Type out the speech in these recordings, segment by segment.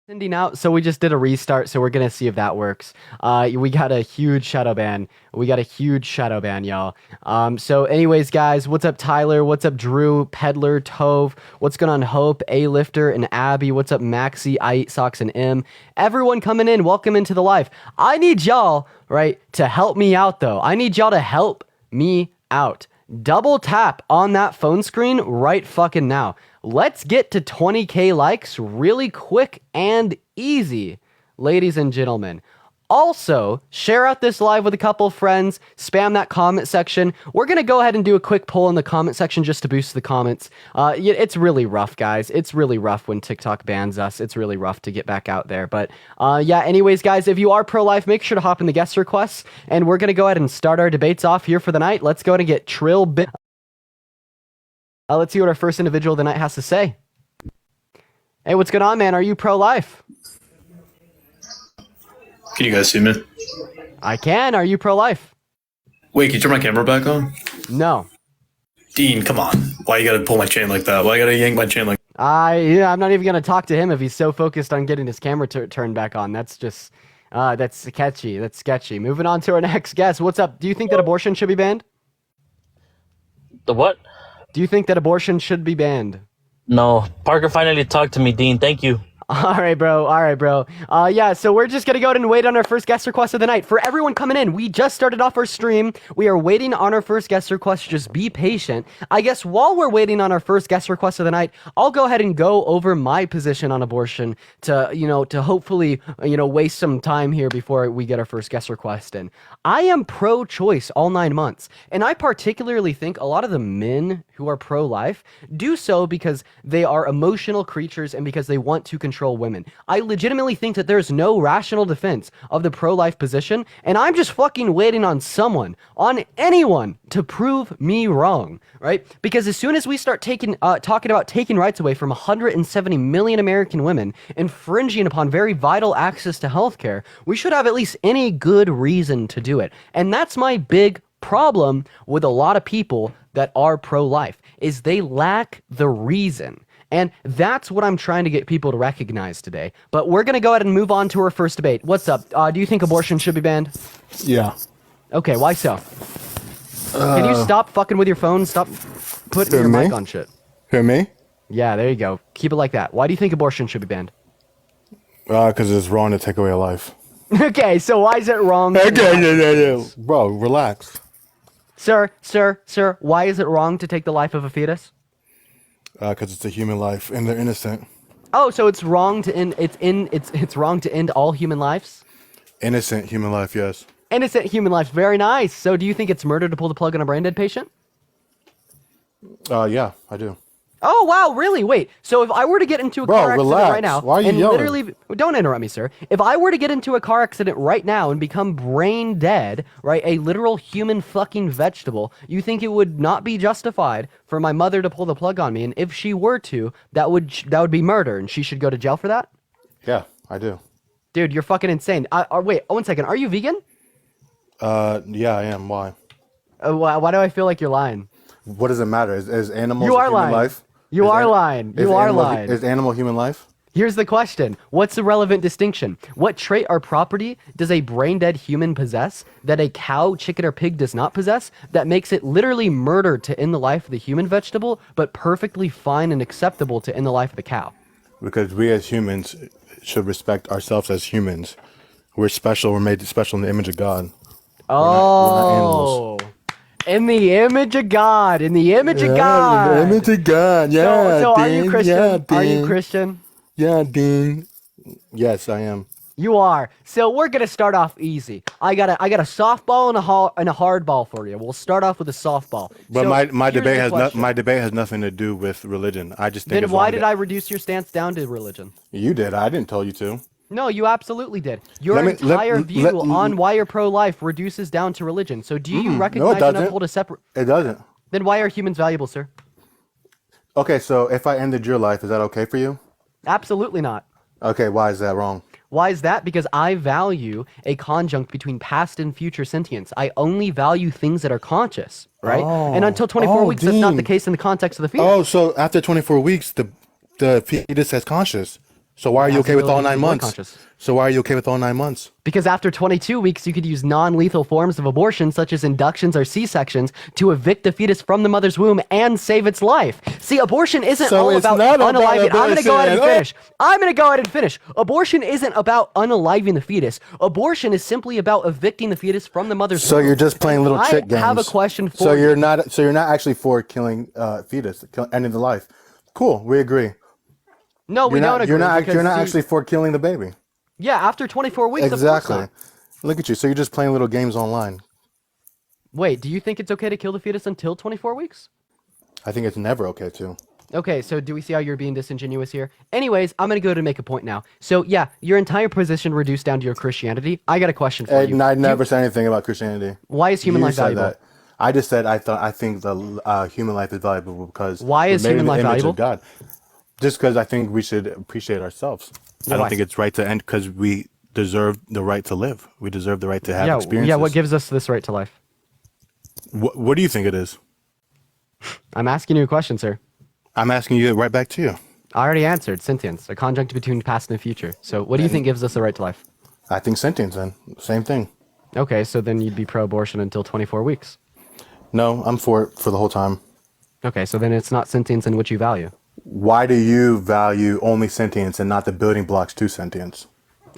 Sending out, so we just did a restart, so we're gonna see if that works. We got a huge shadow ban. We got a huge shadow ban, y'all. So anyways, guys, what's up, Tyler? What's up, Drew, Peddler, Tove? What's going on, Hope, A Lifter, and Abby? What's up, Maxi, I Eat Socks, and M? Everyone coming in, welcome into the live. I need y'all, right, to help me out, though. I need y'all to help me out. Double tap on that phone screen right fucking now. Let's get to 20K likes really quick and easy, ladies and gentlemen. Also, share out this live with a couple of friends, spam that comment section. We're going to go ahead and do a quick poll in the comment section just to boost the comments. It's really rough, guys. It's really rough when TikTok bans us. It's really rough to get back out there. But yeah, anyways, guys, if you are pro-life, make sure to hop in the guest requests. And we're going to go ahead and start our debates off here for the night. Let's go ahead and get Trill Bit. Let's see what our first individual of the night has to say. Hey, what's going on, man? Are you pro-life? Can you guys see me? I can. Are you pro-life? Wait, can you turn my camera back on? No. Dean, come on. Why you gotta pull my chain like that? Why you gotta yank my chain like that? Yeah, I'm not even going to talk to him if he's so focused on getting his camera turned back on. That's just, that's sketchy. That's sketchy. Moving on to our next guest. What's up? Do you think that abortion should be banned? The what? Do you think that abortion should be banned? No. Parker finally talked to me, Dean. Thank you. All right, bro. All right, bro. Yeah, so we're just going to go ahead and wait on our first guest request of the night. For everyone coming in, we just started off our stream. We are waiting on our first guest request. Just be patient. I guess while we're waiting on our first guest request of the night, I'll go ahead and go over my position on abortion to hopefully, waste some time here before we get our first guest request in. I am pro-choice all 9 months, and I particularly think a lot of the men who are pro-life do so because they are emotional creatures and because they want to control women. I legitimately think that there's no rational defense of the pro-life position, and I'm just fucking waiting on someone, on anyone, to prove me wrong, right? Because as soon as we start talking about taking rights away from 170 million American women, infringing upon very vital access to healthcare, we should have at least any good reason to do it. And that's my big problem with a lot of people that are pro-life, is they lack the reason. And that's what I'm trying to get people to recognize today. But we're going to go ahead and move on to our first debate. What's up? Do you think abortion should be banned? Yeah. Okay, why so? Can you stop fucking with your phone? Stop putting your mic on shit. Hear me? Yeah, there you go. Keep it like that. Why do you think abortion should be banned? Because it's wrong to take away a life. Okay, so why is it wrong? Bro, relax. Sir, why is it wrong to take the life of a fetus? Because it's a human life and they're innocent. Oh, so it's wrong to end it's wrong to end all human lives? Innocent human life, yes. Innocent human lives, very nice. So do you think it's murder to pull the plug on a brain dead patient? Yeah, I do. Oh, wow, really? Wait, so if I were to get into a car accident relax. right now... Why are you and yelling? literally... Don't interrupt me, sir. If I were to get into a car accident right now and become brain dead, right, a literal human fucking vegetable, you think it would not be justified for my mother to pull the plug on me? And if she were to, that would be murder, and she should go to jail for that? Yeah, I do. Dude, you're fucking insane. Wait, 1 second. Are you vegan? Yeah, I am. Why? Why do I feel like you're lying? What does it matter? Is animals You are human lying. life? You are lying. You are lying. Is animal human life? Here's the question. What's the relevant distinction? What trait or property does a brain-dead human possess that a cow, chicken, or pig does not possess that makes it literally murder to end the life of the human vegetable, but perfectly fine and acceptable to end the life of the cow? Because we as humans should respect ourselves as humans. We're special. We're made special in the image of God. We're not animals. In the image of God. In the image of God. In the image of God. Yeah. So are Dean. you Christian? Yeah, Are you Dean. Christian? Yeah, Dean. Yes, I am. You are. So we're gonna start off easy. I got a softball and a hard ball for you. We'll start off with a softball. But So my here's debate the has question. my debate has nothing to do with religion. I just think Then it's why wrong did to- I reduce your stance down to religion? You did. I didn't tell you to. No, you absolutely did. Your Let me- entire let- view let- on why you're pro-life reduces down to religion. So do you recognize and doesn't. uphold a separate... It doesn't. Then why are humans valuable, sir? Okay, so if I ended your life, is that okay for you? Absolutely not. Okay, why is that wrong? Why is that? Because I value a conjunct between past and future sentience. I only value things that are conscious, right? And until 24 weeks, that's not the Dean. case in the context of the fetus. Oh, so after 24 weeks, the fetus has conscious. So why are you has okay the with all ability to 9 be void months? conscious. So why are you okay with all 9 months? Because after 22 weeks, you could use non-lethal forms of abortion, such as inductions or C-sections, to evict the fetus from the mother's womb and save its life. See, abortion isn't So all it's about not about unaliving. I'm going to go ahead and abortion. finish. I'm going to go ahead and finish. Abortion isn't about unaliving the fetus. Abortion is simply about evicting the fetus from the mother's So womb. you're just playing little chick games. I have a question for so you. you're not. So you're not actually for killing fetus, ending the life. Cool, we agree. No, we don't agree. You're not. because, You're not see, actually for killing the baby. Yeah, after 24 weeks, Exactly. of course not. Look at you. So you're just playing little games online. Wait, do you think it's okay to kill the fetus until 24 weeks? I think it's never okay to. Okay, so do we see how you're being disingenuous here? Anyways, I'm going to go to make a point now. So, yeah, your entire position reduced down to your Christianity. I got a question for you. And I never said anything about Christianity. Why is human You life said valuable? that. I just said I think the human life is valuable because Why is we're made human in the life image valuable? of God. Just because I think we should appreciate ourselves. I Why? don't think it's right to end because we deserve the right to live. We deserve the right to have experiences. Yeah, what gives us this right to life? What do you think it is? I'm asking you a question, sir. I'm asking you right back to you. I already answered. Sentience, a conjunct between past and future. So, what do you think gives us the right to life? I think sentience then. Same thing. Okay, so then you'd be pro-abortion until 24 weeks. No, I'm for it for the whole time. Okay, so then it's not sentience in which you value. Why do you value only sentience and not the building blocks to sentience?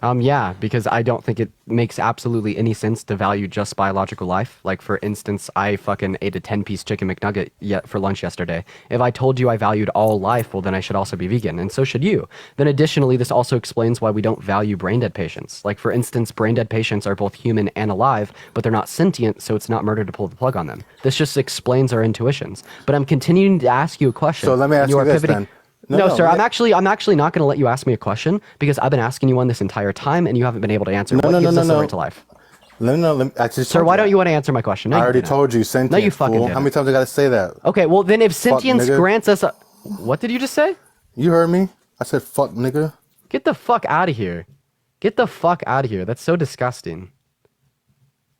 Yeah, because I don't think it makes absolutely any sense to value just biological life. Like, for instance, I fucking ate a 10-piece chicken McNugget for lunch yesterday. If I told you I valued all life, well, then I should also be vegan, and so should you. Then additionally, this also explains why we don't value brain-dead patients. Like, for instance, brain-dead patients are both human and alive, but they're not sentient, so it's not murder to pull the plug on them. This just explains our intuitions. But I'm continuing to ask you a question. So let me ask you this then. No, sir. I'm actually not going to let you ask me a question because I've been asking you one this entire time and you haven't been able to answer. What gives us the right to life? Sir, why don't you want to answer my question? No, I you already didn't. told you sentience. No, you fucking fool. didn't. How many times I gotta say that? Okay, well then if sentience nigga. grants us a... What did you just say? You heard me? I said fuck nigga. Get the fuck out of here. Get the fuck out of here. That's so disgusting.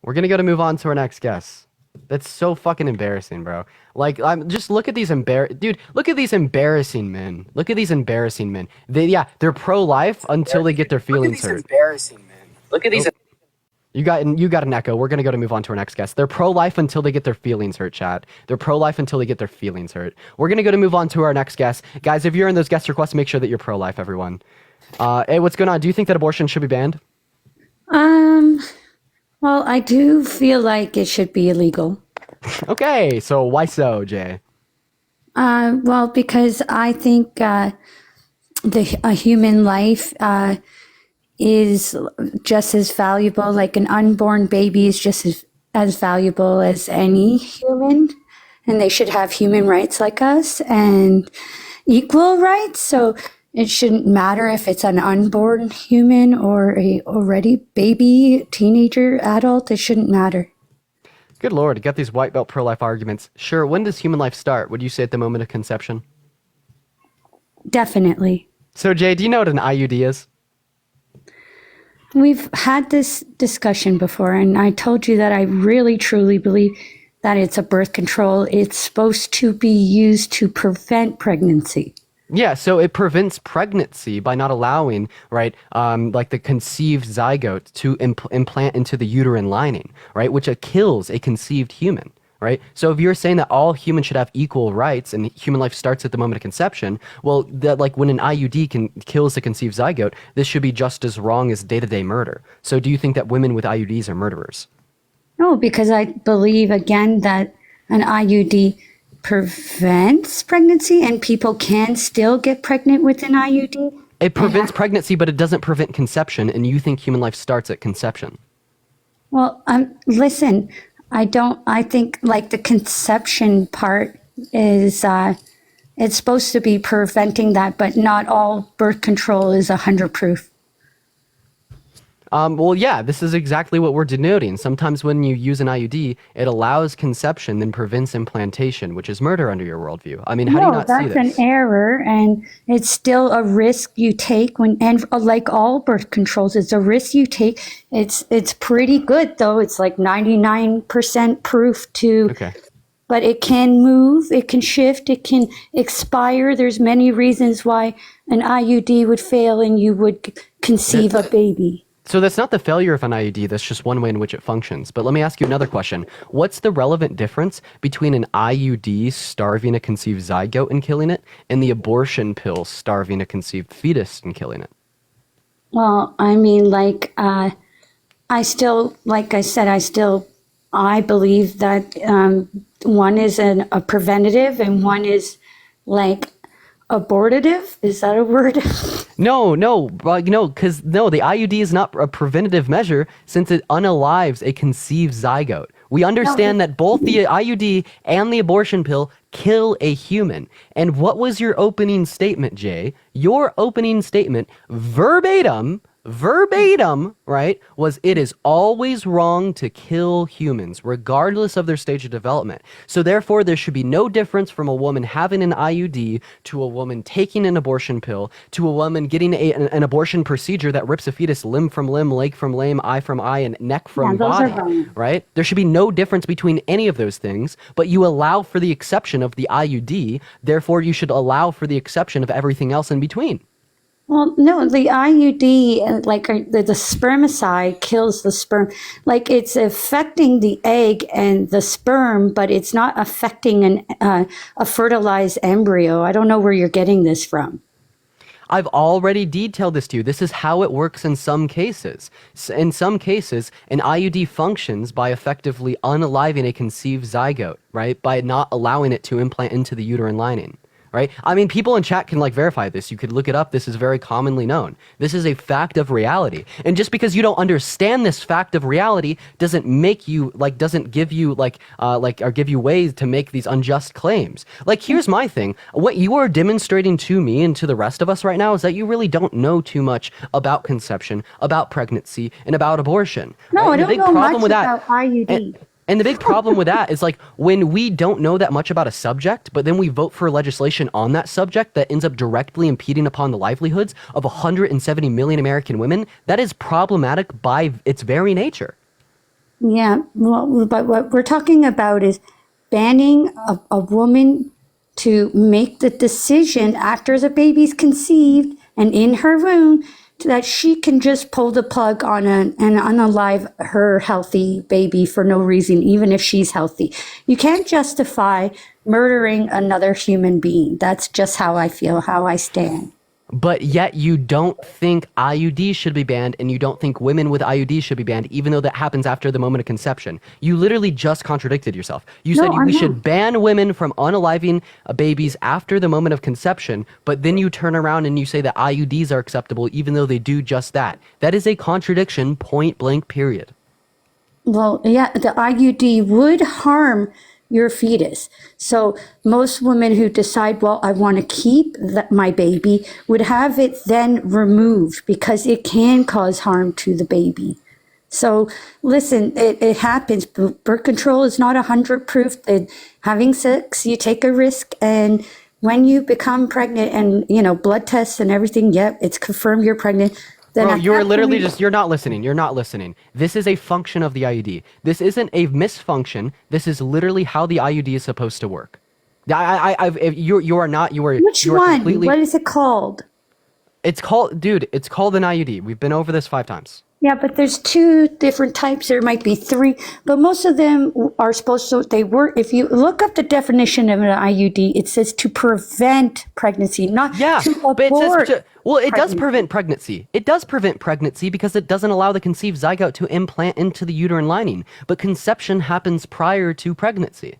We're going to move on to our next guest. That's so fucking embarrassing, bro. Like, just look at these dude, look at these embarrassing men. Look at these embarrassing men. They're pro-life until they get their feelings hurt. Embarrassing, man. Look at these. You got an echo. We're going to move on to our next guest. They're pro-life until they get their feelings hurt, chat. They're pro-life until they get their feelings hurt. We're going to move on to our next guest. Guys, if you're in those guest requests, make sure that you're pro-life, everyone. Hey, what's going on? Do you think that abortion should be banned? Well, I do feel like it should be illegal. Okay, so why so, Jay? Well, because I think a human life is just as valuable, like an unborn baby is just as valuable as any human, and they should have human rights like us and equal rights. So it shouldn't matter if it's an unborn human or a already baby, teenager, adult. It shouldn't matter. Good Lord, you got these white belt pro-life arguments. Sure, when does human life start? Would you say at the moment of conception? Definitely. So, Jay, do you know what an IUD is? We've had this discussion before, and I told you that I really, truly believe that it's a birth control. It's supposed to be used to prevent pregnancy. Yeah, so it prevents pregnancy by not allowing, right, like the conceived zygote to implant into the uterine lining, right, which kills a conceived human, right? So if you're saying that all humans should have equal rights and human life starts at the moment of conception, well, that like when an IUD kills the conceived zygote, this should be just as wrong as day-to-day murder. So do you think that women with IUDs are murderers? No, because I believe, again, that an IUD prevents pregnancy and people can still get pregnant with an IUD. It prevents pregnancy, but it doesn't prevent conception, and you think human life starts at conception. Well, listen, I think like the conception part is, it's supposed to be preventing that, but not all birth control is 100 proof. Well, yeah, this is exactly what we're denoting. Sometimes when you use an IUD, it allows conception, then prevents implantation, which is murder under your worldview. I mean, how do you not see this? That's an error, and it's still a risk you take and like all birth controls, it's a risk you take. It's pretty good though. It's like 99% proof to Okay. but it can move, it can shift, it can expire. There's many reasons why an IUD would fail and you would conceive a baby. So that's not the failure of an IUD, that's just one way in which it functions. But let me ask you another question. What's the relevant difference between an IUD starving a conceived zygote and killing it and the abortion pill starving a conceived fetus and killing it? Well, I mean, like, I still, like I said, I believe that one is a preventative and one is like abortative. Is that a word? No, because the IUD is not a preventative measure since it unalives a conceived zygote. We understand that both the IUD and the abortion pill kill a human. And what was your opening statement, Jay? Your opening statement, verbatim, right, was it is always wrong to kill humans, regardless of their stage of development. So therefore, there should be no difference from a woman having an IUD to a woman taking an abortion pill, to a woman getting an abortion procedure that rips a fetus limb from limb, leg from limb, eye from eye, and neck from body, right? There should be no difference between any of those things, but you allow for the exception of the IUD, therefore you should allow for the exception of everything else in between. Well, no, the IUD, like the spermicide kills the sperm. Like it's affecting the egg and the sperm, but it's not affecting a fertilized embryo. I don't know where you're getting this from. I've already detailed this to you. This is how it works in some cases. In some cases, an IUD functions by effectively unaliving a conceived zygote, right? By not allowing it to implant into the uterine lining. Right? I mean, people in chat can verify this. You could look it up. This is very commonly known. This is a fact of reality. And just because you don't understand this fact of reality doesn't make you doesn't give you or give you ways to make these unjust claims. Like, here's my thing. What you are demonstrating to me and to the rest of us right now is that you really don't know too much about conception, about pregnancy, and about abortion. No, right? I don't know much about IUD. And the big problem with that is when we don't know that much about a subject, but then we vote for legislation on that subject that ends up directly impeding upon the livelihoods of 170 million American women, that is problematic by its very nature. Yeah, well, but what we're talking about is banning a woman to make the decision after the baby's conceived and in her womb that she can just pull the plug on and unalive her healthy baby for no reason, even if she's healthy. You can't justify murdering another human being. That's just how I feel, how I stand. But yet you don't think IUDs should be banned, and you don't think women with IUDs should be banned, even though that happens after the moment of conception. You literally just contradicted yourself. You said we should ban women from unaliving babies after the moment of conception, but then you turn around and you say that IUDs are acceptable, even though they do just that. That is a contradiction, point blank, period. Well, yeah, the IUD would harm your fetus. So most women who decide, well, I want to keep my baby would have it then removed because it can cause harm to the baby. So listen, it happens. Birth control is not 100% proof. Having sex, you take a risk, and when you become pregnant and, blood tests and everything, yep, it's confirmed you're pregnant. Bro, you're literally you're not listening. You're not listening. This is a function of the IUD. This isn't a misfunction. This is literally how the IUD is supposed to work. You are not. Which one? What is it called? It's called an IUD. We've been over this 5 times. Yeah, but there's 2 different types. There might be 3, but most of them are supposed to, if you look up the definition of an IUD, it says to prevent pregnancy, not to abort. But it does prevent pregnancy. It does prevent pregnancy because it doesn't allow the conceived zygote to implant into the uterine lining. But conception happens prior to pregnancy.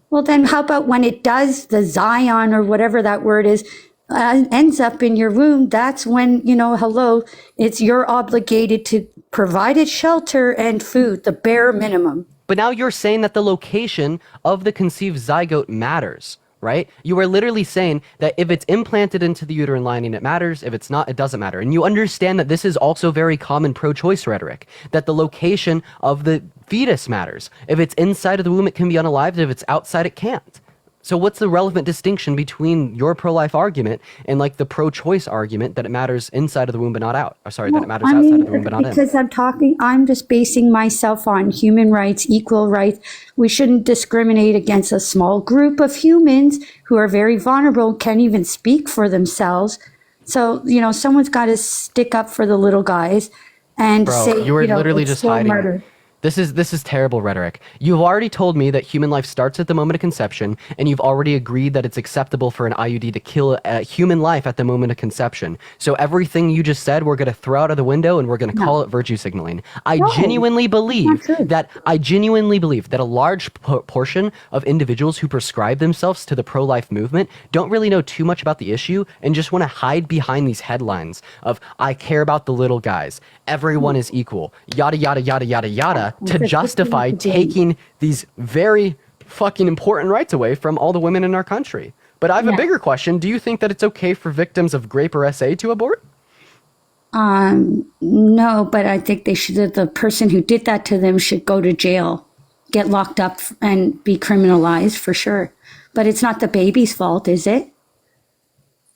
Well, then how about when it does, the Zion or whatever that word is, ends up in your womb, that's when, you're obligated to provide it shelter and food, the bare minimum. But now you're saying that the location of the conceived zygote matters, right? You are literally saying that if it's implanted into the uterine lining, it matters. If it's not, it doesn't matter. And you understand that this is also very common pro-choice rhetoric, that the location of the fetus matters. If it's inside of the womb, it can be unalived. If it's outside, it can't. So what's the relevant distinction between your pro-life argument and like the pro-choice argument that it matters inside of the womb but not out? Or sorry, that it matters outside of the womb but not in? Because I'm just basing myself on human rights, equal rights. We shouldn't discriminate against a small group of humans who are very vulnerable, can't even speak for themselves. So, someone's got to stick up for the little guys and Bro, say, you were literally it's just still hiding. murder. This is terrible rhetoric. You've already told me that human life starts at the moment of conception, and you've already agreed that it's acceptable for an IUD to kill a human life at the moment of conception. So everything you just said, we're going to throw out of the window, and we're going to call it virtue signaling. I genuinely believe that a large portion of individuals who prescribe themselves to the pro-life movement don't really know too much about the issue and just want to hide behind these headlines of "I care about the little guys, everyone is equal," yada yada yada yada yada, to justify taking these very fucking important rights away from all the women in our country. But I have a bigger question. Do you think that it's okay for victims of grape or SA to abort? No, but I think the person who did that to them should go to jail, get locked up and be criminalized for sure. But it's not the baby's fault, is it?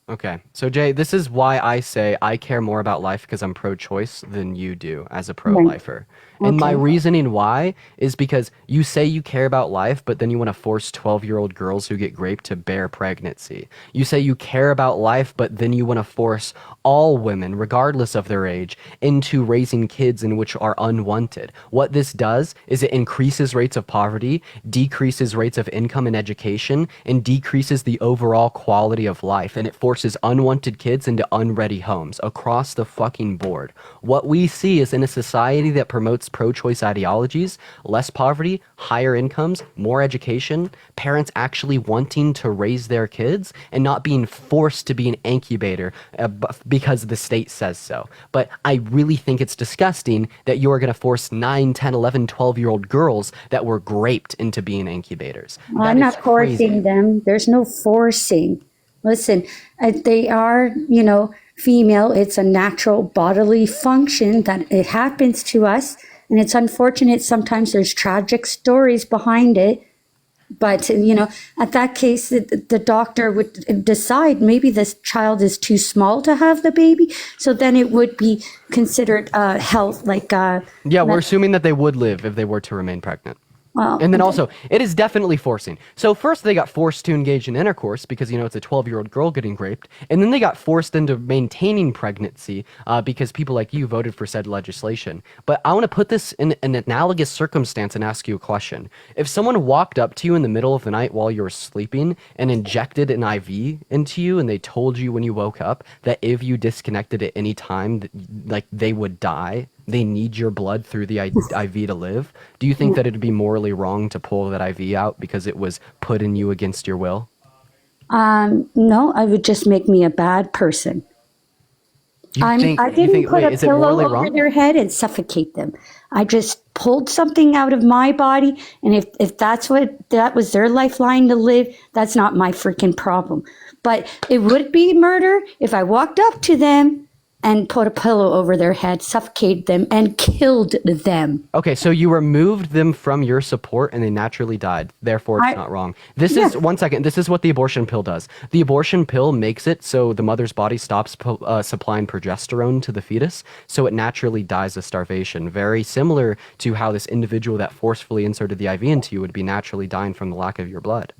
Okay. So Jay, this is why I say I care more about life because I'm pro-choice than you do as a pro-lifer. And my reasoning why is because you say you care about life, but then you want to force 12-year-old girls who get raped to bear pregnancy. You say you care about life, but then you want to force all women, regardless of their age, into raising kids in which are unwanted. What this does is it increases rates of poverty, decreases rates of income and education, and decreases the overall quality of life. And it forces unwanted kids into unready homes across the fucking board. What we see is in a society that promotes pro-choice ideologies, less poverty, higher incomes, more education, parents actually wanting to raise their kids and not being forced to be an incubator because the state says so. But I really think it's disgusting that you're going to force 9, 10, 11, 12-year-old girls that were raped into being incubators. I'm not forcing them. There's no forcing. Listen, they are, female. It's a natural bodily function that it happens to us. And it's unfortunate. Sometimes there's tragic stories behind it. But, at that case, the doctor would decide maybe this child is too small to have the baby. So then it would be considered health, like... Yeah, we're assuming that they would live if they were to remain pregnant. Well, And then also, it is definitely forcing. So first they got forced to engage in intercourse because, it's a 12-year-old girl getting raped. And then they got forced into maintaining pregnancy because people like you voted for said legislation. But I want to put this in an analogous circumstance and ask you a question. If someone walked up to you in the middle of the night while you were sleeping and injected an IV into you and they told you when you woke up that if you disconnected at any time, like they would die, they need your blood through the IV to live, do you think that it'd be morally wrong to pull that IV out because it was put in you against your will? No, I would just make me a bad person. I didn't put a pillow over their head and suffocate them. I just pulled something out of my body, and if that was their lifeline to live, that's not my freaking problem. But it would be murder if I walked up to them and put a pillow over their head, suffocated them, and killed them. Okay, so you removed them from your support and they naturally died. Therefore, it's not wrong. This is, one second, this is what the abortion pill does. The abortion pill makes it so the mother's body stops supplying progesterone to the fetus, so it naturally dies of starvation. Very similar to how this individual that forcefully inserted the IV into you would be naturally dying from the lack of your blood.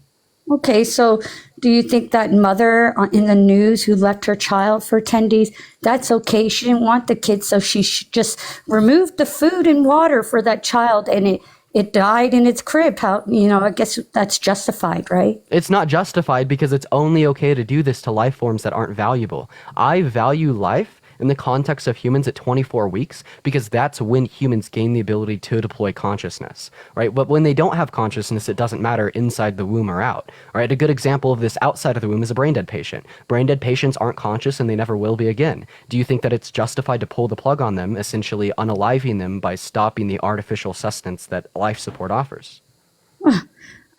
Okay, so do you think that mother in the news who left her child for 10 days, that's okay? She didn't want the kid, so she just removed the food and water for that child, and it died in its crib. How, I guess that's justified, right? It's not justified because it's only okay to do this to life forms that aren't valuable. I value life in the context of humans at 24 weeks because that's when humans gain the ability to deploy consciousness, right? But when they don't have consciousness, it doesn't matter inside the womb or out, right? A good example of this outside of the womb is a brain dead patient. Brain dead patients aren't conscious and they never will be again. Do you think that it's justified to pull the plug on them, essentially unaliving them by stopping the artificial sustenance that life support offers?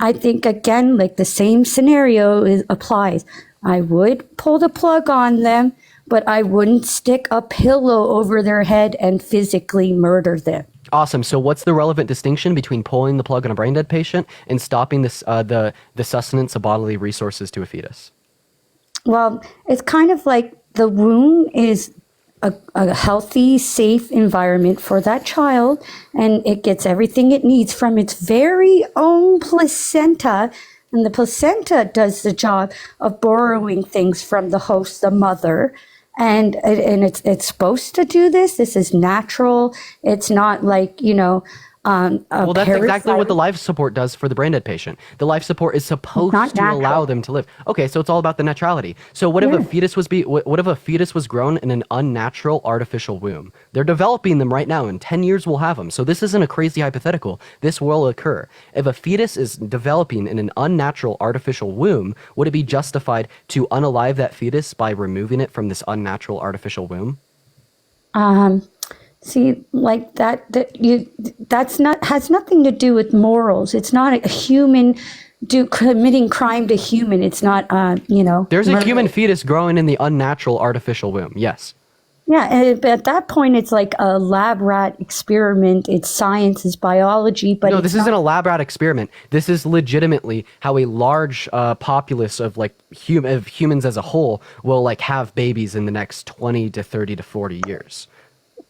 I think, again, like the same scenario applies. I would pull the plug on them, but I wouldn't stick a pillow over their head and physically murder them. Awesome. So what's the relevant distinction between pulling the plug on a brain dead patient and stopping this, the sustenance of bodily resources to a fetus? Well, it's kind of like the womb is a healthy, safe environment for that child, and it gets everything it needs from its very own placenta. And the placenta does the job of borrowing things from the host, the mother. And it's supposed to do this. This is natural. It's not like, Well, that's exactly what the life support does for the brain dead patient. The life support is supposed to allow them to live. Okay, so it's all about the naturality. So what if a fetus what if a fetus was grown in an unnatural artificial womb? They're developing them right now. In 10 years we'll have them. So this isn't a crazy hypothetical. This will occur. If a fetus is developing in an unnatural artificial womb, would it be justified to unalive that fetus by removing it from this unnatural artificial womb? See, like that's not has nothing to do with morals. It's not a human committing crime to human. It's not, There's a human fetus growing in the unnatural artificial womb. Yes. Yeah, and at that point, it's like a lab rat experiment. It's science, it's biology, but no, this isn't a lab rat experiment. This is legitimately how a large populace of of humans as a whole will have babies in the next 20 to 30 to 40 years.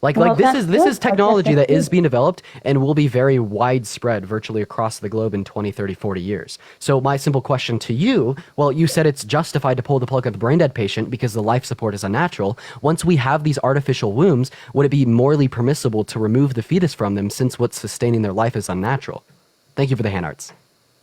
This is technology that is being developed and will be very widespread virtually across the globe in 20, 30, 40 years. So my simple question to you, well, you said it's justified to pull the plug on the brain dead patient because the life support is unnatural. Once we have these artificial wombs, would it be morally permissible to remove the fetus from them since what's sustaining their life is unnatural? Thank you for the hand arts.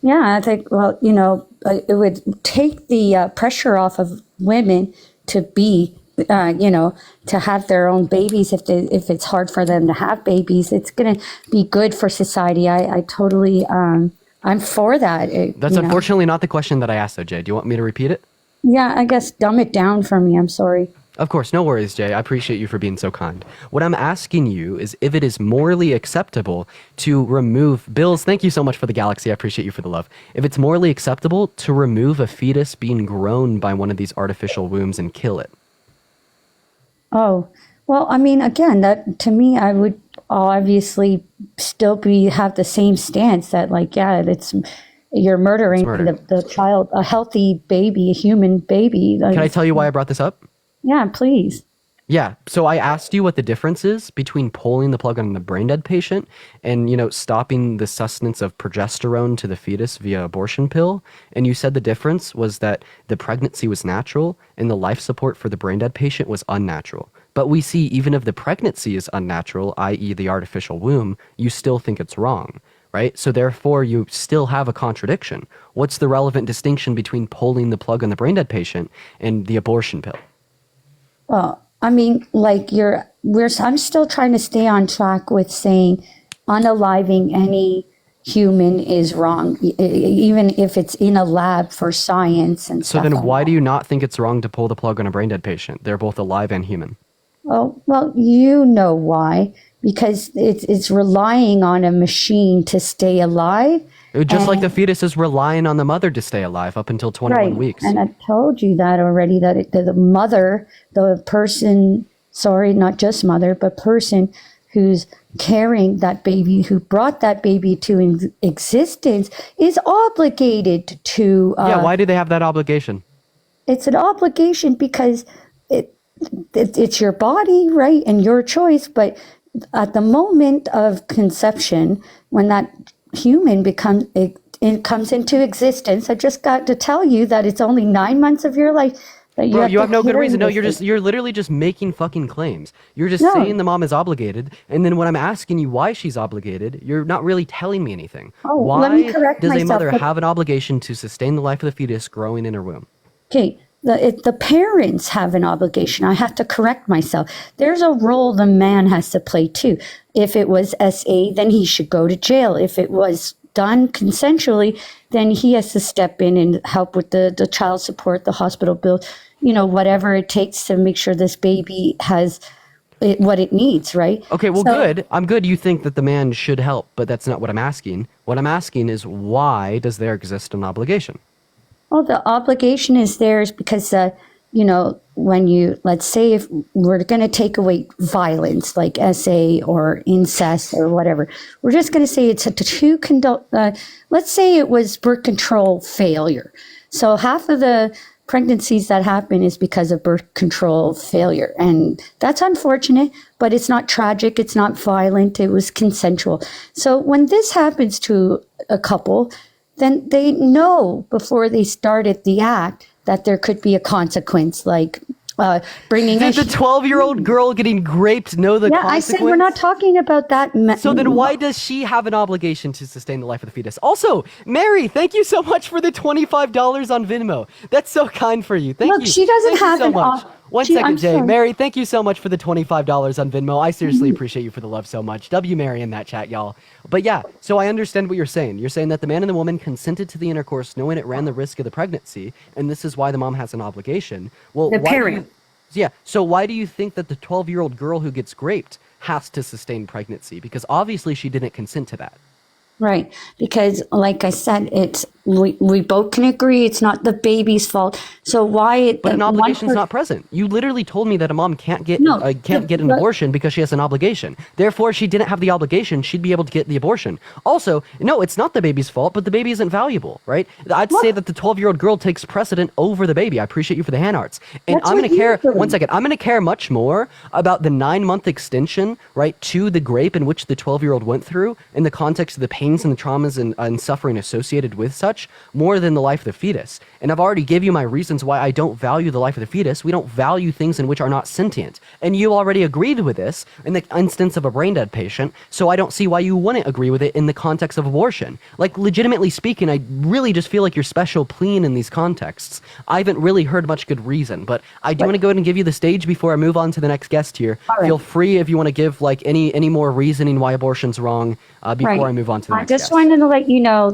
Yeah, I think, it would take the pressure off of women to be to have their own babies. If it's hard for them to have babies, it's going to be good for society. I totally, I'm for that. That's unfortunately not the question that I asked though, Jay. Do you want me to repeat it? Yeah, I guess dumb it down for me. I'm sorry. Of course, no worries, Jay. I appreciate you for being so kind. What I'm asking you is if it is morally acceptable to remove... Bills, thank you so much for the galaxy. I appreciate you for the love. If it's morally acceptable to remove a fetus being grown by one of these artificial wombs and kill it. Oh, well, I mean, again, that to me, I would obviously still have the same stance that you're murdering the child, a healthy baby, a human baby. Can I tell you why I brought this up? Yeah, please. Yeah, so I asked you what the difference is between pulling the plug on the brain dead patient and, stopping the sustenance of progesterone to the fetus via abortion pill. And you said the difference was that the pregnancy was natural and the life support for the brain dead patient was unnatural. But we see even if the pregnancy is unnatural, i.e. the artificial womb, you still think it's wrong, right? So therefore you still have a contradiction. What's the relevant distinction between pulling the plug on the brain dead patient and the abortion pill? Well, I mean, I'm still trying to stay on track with saying unaliving any human is wrong, even if it's in a lab for science and stuff. So then why do you not think it's wrong to pull the plug on a brain dead patient? They're both alive and human. Oh, well, you know why. Because it's relying on a machine to stay alive. Just like the fetus is relying on the mother to stay alive up until 21 weeks. And I've told you that already, that the mother, the person, sorry, not just mother, but person who's carrying that baby, who brought that baby to existence, is obligated to... why do they have that obligation? It's an obligation because it's your body, right, and your choice, but at the moment of conception, when that human comes into existence, I just got to tell you that it's only 9 months of your life that you have no good reason. No, you're literally just making fucking claims. You're just saying the mom is obligated, and then when I'm asking you why she's obligated, you're not really telling me anything. Why let me correct does myself. a mother have an obligation to sustain the life of the fetus growing in her womb? Okay. The parents have an obligation. I have to correct myself. There's a role the man has to play too. If it was SA, then he should go to jail. If it was done consensually, then he has to step in and help with the child support, the hospital bill, whatever it takes to make sure this baby has what it needs, right? Okay, well, good. I'm good. You think that the man should help, but that's not what I'm asking. What I'm asking is why does there exist an obligation? Well, the obligation is theirs because when you, let's say if we're going to take away violence like SA or incest or whatever, we're just going to say it's let's say it was birth control failure. So half of the pregnancies that happen is because of birth control failure. And that's unfortunate, but it's not tragic. It's not violent. It was consensual. So when this happens to a couple, then they know before they started the act that there could be a consequence, like bringing Did the 12-year-old girl getting raped know the consequence? I said we're not talking about that. So then why does she have an obligation to sustain the life of the fetus? Also, Mary, thank you so much for the $25 on Venmo. That's so kind for you. Thank Look, you. she doesn't Thank you have so an much. One I'm second, Jay. sorry. Mary, thank you so much for the $25 on Venmo. I seriously appreciate you for the love so much. W Mary in that chat, y'all. But yeah, so I understand what you're saying. You're saying that the man and the woman consented to the intercourse knowing it ran the risk of the pregnancy, and this is why the mom has an obligation. Well, The why do you- parent. Yeah, so why do you think that the 12-year-old girl who gets raped has to sustain pregnancy? Because obviously she didn't consent to that. Right, because like I said, we both can agree it's not the baby's fault. So why? But an obligation is not present. You literally told me that a mom can't get No, get an abortion because she has an obligation. Therefore, she didn't have the obligation. She'd be able to get the abortion. Also, no, it's not the baby's fault, but the baby isn't valuable, right? I'd say that the 12-year-old girl takes precedent over the baby. I appreciate you for the hand arts, and That's I'm what going to care. you're doing. One second, I'm going to care much more about the 9-month extension, right, to the grape in which the 12-year-old went through, in the context of the pains and the traumas and suffering associated with such, more than the life of the fetus. And I've already given you my reasons why I don't value the life of the fetus. We don't value things in which are not sentient. And you already agreed with this in the instance of a brain dead patient, so I don't see why you wouldn't agree with it in the context of abortion. Like, legitimately speaking, I really just feel like you're special plein in these contexts. I haven't really heard much good reason, but I do want to go ahead and give you the stage before I move on to the next guest here. All right. Feel free if you want to give like any more reasoning why abortion's wrong before Right. I move on to the I next just guest. wanted to let you know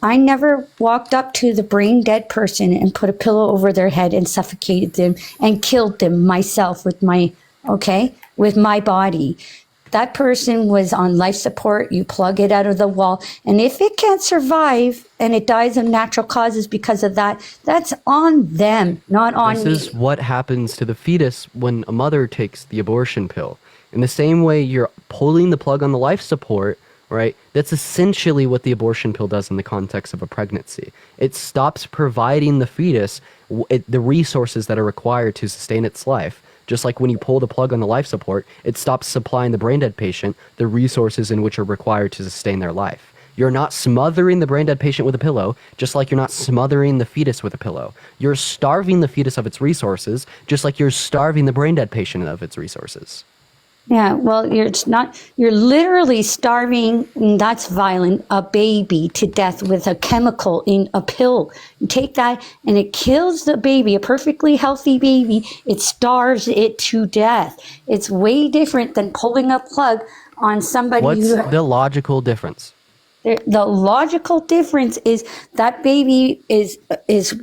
I never walked up to the brain dead person and put a pillow over their head and suffocated them and killed them myself with my body. That person was on life support. You plug it out of the wall. And if it can't survive and it dies of natural causes because of that, that's on them, not on This me. is what happens to the fetus when a mother takes the abortion pill. In the same way you're pulling the plug on the life support, right? That's essentially what the abortion pill does in the context of a pregnancy. It stops providing the fetus the resources that are required to sustain its life. Just like when you pull the plug on the life support, it stops supplying the brain dead patient the resources in which are required to sustain their life. You're not smothering the brain dead patient with a pillow, just like you're not smothering the fetus with a pillow. You're starving the fetus of its resources, just like you're starving the brain dead patient of its resources. Yeah, well, you're literally starving, and that's violent, a baby to death with a chemical in a pill. You take that and it kills the baby, a perfectly healthy baby. It starves it to death. It's way different than pulling a plug on somebody What's who... the logical difference? The logical difference is that baby is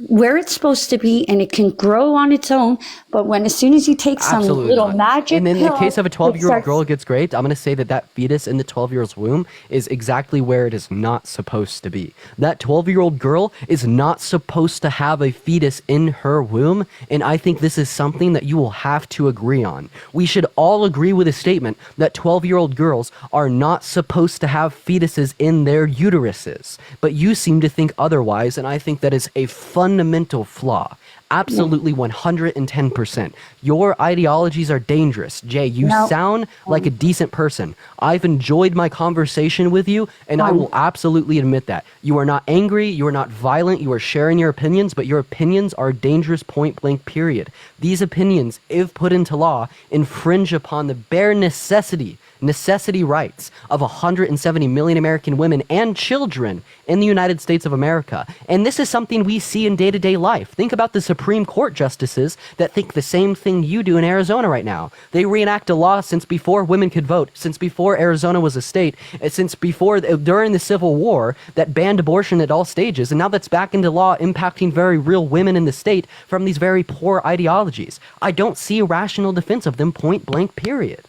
where it's supposed to be, and it can grow on its own. But as soon as you take some Absolutely little not. magic And in pill, the case of a it 12-year-old starts- girl who gets raped, I'm going to say that fetus in the 12-year-old's womb is exactly where it is not supposed to be. That 12-year-old girl is not supposed to have a fetus in her womb, and I think this is something that you will have to agree on. We should all agree with a statement that 12-year-old girls are not supposed to have fetuses in their uteruses. But you seem to think otherwise, and I think that is a fundamental flaw. Absolutely 110%. Your ideologies are dangerous. Jay, you No. sound like a decent person. I've enjoyed my conversation with you, and I will absolutely admit that. You are not angry, you are not violent, you are sharing your opinions, but your opinions are dangerous, point blank, period. These opinions, if put into law, infringe upon the bare necessity rights of 170 million American women and children in the United States of America. And this is something we see in day-to-day life. Think about the Supreme Court justices that think the same thing you do in Arizona right now. They reenact a law since before women could vote, since before Arizona was a state, since during the Civil War that banned abortion at all stages, and now that's back into law impacting very real women in the state from these very poor ideologies. I don't see a rational defense of them, point blank, period.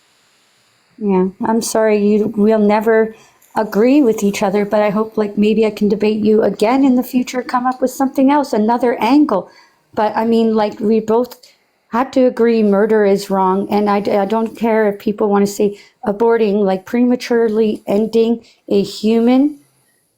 Yeah, I'm sorry, we'll never agree with each other, but I hope maybe I can debate you again in the future, come up with something else, another angle. But I mean, like, we both have to agree murder is wrong. And I don't care if people want to say aborting, like prematurely ending a human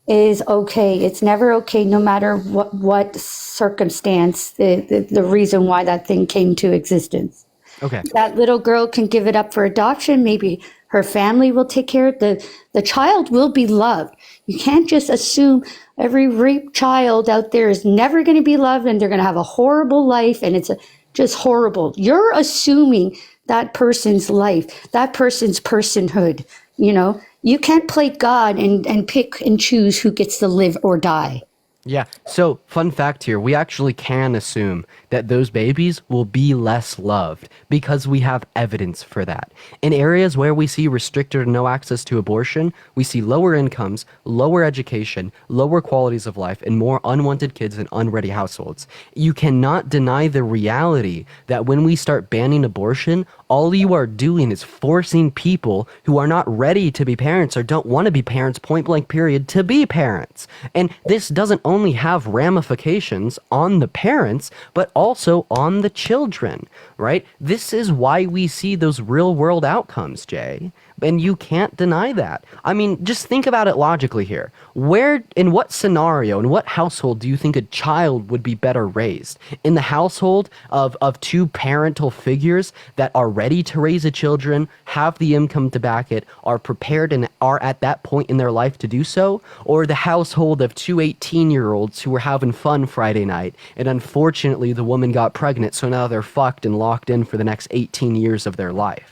is okay. It's never okay, no matter what circumstance, the reason why that thing came to existence. Okay. That little girl can give it up for adoption. Maybe her family will take care of it. The child will be loved. You can't just assume every raped child out there is never going to be loved and they're going to have a horrible life and it's just horrible. You're assuming that person's life, that person's personhood. You know, you can't play God and pick and choose who gets to live or die. Yeah. So, fun fact here, we actually can assume that those babies will be less loved because we have evidence for that. In areas where we see restricted or no access to abortion, we see lower incomes, lower education, lower qualities of life, and more unwanted kids in unready households. You cannot deny the reality that when we start banning abortion, all you are doing is forcing people who are not ready to be parents or don't want to be parents, point blank period, to be parents. And this doesn't only have ramifications on the parents, but also on the children, right? This is why we see those real world outcomes, Jay. And you can't deny that. I mean, just think about it logically here. Where, in what scenario, in what household do you think a child would be better raised? In the household of two parental figures that are ready to raise a children, have the income to back it, are prepared and are at that point in their life to do so? Or the household of two 18-year-olds who were having fun Friday night, and unfortunately the woman got pregnant, so now they're fucked and locked in for the next 18 years of their life?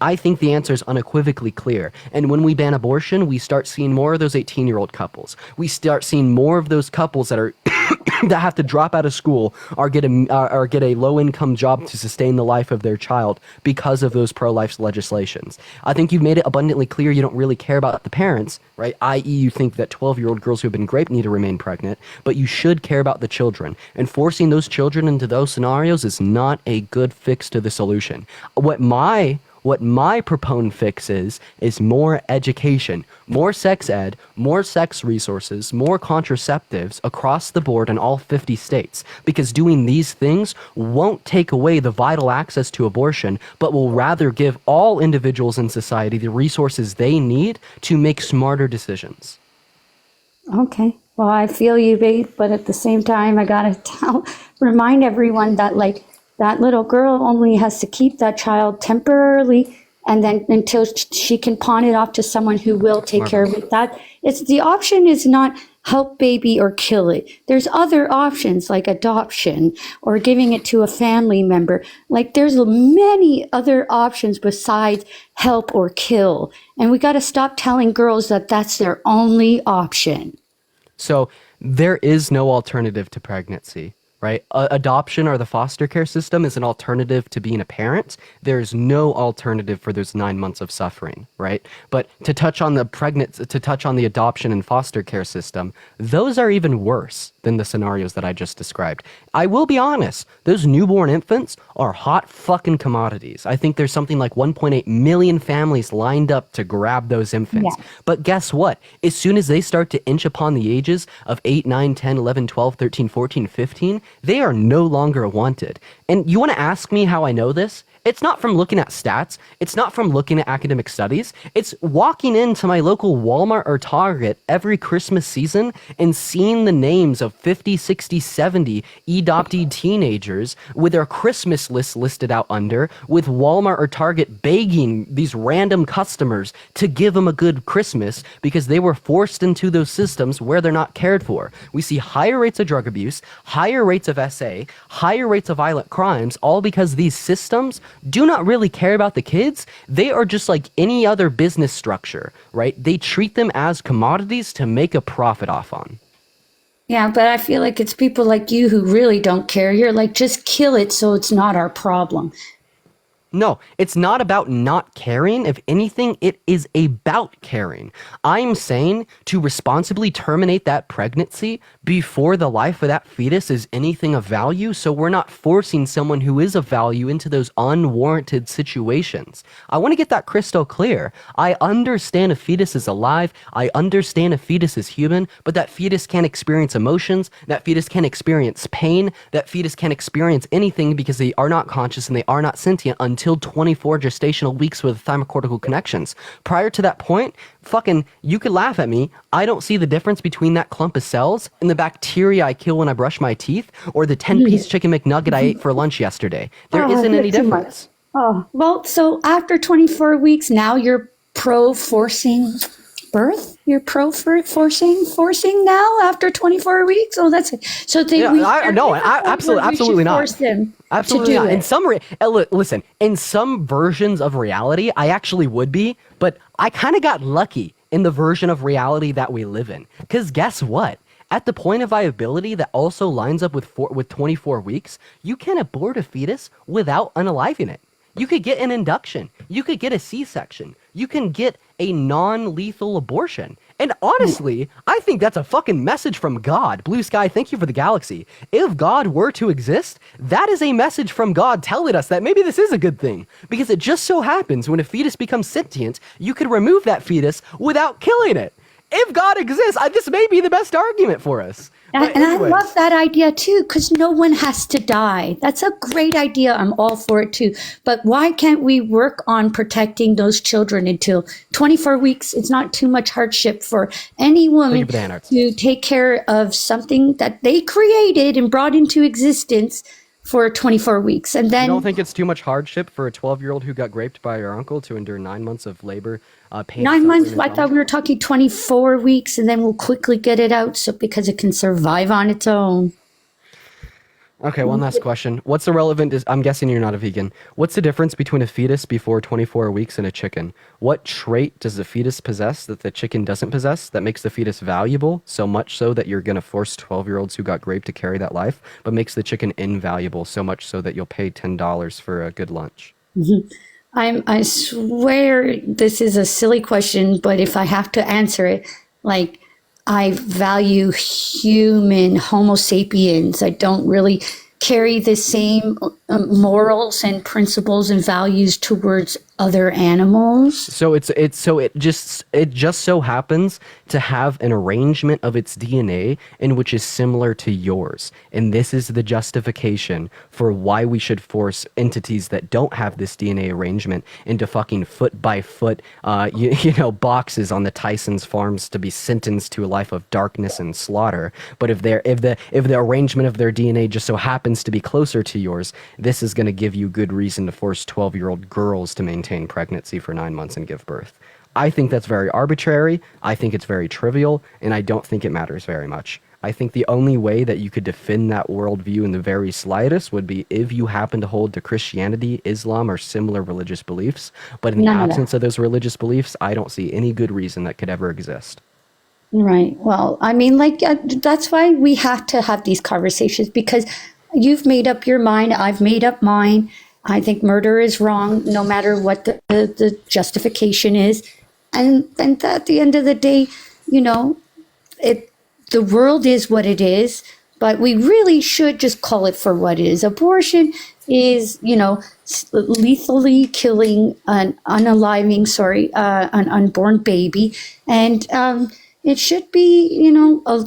I think the answer is unequivocally clear. And when we ban abortion, we start seeing more of those 18-year-old couples. We start seeing more of those couples that are that have to drop out of school or get a low-income job to sustain the life of their child because of those pro-life legislations. I think you've made it abundantly clear you don't really care about the parents, right? I.e., you think that 12-year-old girls who have been raped need to remain pregnant, but you should care about the children. And forcing those children into those scenarios is not a good fix to the solution. What my proponent fix is more education, more sex ed, more sex resources, more contraceptives across the board in all 50 states. Because doing these things won't take away the vital access to abortion, but will rather give all individuals in society the resources they need to make smarter decisions. Okay. Well, I feel you, babe, but at the same time, I gotta remind everyone that, like, that little girl only has to keep that child temporarily, and then until she can pawn it off to someone who will take care of it. That it's the option is not help baby or kill it. There's other options like adoption or giving it to a family member. Like, there's many other options besides help or kill, and we got to stop telling girls that that's their only option. So there is no alternative to pregnancy, right? Adoption or the foster care system is an alternative to being a parent. There's no alternative for those 9 months of suffering, right? But to touch on the adoption and foster care system, those are even worse than the scenarios that I just described. I will be honest, those newborn infants are hot fucking commodities. I think there's something like 1.8 million families lined up to grab those infants. Yes. But guess what? As soon as they start to inch upon the ages of 8, 9, 10, 11, 12, 13, 14, 15, they are no longer wanted. And you want to ask me how I know this? It's not from looking at stats. It's not from looking at academic studies. It's walking into my local Walmart or Target every Christmas season and seeing the names of 50, 60, 70 adoptee teenagers with their Christmas lists listed out under, with Walmart or Target begging these random customers to give them a good Christmas because they were forced into those systems where they're not cared for. We see higher rates of drug abuse, higher rates of SA, higher rates of violent crimes, all because these systems do not really care about the kids. They are just like any other business structure, right? They treat them as commodities to make a profit off on. Yeah, but I feel like it's people like you who really don't care. You're like, just kill it so it's not our problem. No, it's not about not caring. If anything, it is about caring. I'm saying to responsibly terminate that pregnancy before the life of that fetus is anything of value, so we're not forcing someone who is of value into those unwarranted situations. I want to get that crystal clear. I understand a fetus is alive. I understand a fetus is human, but that fetus can't experience emotions. That fetus can't experience pain. That fetus can't experience anything because they are not conscious and they are not sentient until 24 gestational weeks with thymocortical connections. Prior to that point, you could laugh at me. I don't see the difference between that clump of cells and the bacteria I kill when I brush my teeth or the 10-piece chicken McNugget I ate for lunch yesterday. There isn't any difference. Oh, well, so after 24 weeks, now you're pro forcing birth? You're pro for forcing now after 24 weeks? Oh, that's it. So they absolutely not. Force them Absolutely to do not. it. Listen, in some versions of reality, I actually would be, but I kind of got lucky in the version of reality that we live in. Because guess what? At the point of viability that also lines up with 24 weeks, you can abort a fetus without unaliving it. You could get an induction. You could get a C-section. You can get a non-lethal abortion. And honestly, I think that's a fucking message from God. Blue sky, thank you for the galaxy. If God were to exist, that is a message from God telling us that maybe this is a good thing. Because it just so happens when a fetus becomes sentient, you could remove that fetus without killing it. If God exists, this may be the best argument for us. And I love that idea too, because no one has to die. That's a great idea. I'm all for it too. But why can't we work on protecting those children until 24 weeks? It's not too much hardship for any woman to take care of something that they created and brought into existence for 24 weeks. And then you don't think it's too much hardship for a 12-year-old who got raped by her uncle to endure 9 months of labor, pain? 9 months? I thought we were talking 24 weeks, and then we'll quickly get it out because it can survive on its own. Okay, one last question. What's the relevant, I'm guessing you're not a vegan. What's the difference between a fetus before 24 weeks and a chicken? What trait does the fetus possess that the chicken doesn't possess that makes the fetus valuable, so much so that you're going to force 12-year-olds who got raped to carry that life, but makes the chicken invaluable so much so that you'll pay $10 for a good lunch? I swear this is a silly question, but if I have to answer it, I value human Homo sapiens. I don't really carry the same morals and principles and values towards other animals. So it just so happens to have an arrangement of its DNA in which is similar to yours. And this is the justification for why we should force entities that don't have this DNA arrangement into fucking foot by foot boxes on the Tyson's farms to be sentenced to a life of darkness and slaughter. But if the arrangement of their DNA just so happens to be closer to yours, this is going to give you good reason to force 12-year-old girls to maintain pregnancy for 9 months and give birth. I think that's very arbitrary. I think it's very trivial, and I don't think it matters very much. I think the only way that you could defend that worldview in the very slightest would be if you happen to hold to Christianity, Islam, or similar religious beliefs. But in the absence of those religious beliefs, I don't see any good reason that could ever exist. Right. Well, I mean, that's why we have to have these conversations, because you've made up your mind. I've made up mine. I think murder is wrong, no matter what the justification is. And at the end of the day, the world is what it is, but we really should just call it for what it is. Abortion is, lethally killing an unborn baby. And it should be,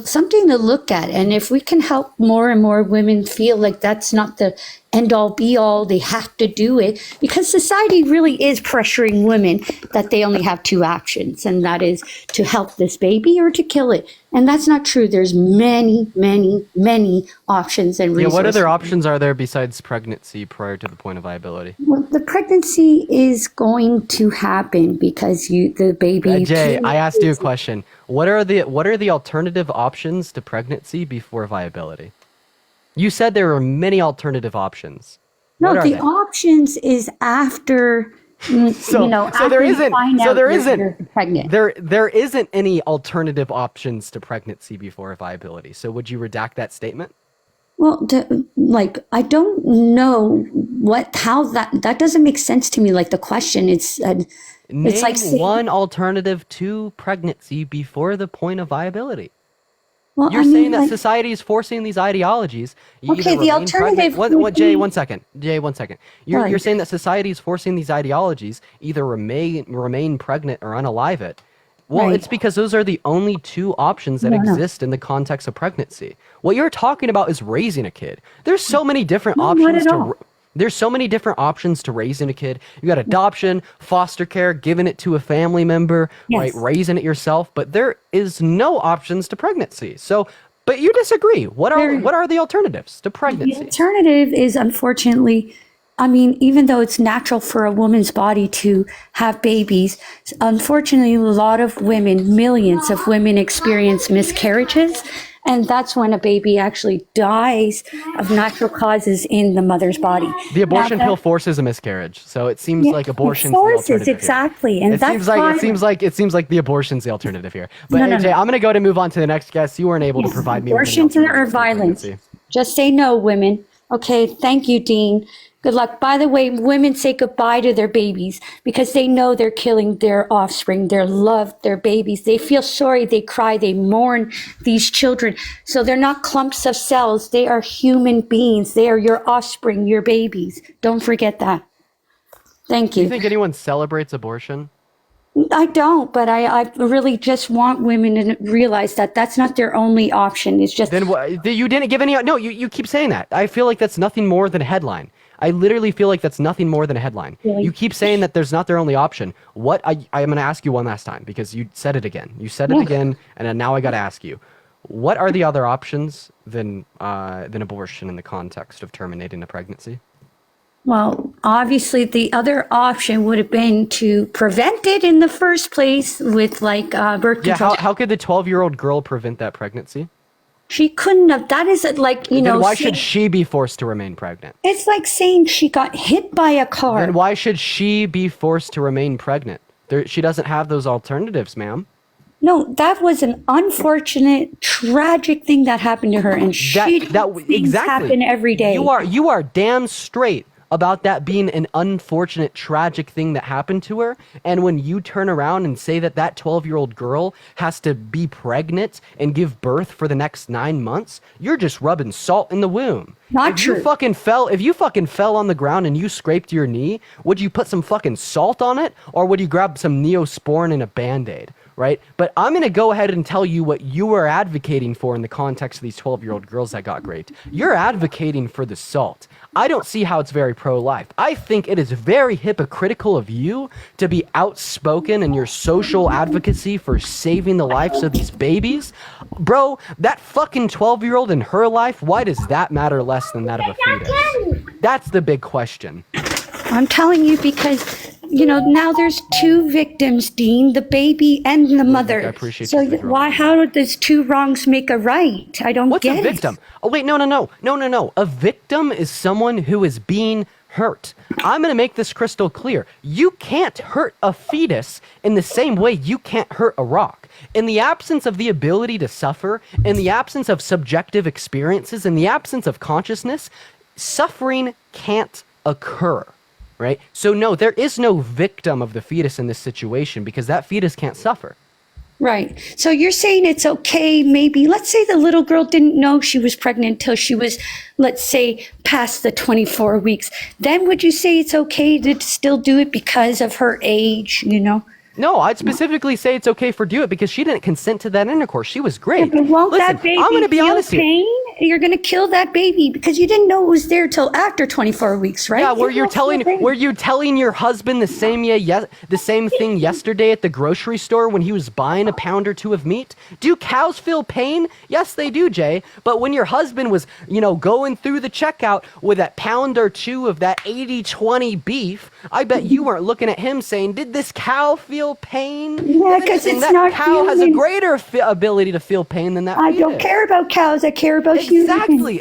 something to look at. And if we can help more and more women feel like that's not the end all be all, they have to do it, because society really is pressuring women that they only have two actions, and that is to help this baby or to kill it. And that's not true. There's many, many, many options and resources. What other options are there besides pregnancy prior to the point of viability? Well, the pregnancy is going to happen because the baby. Jay, I asked you a question. What are the alternative options to pregnancy before viability? You said there were many alternative options. No, the options is after. There isn't any alternative options to pregnancy before viability. So would you redact that statement? Well, I don't know how that doesn't make sense to me. Like the question, it's Name like saying, one alternative to pregnancy before the point of viability. well, You're I saying mean, that like, society is forcing these ideologies. You either okay, the remain pregnant. alternative would What, Jay? be, 1 second. Jay, 1 second. You're sorry. saying that society is forcing these ideologies either remain pregnant or unalive it. Well, Right. it's because those are the only two options that No, no. exist in the context of pregnancy. What you're talking about is raising a kid. There's so many different No, not options at to. all. There's so many different options to raising a kid. You got adoption, foster care, giving it to a family member, right? Yes. Raising it yourself, but there is no options to pregnancy. So, but you disagree. What are the alternatives to The pregnancy? alternative is, unfortunately, I mean, even though it's natural for a woman's body to have babies, unfortunately, a lot of women, millions of women experience miscarriages. And that's when a baby actually dies of natural causes in the mother's body. The abortion Now, pill forces a miscarriage, so it seems like abortion's the forces, alternative here. exactly, and It that's seems like why- it seems like the abortion's the alternative here. But No, no, AJ, no. I'm gonna go to move on to the next guest. You weren't able to provide me with any abortion or alternatives to violence. pregnancy. Just say no, women. Okay, thank you, Dean. Good luck. By the way, women say goodbye to their babies because they know they're killing their offspring, their love, their babies. They feel sorry, they cry, they mourn these children. So they're not clumps of cells. They are human beings. They are your offspring, your babies. Don't forget that. Thank Do you you. think anyone celebrates abortion? I don't, but I really just want women to realize that that's not their only option. It's just, Then you didn't give any. No, you keep saying that. I feel like that's nothing more than a headline. I literally feel like that's nothing more than a headline. Really? You keep saying that there's not their only option. I'm going to ask you one last time because you said it again. You said it Yeah. again, and then now I got to ask you, what are the other options than abortion in the context of terminating a pregnancy? well, obviously the other option would have been to prevent it in the first place with like birth Yeah, control. how could the 12-year-old girl prevent that pregnancy? She couldn't have. That is like, you know, Then why say- should she be forced to remain pregnant? it's like saying she got hit by a car. Then why should she be forced to remain pregnant? She doesn't have those alternatives, ma'am. No, that was an unfortunate, tragic thing that happened to her, and things happen every day. You are damn straight about that being an unfortunate, tragic thing that happened to her. And when you turn around and say that 12-year-old girl has to be pregnant and give birth for the next 9 months, you're just rubbing salt in the wound. Not if true. If you fucking fell on the ground and you scraped your knee, would you put some fucking salt on it, or would you grab some Neosporin and a Band-Aid? Right? But I'm going to go ahead and tell you what you are advocating for in the context of these 12-year-old girls that got raped. You're advocating for the salt. I don't see how it's very pro-life. I think it is very hypocritical of you to be outspoken in your social advocacy for saving the lives of these babies. Bro, that fucking 12-year-old in her life, why does that matter less than that of a fetus? That's the big question. I'm telling you because, you know, now there's two victims, Dean, the baby and the mother. I appreciate so you for why? How does two wrongs make a right? I don't What's get a victim? it. Oh, wait, no. A victim is someone who is being hurt. I'm going to make this crystal clear. You can't hurt a fetus in the same way you can't hurt a rock. In the absence of the ability to suffer, in the absence of subjective experiences, in the absence of consciousness, suffering can't occur. Right? So no, there is no victim of the fetus in this situation because that fetus can't suffer. Right. So you're saying it's okay, maybe, let's say the little girl didn't know she was pregnant until she was, let's say, past the 24 weeks. Then would you say it's okay to still do it because of her age, you know? No, I'd specifically say it's okay for do it because she didn't consent to that intercourse. She was great. But won't Listen, that baby I'm going to be feel honest here. pain? You're going to kill that baby because you didn't know it was there till after 24 weeks, right? Yeah, were you telling your husband the same thing yesterday at the grocery store when he was buying a pound or two of meat? Do cows feel pain? Yes, they do, Jay. But when your husband was, going through the checkout with that pound or two of that 80-20 beef, I bet you weren't looking at him saying, "Did this cow feel pain?" Yeah, because it's that not cow has a human. greater ability to feel pain than that. I don't fetus. care about cows. I care about humans.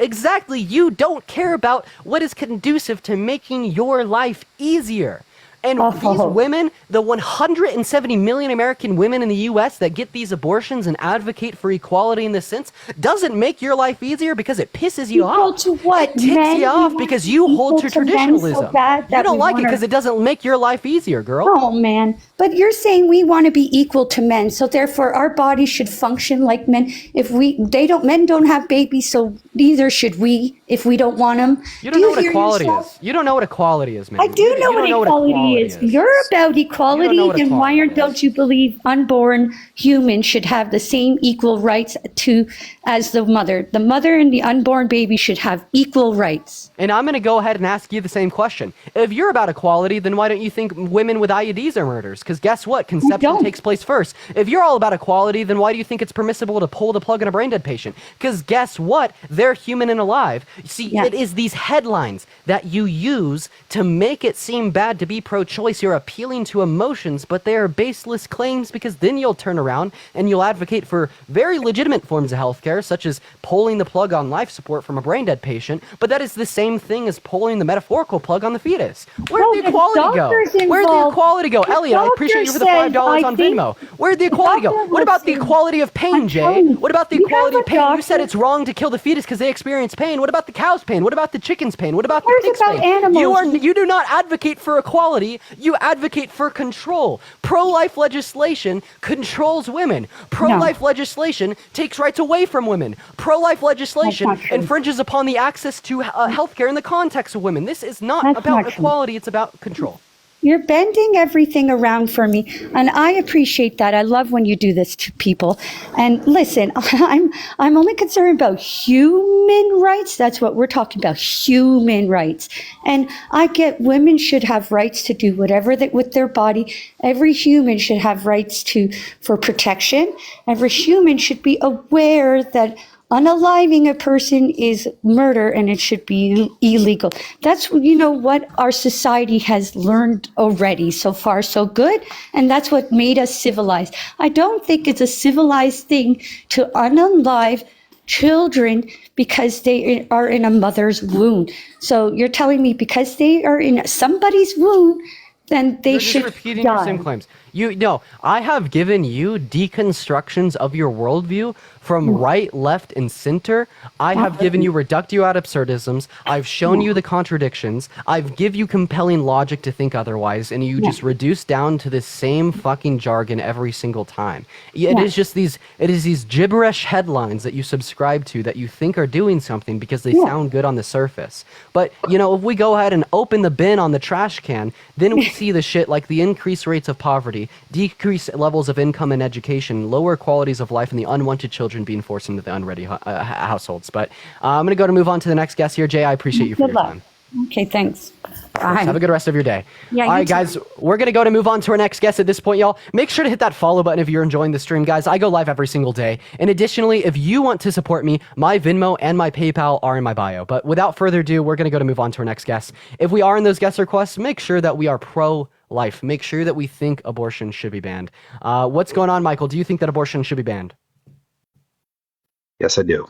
Exactly. You don't care about what is conducive to making your life easier. And these women, the 170 million American women in the U.S. that get these abortions and advocate for equality in this sense, doesn't make your life easier because it pisses you off. To what? It ticks you off because you hold to traditionalism. You don't like it because it doesn't make your life easier, girl. Oh, man. But you're saying we want to be equal to men, so therefore our bodies should function like men. If men don't have babies, so neither should we if we don't want them. You don't know what equality is. You don't know what equality is, man. I do know what equality is. You're about equality, then why don't you believe unborn humans should have the same equal rights as the mother? The mother and the unborn baby should have equal rights. And I'm going to go ahead and ask you the same question. If you're about equality, then why don't you think women with IUDs are murderers? Because guess what? Conception takes place first. If you're all about equality, then why do you think it's permissible to pull the plug on a brain dead patient? Because guess what? They're human and alive. See, it is these headlines that you use to make it seem bad to be pro-choice. You're appealing to emotions, but they are baseless claims, because then you'll turn around and you'll advocate for very legitimate forms of healthcare, such as pulling the plug on life support from a brain dead patient, but that is the same thing as pulling the metaphorical plug on the fetus. Where'd the equality go? Where'd the equality go? Elliot, I appreciate you for the $5 on Venmo. Where'd the equality go? What about the equality of pain, Jay? What about the equality of pain? You said it's wrong to kill the fetus because they experience pain. What about the cow's pain? What about the chicken's pain? What about the pig's pain? You do not advocate for equality. You advocate for control. Pro-life legislation controls women. Pro-life legislation takes rights away from women. Pro-life legislation infringes upon the access to healthcare in the context of women. This is not about equality. It's about control. You're bending everything around for me, and I appreciate that. I love when you do this to people. And listen, I'm only concerned about human rights. That's what we're talking about, human rights. And I get women should have rights to do whatever with their body. Every human should have rights for protection. Every human should be aware that unaliving a person is murder and it should be illegal. That's, what our society has learned already. So far, so good. And that's what made us civilized. I don't think it's a civilized thing to unalive children because they are in a mother's womb. So you're telling me because they are in somebody's womb, then they should die. Repeating your same claims. I have given you deconstructions of your worldview from right, left, and center. I have given you reductio ad absurdisms. I've shown you the contradictions. I've give you compelling logic to think otherwise, and you just reduce down to the same fucking jargon every single time. It is these gibberish headlines that you subscribe to that you think are doing something because they sound good on the surface. But, if we go ahead and open the bin on the trash can, then we see the shit like the increased rates of poverty, decreased levels of income and education, lower qualities of life, and the unwanted children being forced into the unready households. But I'm going to move on to the next guest here. Jay, I appreciate you for your time. Okay, thanks. Bye. Have a good rest of your day. Yeah, all right, guys, we're going to move on to our next guest at this point, y'all. Make sure to hit that follow button if you're enjoying the stream, guys. I go live every single day. And additionally, if you want to support me, my Venmo and my PayPal are in my bio. But without further ado, we're going to move on to our next guest. If we are in those guest requests, make sure that we are pro-life. Make sure that we think abortion should be banned. What's going on, Michael? Do you think that abortion should be banned? Yes, I do.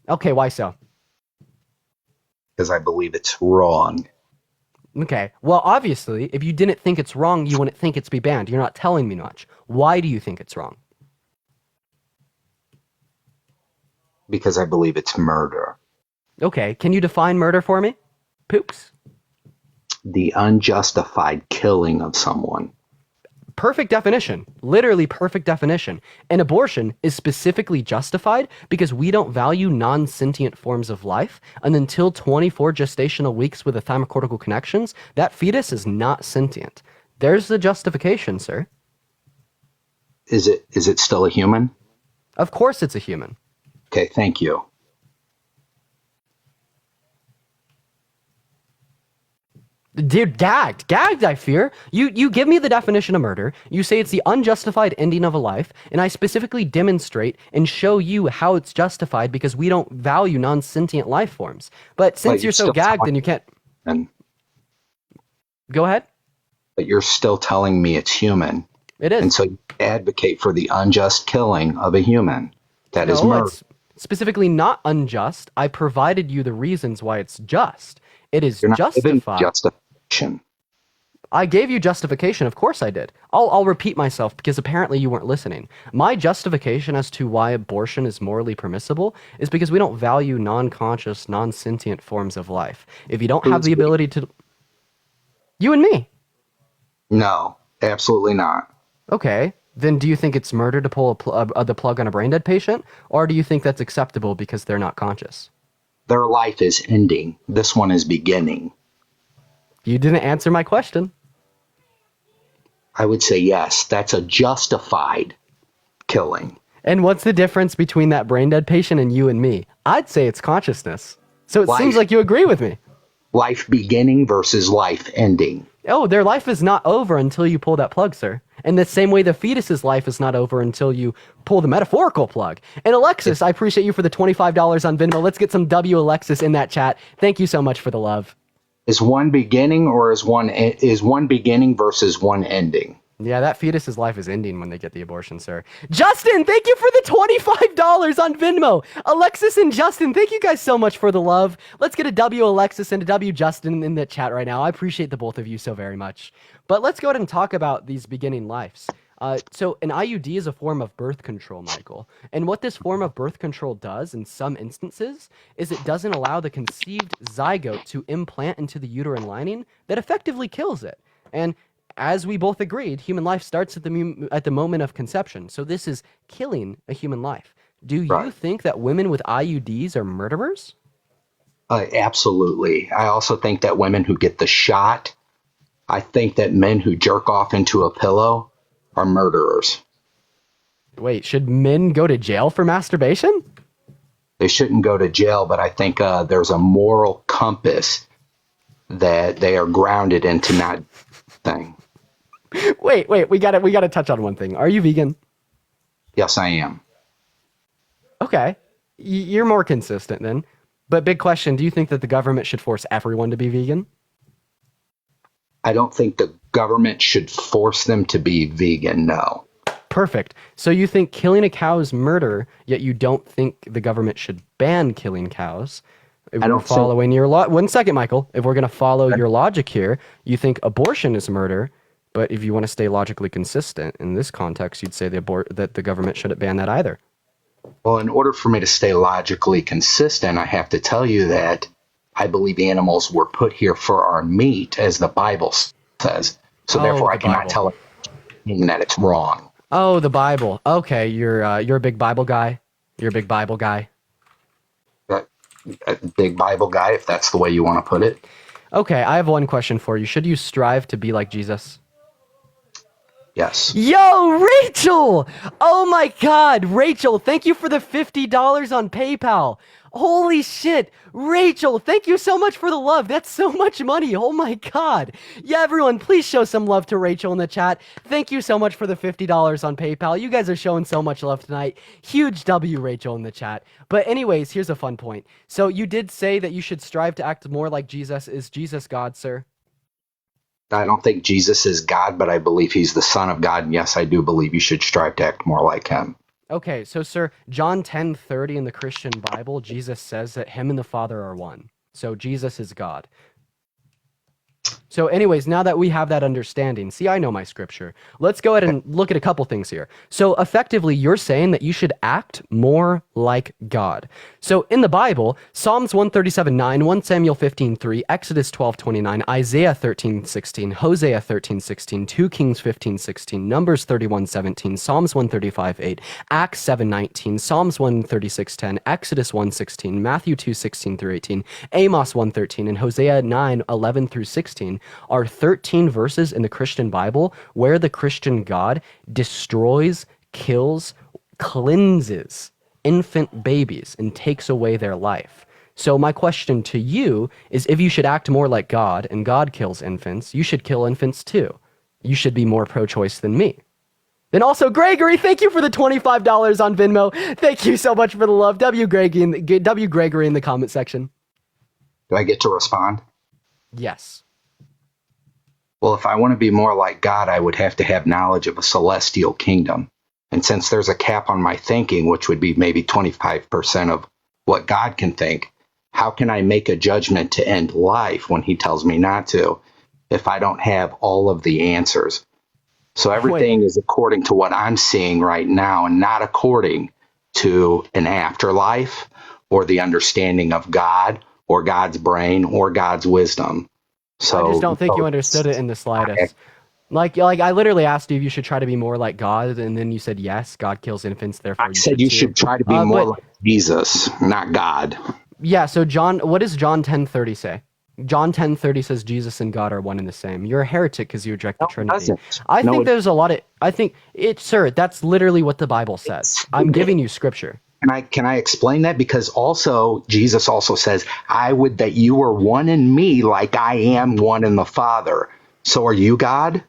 Okay, why so? Because I believe it's wrong. Okay, well, obviously, if you didn't think it's wrong, you wouldn't think it's be banned. You're not telling me much. Why do you think it's wrong? Because I believe it's murder. Okay, can you define murder for me? Poops. The unjustified killing of someone. Perfect definition. Literally perfect definition. And abortion is specifically justified because we don't value non-sentient forms of life. And until 24 gestational weeks with the thymocortical connections, that fetus is not sentient. There's the justification, sir. Is it still a human? Of course it's a human. Okay, thank you. Dude, gagged, I fear. You give me the definition of murder, you say it's the unjustified ending of a life, and I specifically demonstrate and show you how it's justified because we don't value non-sentient life forms. But since you're so gagged, then you can't... Go ahead. But you're still telling me it's human. It is. And so you advocate for the unjust killing of a human. That is murder. It's specifically not unjust. I provided you the reasons why it's just. It is You're not justified. giving justification. I gave you justification. Of course I did. I'll repeat myself because apparently you weren't listening. My justification as to why abortion is morally permissible is because we don't value non-conscious, non-sentient forms of life. If you don't have the ability to... You and me. No, absolutely not. Okay. Then do you think it's murder to pull the plug on a brain dead patient? Or do you think that's acceptable because they're not conscious? Their life is ending. This one is beginning. You didn't answer my question. I would say yes. That's a justified killing. And what's the difference between that brain dead patient and you and me? I'd say it's consciousness. So it seems like you agree with me. Life beginning versus life ending. Oh, their life is not over until you pull that plug, sir. And the same way the fetus's life is not over until you pull the metaphorical plug. And Alexis, I appreciate you for the $25 on Venmo. Let's get some W Alexis in that chat. Thank you so much for the love. Is one beginning or is one beginning versus one ending? Yeah, that fetus's life is ending when they get the abortion, sir. Justin, thank you for the $25 on Venmo. Alexis and Justin, thank you guys so much for the love. Let's get a W Alexis and a W Justin in the chat right now. I appreciate the both of you so very much. But let's go ahead and talk about these beginning lives. So an IUD is a form of birth control, Michael. And what this form of birth control does in some instances is it doesn't allow the conceived zygote to implant into the uterine lining that effectively kills it. And as we both agreed, human life starts at the moment of conception. So this is killing a human life. Do you think that women with IUDs are murderers? Absolutely. I also think that women who get the shot, I think that men who jerk off into a pillow are murderers. Wait, should men go to jail for masturbation? They shouldn't go to jail, but I think there's a moral compass that they are grounded into not thing. Wait, we gotta touch on one thing. Are you vegan? Yes, I am. Okay. You're more consistent then. But big question, do you think that the government should force everyone to be vegan? I don't think the government should force them to be vegan, no. Perfect. So you think killing a cow is murder, yet you don't think the government should ban killing cows? If I don't we're following your 1 second, Michael. If we're going to follow your logic here, you think abortion is murder, but if you want to stay logically consistent in this context, you'd say that the government shouldn't ban that either. Well, in order for me to stay logically consistent, I have to tell you that I believe animals were put here for our meat, as the Bible says. So therefore, I cannot tell it that it's wrong. Oh, the Bible. Okay, you're a big Bible guy. You're a big Bible guy. A big Bible guy, if that's the way you want to put it. Okay, I have one question for you. Should you strive to be like Jesus? Yes. Yo, Rachel! Oh my God, Rachel, thank you for the $50 on PayPal. Holy shit, Rachel, thank you so much for the love. That's so much money. Oh my God. Yeah, everyone, please show some love to Rachel in the chat. Thank you so much for the $50 on PayPal. You guys are showing so much love tonight. Huge W, Rachel, in the chat. But anyways, here's a fun point. So you did say that you should strive to act more like Jesus. Is Jesus God, sir? I don't think Jesus is God, but I believe he's the Son of God. And yes, I do believe you should strive to act more like him. Okay, so sir, John 10:30 in the Christian Bible, Jesus says that him and the Father are one. So Jesus is God. So anyways, now that we have that understanding, see, I know my scripture. Let's go ahead and look at a couple things here. So effectively, you're saying that you should act more like God. So in the Bible, Psalms 137:9, 1 Samuel 15:3, Exodus 12:29, Isaiah 13:16, Hosea 13:16, 2 Kings 15:16, Numbers 31:17, Psalms 135:8, Acts 7:19, Psalms 136:10, Exodus 1:16, Matthew 2:16 through 18, Amos 1:13, and Hosea 9:11 through 16 are 13 verses in the Christian Bible where the Christian God destroys, kills, cleanses infant babies and takes away their life. So my question to you is, if you should act more like God and God kills infants, you should kill infants too. You should be more pro-choice than me. Then also, Gregory, thank you for the $25 on Venmo. Thank you so much for the love. W. Gregory in the comment section. Do I get to respond? Yes. Well, if I want to be more like God, I would have to have knowledge of a celestial kingdom. And since there's a cap on my thinking, which would be maybe 25% of what God can think, how can I make a judgment to end life when he tells me not to? if I don't have all of the answers. So everything is according to what I'm seeing right now and not according to an afterlife or the understanding of God or God's brain or God's wisdom. So I just don't think you understood it in the slightest. Like I literally asked you if you should try to be more like God, and then you said yes, God kills infants, therefore I said you should try to be more like Jesus, not God. Yeah, so what does John 10:30 say? John 10:30 says Jesus and God are one and the same. You're a heretic because you reject the Trinity. Doesn't. I think there's a lot of sir, that's literally what the Bible says. I'm giving you scripture. Can I explain that? Because also Jesus also says, I would that you were one in me like I am one in the Father. So are you God?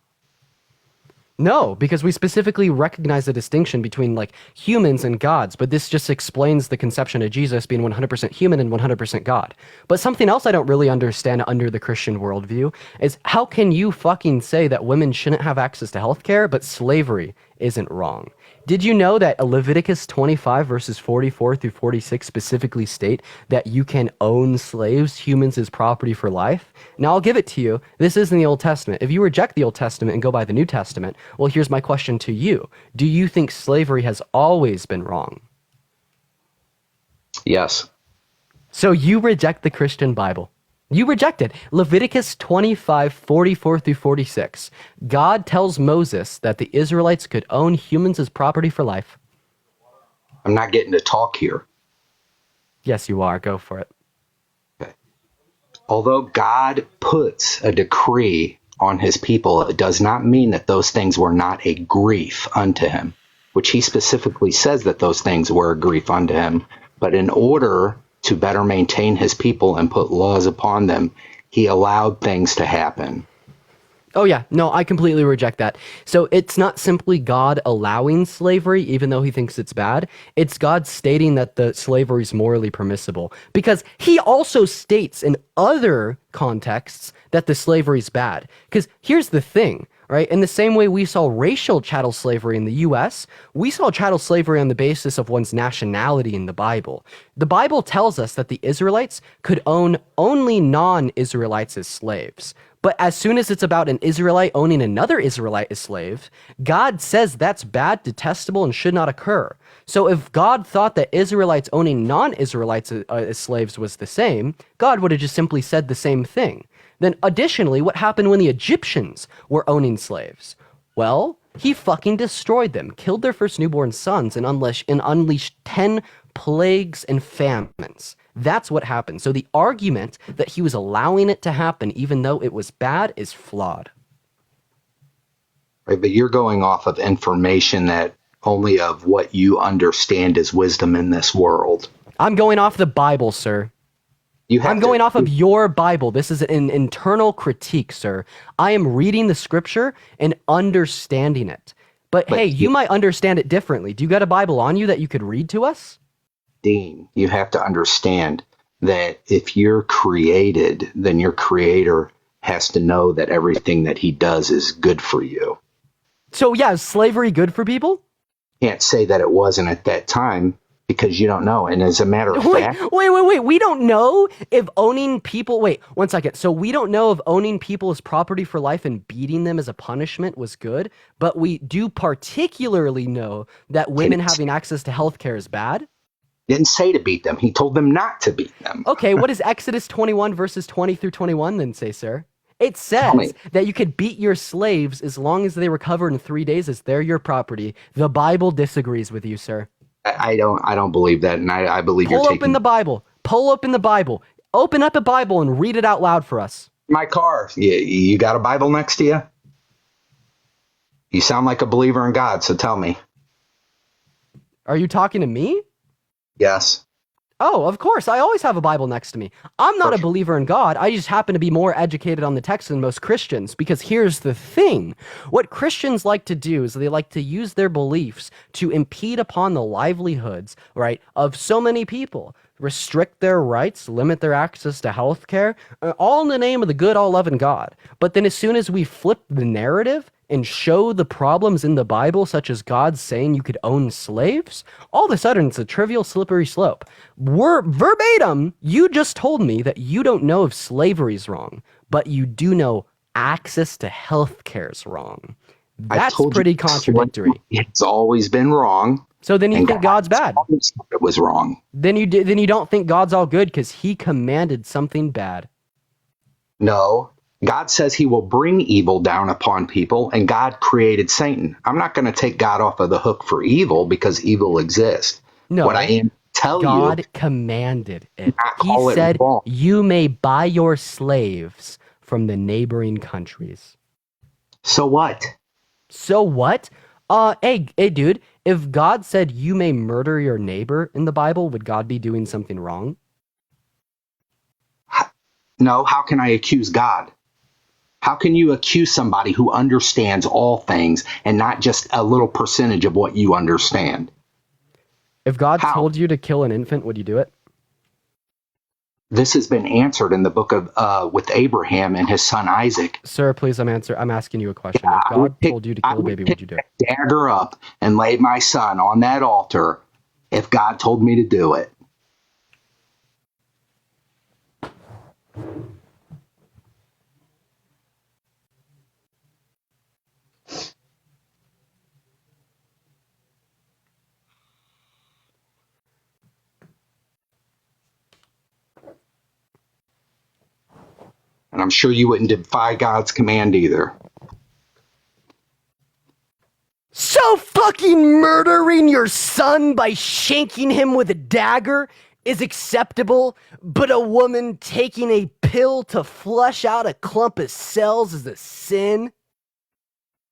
No, because we specifically recognize the distinction between like humans and gods, but this just explains the conception of Jesus being 100% human and 100% God. But something else I don't really understand under the Christian worldview is how can you fucking say that women shouldn't have access to healthcare, but slavery isn't wrong? Did you know that Leviticus 25 verses 44 through 46 specifically state that you can own slaves, humans as property for life? Now I'll give it to you. This is in the Old Testament. If you reject the Old Testament and go by the New Testament, well, here's my question to you. Do you think slavery has always been wrong? Yes. So you reject the Christian Bible. You reject it. Leviticus 25, 44 through 46. God tells Moses that the Israelites could own humans as property for life. I'm not getting to talk here. Yes, you are. Go for it. Okay. Although God puts a decree on his people, it does not mean that those things were not a grief unto him, which he specifically says that those things were a grief unto him. But in order to better maintain his people and put laws upon them, he allowed things to happen. Oh yeah, no, I completely reject that. So it's not simply God allowing slavery, even though he thinks it's bad. It's God stating that the slavery is morally permissible. Because he also states in other contexts that the slavery is bad. Because here's the thing, right? In the same way we saw racial chattel slavery in the US, we saw chattel slavery on the basis of one's nationality in the Bible. The Bible tells us that the Israelites could own only non-Israelites as slaves. But as soon as it's about an Israelite owning another Israelite as slave, God says that's bad, detestable, and should not occur. So if God thought that Israelites owning non-Israelites as slaves was the same, God would have just simply said the same thing. Then additionally, what happened when the Egyptians were owning slaves? Well, he fucking destroyed them, killed their first newborn sons, and unleashed 10 plagues and famines. That's what happened. So the argument that he was allowing it to happen, even though it was bad, is flawed. Right, but you're going off of information that only of what you understand as wisdom in this world. I'm going off the Bible, sir. I'm going off of your Bible. This is an internal critique, sir. I am reading the scripture and understanding it. But hey, you might understand it differently. Do you got a Bible on you that you could read to us? Dean, you have to understand that if you're created, then your creator has to know that everything that he does is good for you. So yeah, is slavery good for people? Can't say that it wasn't at that time because you don't know. And as a matter of fact... Wait. We don't know if owning people... Wait, 1 second. So we don't know if owning people as property for life and beating them as a punishment was good, but we do particularly know that women having access to healthcare is bad? Didn't say to beat them. He told them not to beat them. Okay, what does Exodus 21 verses 20 through 21 then say, sir? It says that you could beat your slaves as long as they recover in 3 days as they're your property. The Bible disagrees with you, sir. I don't believe that, and I believe you're taking... Pull open the Bible. Pull open the Bible. Open up a Bible and read it out loud for us. My car. You got a Bible next to you? You sound like a believer in God, so tell me. Are you talking to me? Yes. Oh, of course. I always have a Bible next to me. I'm not a believer in God. I just happen to be more educated on the text than most Christians, because here's the thing. What Christians like to do is they like to use their beliefs to impede upon the livelihoods, right, of so many people, restrict their rights, limit their access to health care, all in the name of the good, all-loving God. But then as soon as we flip the narrative and show the problems in the Bible, such as God saying you could own slaves, all of a sudden it's a trivial, slippery slope. Verbatim, you just told me that you don't know if slavery is wrong, but you do know access to health care is wrong. I That's told pretty you contradictory. it's always been wrong. So then you And think God's bad. always thought it was wrong. Then you don't think God's all good because he commanded something bad. No, God says he will bring evil down upon people, and God created Satan. I'm not going to take God off of the hook for evil because evil exists. No. What I am tell God you, commanded it. not He call it said, wrong. you may buy your slaves from the neighboring countries. So what? So what? Hey, dude, if God said you may murder your neighbor in the Bible, would God be doing something wrong? No, how can I accuse God? How can you accuse somebody who understands all things and not just a little percentage of what you understand? If God How? told you to kill an infant, would you do it? This has been answered in the book of with Abraham and his son Isaac. Sir, please, I'm asking you a question. If I would God pick- told you to I kill a would baby, pick would you do it? that dagger up and lay my son on that altar if God told me to do it. And I'm sure you wouldn't defy God's command either. So fucking murdering your son by shanking him with a dagger is acceptable, but a woman taking a pill to flush out a clump of cells is a sin?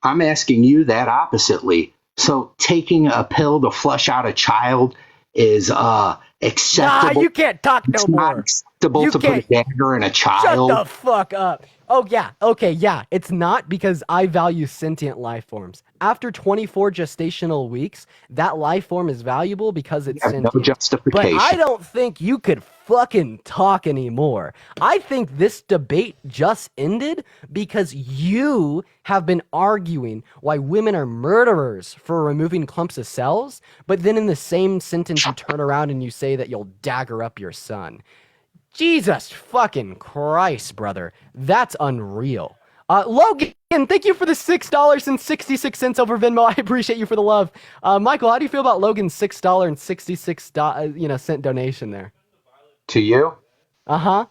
I'm asking you that oppositely. So taking a pill to flush out a child is acceptable. Nah, you can't talk no It's not more. acceptable You to put a can't- dagger in a Shut child. the fuck up. Oh, yeah. Okay, yeah. It's not because I value sentient life forms. After 24 gestational weeks, that life form is valuable because it's There's no sentient. justification. But I don't think you could fucking talk anymore. I think this debate just ended because you have been arguing why women are murderers for removing clumps of cells, but then in the same sentence you turn around and you say that you'll dagger up your son. Jesus fucking Christ, brother. That's unreal. Logan, thank you for the $6.66 over Venmo. I appreciate you for the love. Michael, how do you feel about Logan's $6.66 cent donation there? To you, Uh-huh.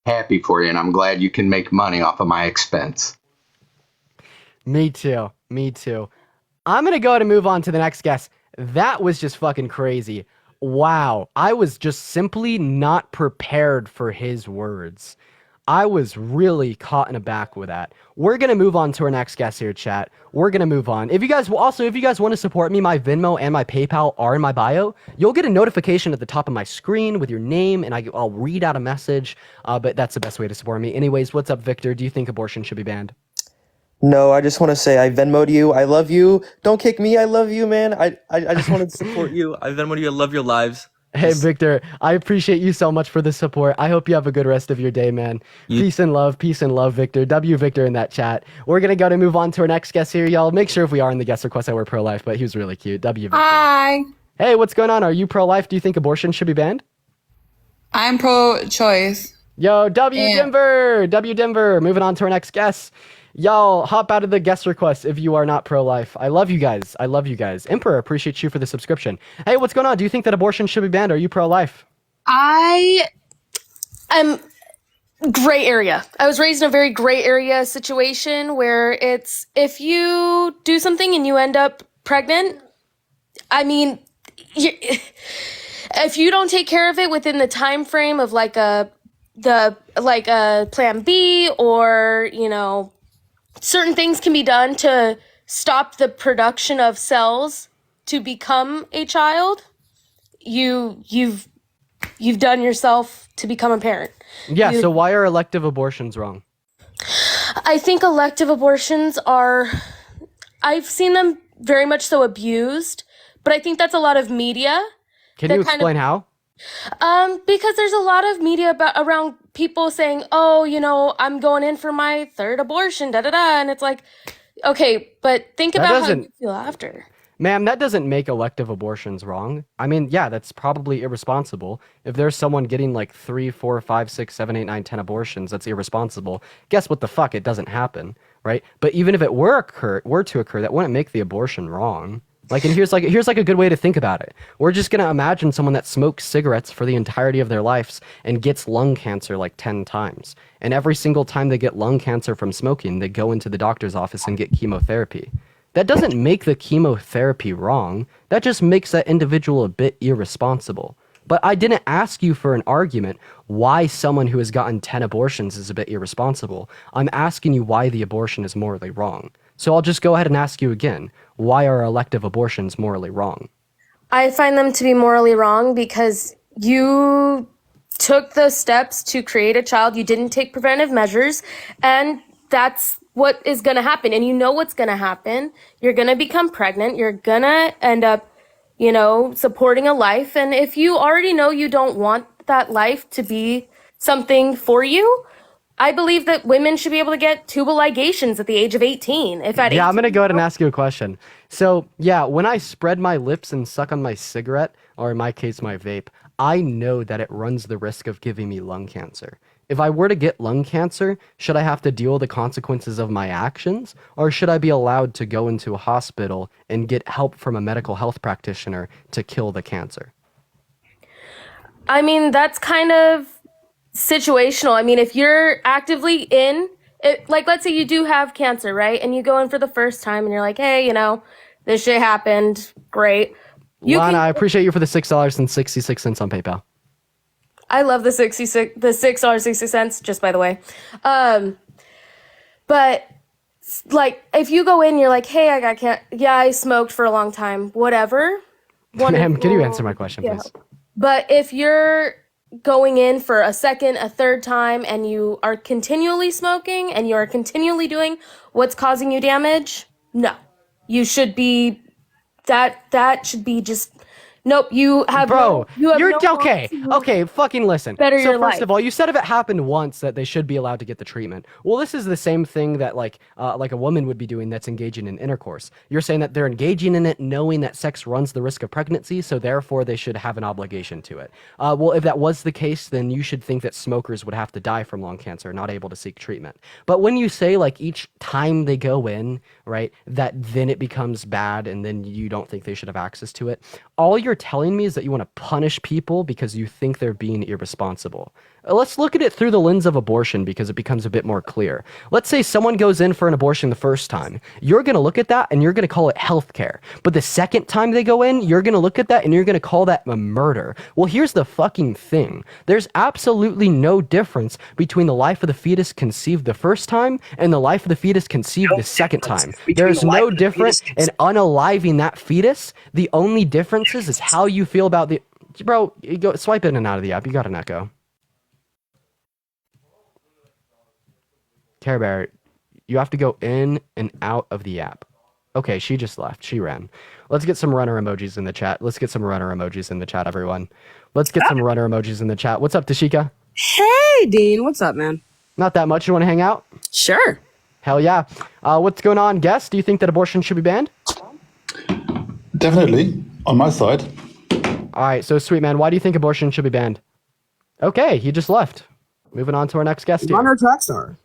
happy for you, and I'm glad you can make money off of my expense. Me too. Me too. I'm going to go ahead and move on to the next guest. That was just fucking crazy. Wow. I was just simply not prepared for his words. I was really caught in a back with that. We're going to move on to our next guest here, chat. We're going to move on. If you guys want to support me, my Venmo and my PayPal are in my bio. You'll get a notification at the top of my screen with your name, and I'll read out a message. But that's the best way to support me. Anyways, what's up, Victor? Do you think abortion should be banned? No, I just want to say I Venmo'd you. I love you. Don't kick me. I love you, man. I just wanted to support you. I Venmo'd you. I love your lives. Hey, Victor, I appreciate you so much for the support. I hope you have a good rest of your day, man. Peace and love, Victor. W Victor in that chat. We're going to go to move on to our next guest here, y'all. Make sure if we are in the guest request that we're pro-life, but he was really cute. W Victor. Hi. Hey, what's going on? Are you pro-life? Do you think abortion should be banned? I'm pro-choice. Yo, W Denver. Moving on to our next guest. Y'all, hop out of the guest request if you are not pro-life. I love you guys. Emperor, appreciate you for the subscription. Hey, what's going on? Do you think that abortion should be banned? Are you pro-life? I am gray area. I was raised in a very gray area situation where it's if you do something and you end up pregnant, I mean, if you don't take care of it within the time frame of like a plan B, or certain things can be done to stop the production of cells to become a child, you've done yourself to become a parent. Yeah, so why are elective abortions wrong? I think elective abortions I've seen them very much so abused, but I think that's a lot of media. Can you explain how? Because there's a lot of media around people saying, oh, I'm going in for my third abortion, and it's like, okay, but think about how you feel after. Ma'am, that doesn't make elective abortions wrong. I mean, yeah, that's probably irresponsible. If there's someone getting like 3, 4, 5, 6, 7, 8, 9, 10 abortions, that's irresponsible. Guess what the fuck? It doesn't happen, right? But even if it were to occur, that wouldn't make the abortion wrong. Like, and here's like a good way to think about it. We're just gonna imagine someone that smokes cigarettes for the entirety of their lives and gets lung cancer like 10 times. And every single time they get lung cancer from smoking, they go into the doctor's office and get chemotherapy. That doesn't make the chemotherapy wrong. That just makes that individual a bit irresponsible. But I didn't ask you for an argument why someone who has gotten 10 abortions is a bit irresponsible. I'm asking you why the abortion is morally wrong. So I'll just go ahead and ask you again. Why are elective abortions morally wrong? I find them to be morally wrong because you took the steps to create a child. You didn't take preventive measures, and that's what is going to happen. And you know what's going to happen. You're going to become pregnant. You're going to end up, supporting a life. And if you already know you don't want that life to be something for you, I believe that women should be able to get tubal ligations at the age of 18. If at 18, I'm going to go ahead and ask you a question. So, yeah, when I spread my lips and suck on my cigarette, or in my case, my vape, I know that it runs the risk of giving me lung cancer. If I were to get lung cancer, should I have to deal with the consequences of my actions? Or should I be allowed to go into a hospital and get help from a medical health practitioner to kill the cancer? I mean, that's kind of situational. I mean, if you're actively let's say you do have cancer, right? And you go in for the first time and you're like, hey, this shit happened. Great. Lana, I appreciate you for the $6.66 on PayPal. I love the $6.60, just by the way. But like, if you go in, you're like, hey, I smoked for a long time, whatever. Ma'am, can you answer my question, please? But if you're going in for a second, a third time, and you are continually smoking and you are continually doing what's causing you damage, no. You should be, that should be just, nope, you have you're no okay, fucking listen. Better so your first life. of all, you said if it happened once that they should be allowed to get the treatment. Well, this is the same thing that like a woman would be doing that's engaging in intercourse. You're saying that they're engaging in it knowing that sex runs the risk of pregnancy, so therefore they should have an obligation to it. Well, if that was the case, then you should think that smokers would have to die from lung cancer, not able to seek treatment. But when you say like each time they go in, right, that then it becomes bad and then you don't think they should have access to it, all you're telling me is that you want to punish people because you think they're being irresponsible. Let's look at it through the lens of abortion because it becomes a bit more clear. Let's say someone goes in for an abortion the first time. You're going to look at that and you're going to call it healthcare. But the second time they go in, you're going to look at that and you're going to call that a murder. Well, here's the fucking thing. There's absolutely no difference between the life of the fetus conceived the first time and the life of the fetus conceived the second time. There's no difference in unaliving that fetus. The only difference is how you feel about the... Bro, you go swipe in and out of the app. You got an echo. Care Bear, you have to go in and out of the app. Okay, she just left. She ran. Let's get some runner emojis in the chat. Let's get some runner emojis in the chat, everyone. Let's get some runner emojis in the chat. What's up, Tashika? Hey, Dean. What's up, man? Not that much. You want to hang out? Sure. Hell yeah. What's going on, Guess? Do you think that abortion should be banned? Definitely. On my side. All right, so sweet man, why do you think abortion should be banned? Okay, he just left. Moving on to our next guest here. Runner track star.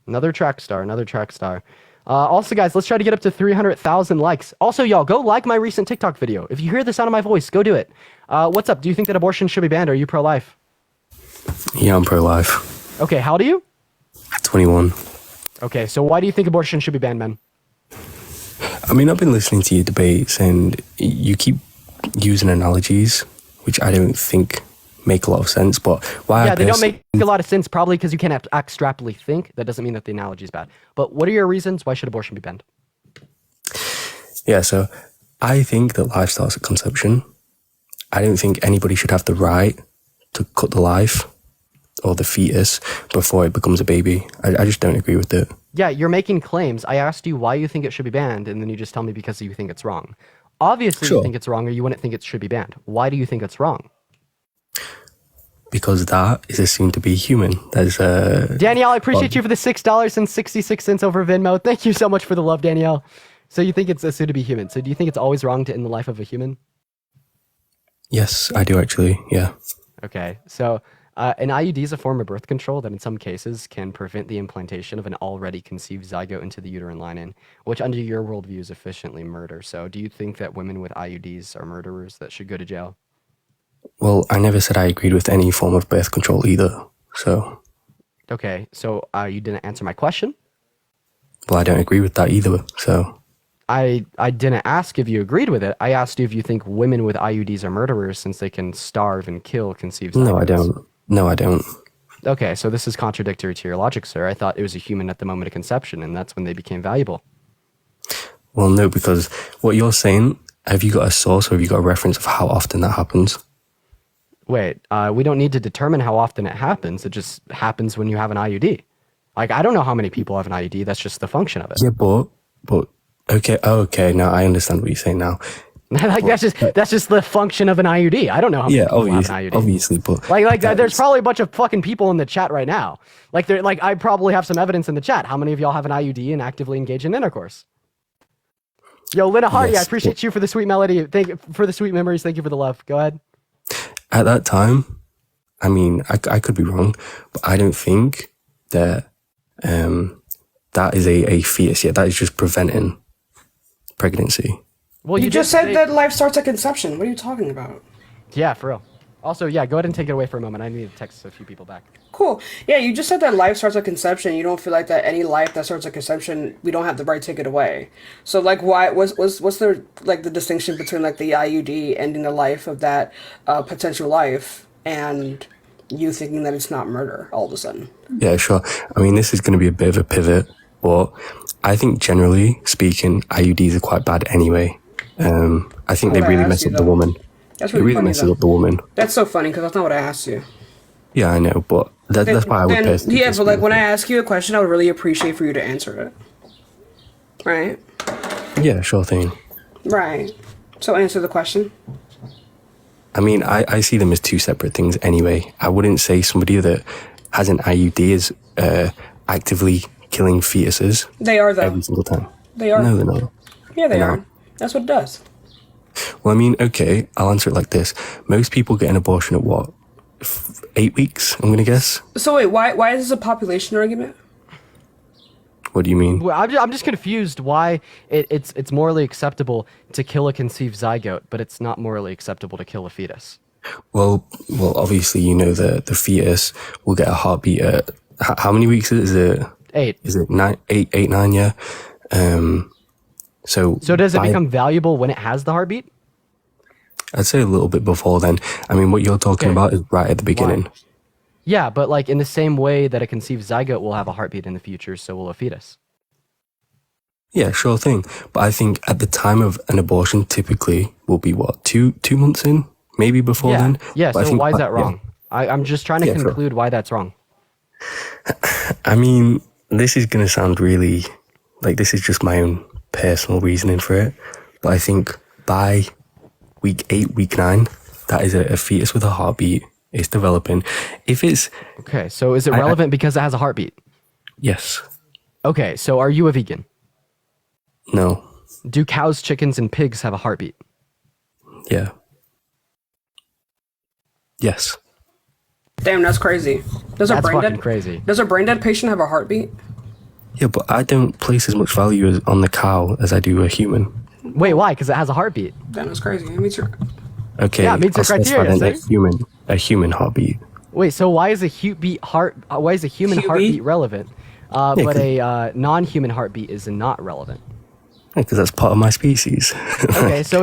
Another track star. Also, guys, let's try to get up to 300,000 likes. Also, y'all, go like my recent TikTok video. If you hear the sound of my voice, go do it. What's up? Do you think that abortion should be banned? Are you pro-life? Yeah, I'm pro-life. Okay, how old are you? 21. Okay, so why do you think abortion should be banned, man? I mean, I've been listening to your debates, and you keep using analogies, which I don't think make a lot of sense, but why? Yeah, they don't make a lot of sense, probably because you can't abstractly think. That doesn't mean that the analogy is bad. But what are your reasons? Why should abortion be banned? Yeah, so I think that life starts at conception. I don't think anybody should have the right to cut the life or the fetus before it becomes a baby. I just don't agree with it. Yeah, you're making claims. I asked you why you think it should be banned, and then you just tell me because you think it's wrong. Obviously, Sure. You think it's wrong, or you wouldn't think it should be banned. Why do you think it's wrong? Because that is assumed to be human. There's Danielle, I appreciate you for the $6.66 over Venmo. Thank you so much for the love, Danielle. So you think it's assumed to be human. So do you think it's always wrong to end the life of a human? Yes, I do actually. Yeah. Okay. So an IUD is a form of birth control that in some cases can prevent the implantation of an already conceived zygote into the uterine lining, which under your worldview is efficiently murder. So do you think that women with IUDs are murderers that should go to jail? Well, I never said I agreed with any form of birth control either. So. Okay. So you didn't answer my question? Well, I don't agree with that either. So. I didn't ask if you agreed with it. I asked you if you think women with IUDs are murderers since they can starve and kill conceived zygotes. No, I don't. No, I don't. Okay, so this is contradictory to your logic, sir. I thought it was a human at the moment of conception, and that's when they became valuable. Well, no, because what you're saying, have you got a source or have you got a reference of how often that happens? Wait, we don't need to determine how often it happens. It just happens when you have an IUD. Like, I don't know how many people have an IUD. That's just the function of it. Yeah, but okay, now I understand what you're saying now. Like that's just the function of an IUD. I don't know how many people have an IUD. Obviously, but there's probably a bunch of fucking people in the chat right now. I probably have some evidence in the chat. How many of y'all have an IUD and actively engage in intercourse? Yo, Lina Hardy, yes, I appreciate you for the sweet melody. Thank you for the sweet memories. Thank you for the love. Go ahead. At that time, I mean, I could be wrong, but I don't think that that is a fetus yet. That is just preventing pregnancy. Well, you just said that life starts at conception. What are you talking about? Yeah, for real. Also, yeah, go ahead and take it away for a moment. I need to text a few people back. Cool. Yeah, you just said that life starts at conception. You don't feel like that any life that starts at conception, we don't have the right to take it away. So, like, why what's the the distinction between the IUD ending the life of that potential life and you thinking that it's not murder all of a sudden? Yeah, sure. I mean, this is going to be a bit of a pivot, but I think generally speaking, IUDs are quite bad anyway. I think they really mess up the woman. That's really funny, messes up the woman. That's so funny because that's not what I asked you. Yeah, I know, but that's why I would personally. Yeah, but when I ask you a question, I would really appreciate for you to answer it. Right? Yeah, sure thing. Right. So answer the question. I mean, I see them as two separate things anyway. I wouldn't say somebody that has an IUD is actively killing fetuses. They are, though. Every single time. They are. No, they're not. Yeah, they are. That's what it does. Well, I mean, okay, I'll answer it like this. Most people get an abortion at what? 8 weeks, I'm going to guess? So wait, why is this a population argument? What do you mean? Well, I'm just confused why it's morally acceptable to kill a conceived zygote, but it's not morally acceptable to kill a fetus. Well, obviously, you know the fetus will get a heartbeat at... How many weeks is it? 8. Is it 9? 8, 9, yeah. So does it become valuable when it has the heartbeat? I'd say a little bit before then. I mean, what you're talking about is right at the beginning. Why? Yeah, but in the same way that a conceived zygote will have a heartbeat in the future, so will a fetus. Yeah, sure thing. But I think at the time of an abortion, typically will be what, 2 months in, maybe before then. Yeah. But So why is that wrong? Yeah. I'm just trying to conclude why that's wrong. I mean, this is going to sound really this is just my own personal reasoning for it. But I think by week 8, week 9, that is a fetus with a heartbeat. It's developing. If it's... Okay, so is it relevant because it has a heartbeat? Yes. Okay, so are you a vegan? No. Do cows, chickens, and pigs have a heartbeat? Yeah. Yes. Damn, that's crazy. Does a brain dead patient have a heartbeat? Yeah, but I don't place as much value on the cow as I do a human. Wait, why? Because it has a heartbeat. Damn, that's crazy. It meets your... Okay. Yeah, it meets your criteria. A human heartbeat. Wait, so why is a human heartbeat relevant, but a non-human heartbeat is not relevant? Because that's part of my species. Okay, so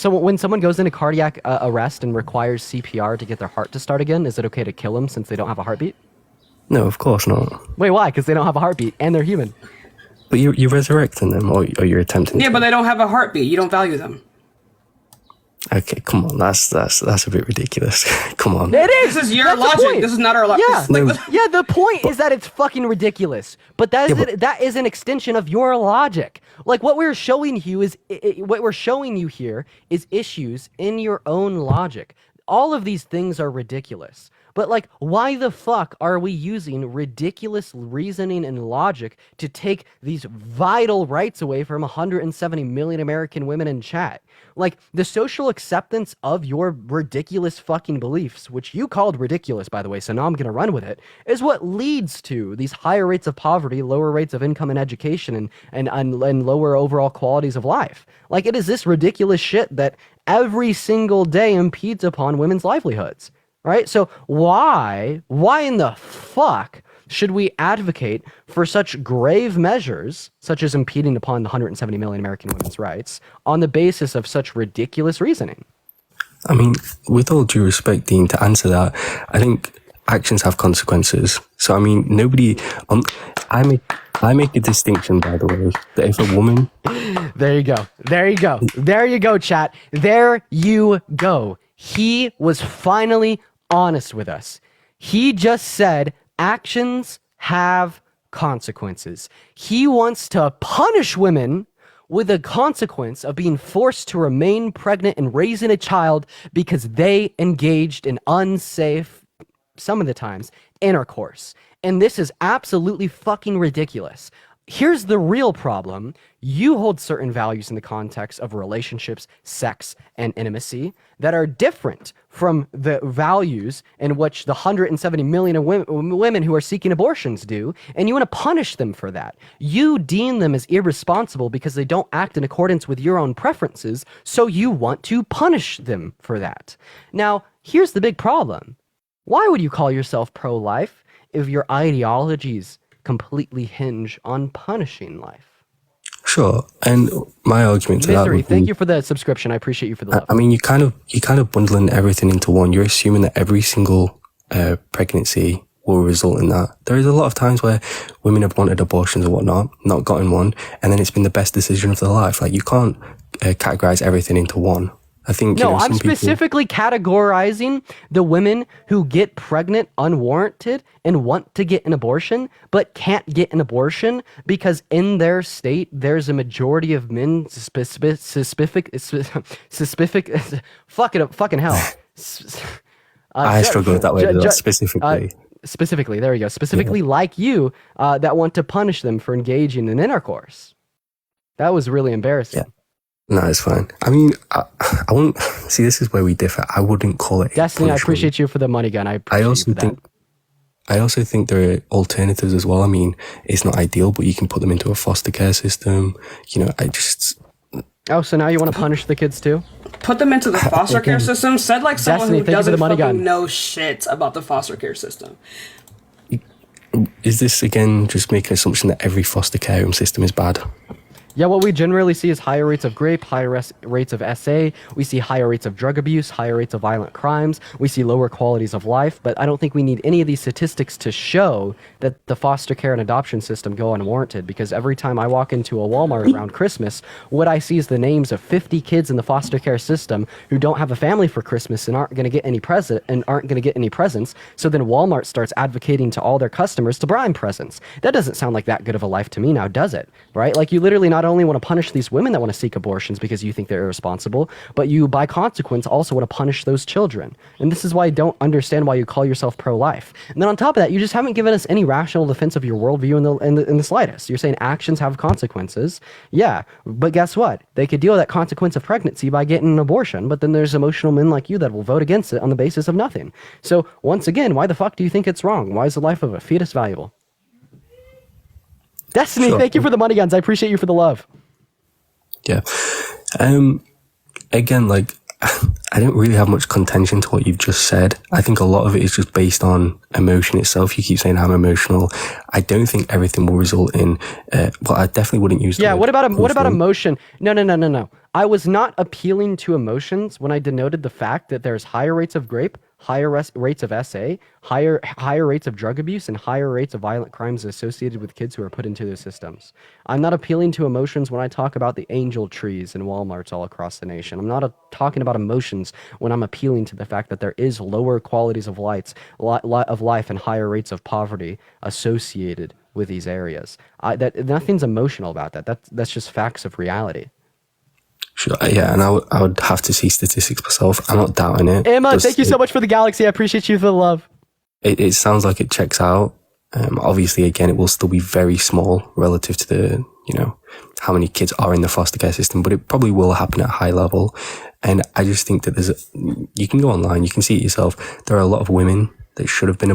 when someone goes into cardiac arrest and requires CPR to get their heart to start again, is it okay to kill them since they don't have a heartbeat? No, of course not. Wait, why? Because they don't have a heartbeat and they're human. But you're resurrecting them, or you're attempting. Yeah, but they don't have a heartbeat. You don't value them. Okay, come on. That's a bit ridiculous. Come on. It is. This is your logic. This is not our logic. Yeah. The point is that it's fucking ridiculous. But that is an extension of your logic. Like what we're showing you here is issues in your own logic. All of these things are ridiculous. But like, why the fuck are we using ridiculous reasoning and logic to take these vital rights away from 170 million American women in chat? Like, the social acceptance of your ridiculous fucking beliefs, which you called ridiculous, by the way, so now I'm gonna run with it, is what leads to these higher rates of poverty, lower rates of income and education, and lower overall qualities of life. Like, it is this ridiculous shit that every single day impedes upon women's livelihoods, right? So why in the fuck should we advocate for such grave measures, such as impeding upon the 170 million American women's rights, on the basis of such ridiculous reasoning? I mean, with all due respect, Dean, to answer that, I think actions have consequences. So, I mean, I make a distinction, by the way, that if a woman... There you go, chat. There you go. He was finally honest with us. He just said actions have consequences. He wants to punish women with the consequence of being forced to remain pregnant and raising a child because they engaged in unsafe, some of the times, intercourse. And this is absolutely fucking ridiculous. Here's the real problem. You hold certain values in the context of relationships, sex, and intimacy that are different from the values in which the 170 million women who are seeking abortions do, and you want to punish them for that. You deem them as irresponsible because they don't act in accordance with your own preferences, so you want to punish them for that. Now, here's the big problem. Why would you call yourself pro-life if your ideologies completely hinge on punishing life? Sure, and my argument to that Misery, would be, thank you for the subscription. I appreciate you for the love. I mean, you're kind of bundling everything into one. You're assuming that every single pregnancy will result in that. There is a lot of times where women have wanted abortions or whatnot, not gotten one, and then it's been the best decision of their life. Like, you can't categorize everything into one. I think, no, I'm specifically categorizing the women who get pregnant unwarranted and want to get an abortion, but can't get an abortion because in their state, there's a majority of men fucking hell. I struggle with that way, specifically. Specifically, there you go. Specifically like you, that want to punish them for engaging in intercourse. That was really embarrassing. Yeah. No, it's fine. I mean, I wouldn't see. This is where we differ. I wouldn't call it Destiny. I appreciate you for the money gun. I also think there are alternatives as well. I mean, it's not ideal, but you can put them into a foster care system. You know, Oh, so now you want to punish the kids too? Put them into the foster care system? Said like someone Destiny, who doesn't fucking know shit about the foster care system. Is this again just making an assumption that every foster care home system is bad? Yeah, what we generally see is higher rates of rape, higher rates of SA. We see higher rates of drug abuse, higher rates of violent crimes. We see lower qualities of life. But I don't think we need any of these statistics to show that the foster care and adoption system go unwarranted. Because every time I walk into a Walmart around Christmas, what I see is the names of 50 kids in the foster care system who don't have a family for Christmas and aren't going to get any presents. So then Walmart starts advocating to all their customers to buy them presents. That doesn't sound like that good of a life to me now, does it? Right? Like, you literally not only want to punish these women that want to seek abortions because you think they're irresponsible, but you, by consequence, also want to punish those children. And this is why I don't understand why you call yourself pro-life. And then on top of that, you just haven't given us any rational defense of your worldview in the slightest. You're saying actions have consequences. Yeah, but guess what? They could deal with that consequence of pregnancy by getting an abortion, but then there's emotional men like you that will vote against it on the basis of nothing. So once again, why the fuck do you think it's wrong? Why is the life of a fetus valuable? Destiny, Thank you for the money guns. I appreciate you for the love. Yeah. Again, like, I don't really have much contention to what you've just said. I think a lot of it is just based on emotion itself. You keep saying I'm emotional. I don't think everything will result in, I definitely wouldn't use what about emotion? No. I was not appealing to emotions when I denoted the fact that there's higher rates of rape, higher rates of SA, higher rates of drug abuse, and higher rates of violent crimes associated with kids who are put into those systems. I'm not appealing to emotions when I talk about the angel trees in Walmarts all across the nation. I'm not talking about emotions when I'm appealing to the fact that there is lower qualities of life and higher rates of poverty associated with these areas. That nothing's emotional about that. That's just facts of reality. Sure, yeah, and I would have to see statistics myself. I'm not doubting it. Emma, thank you so much for the galaxy. I appreciate you for the love. it sounds like it checks out. Obviously, again, it will still be very small relative to the, how many kids are in the foster care system, but it probably will happen at a high level. And I just think that you can go online, you can see it yourself. There are a lot of women that should have been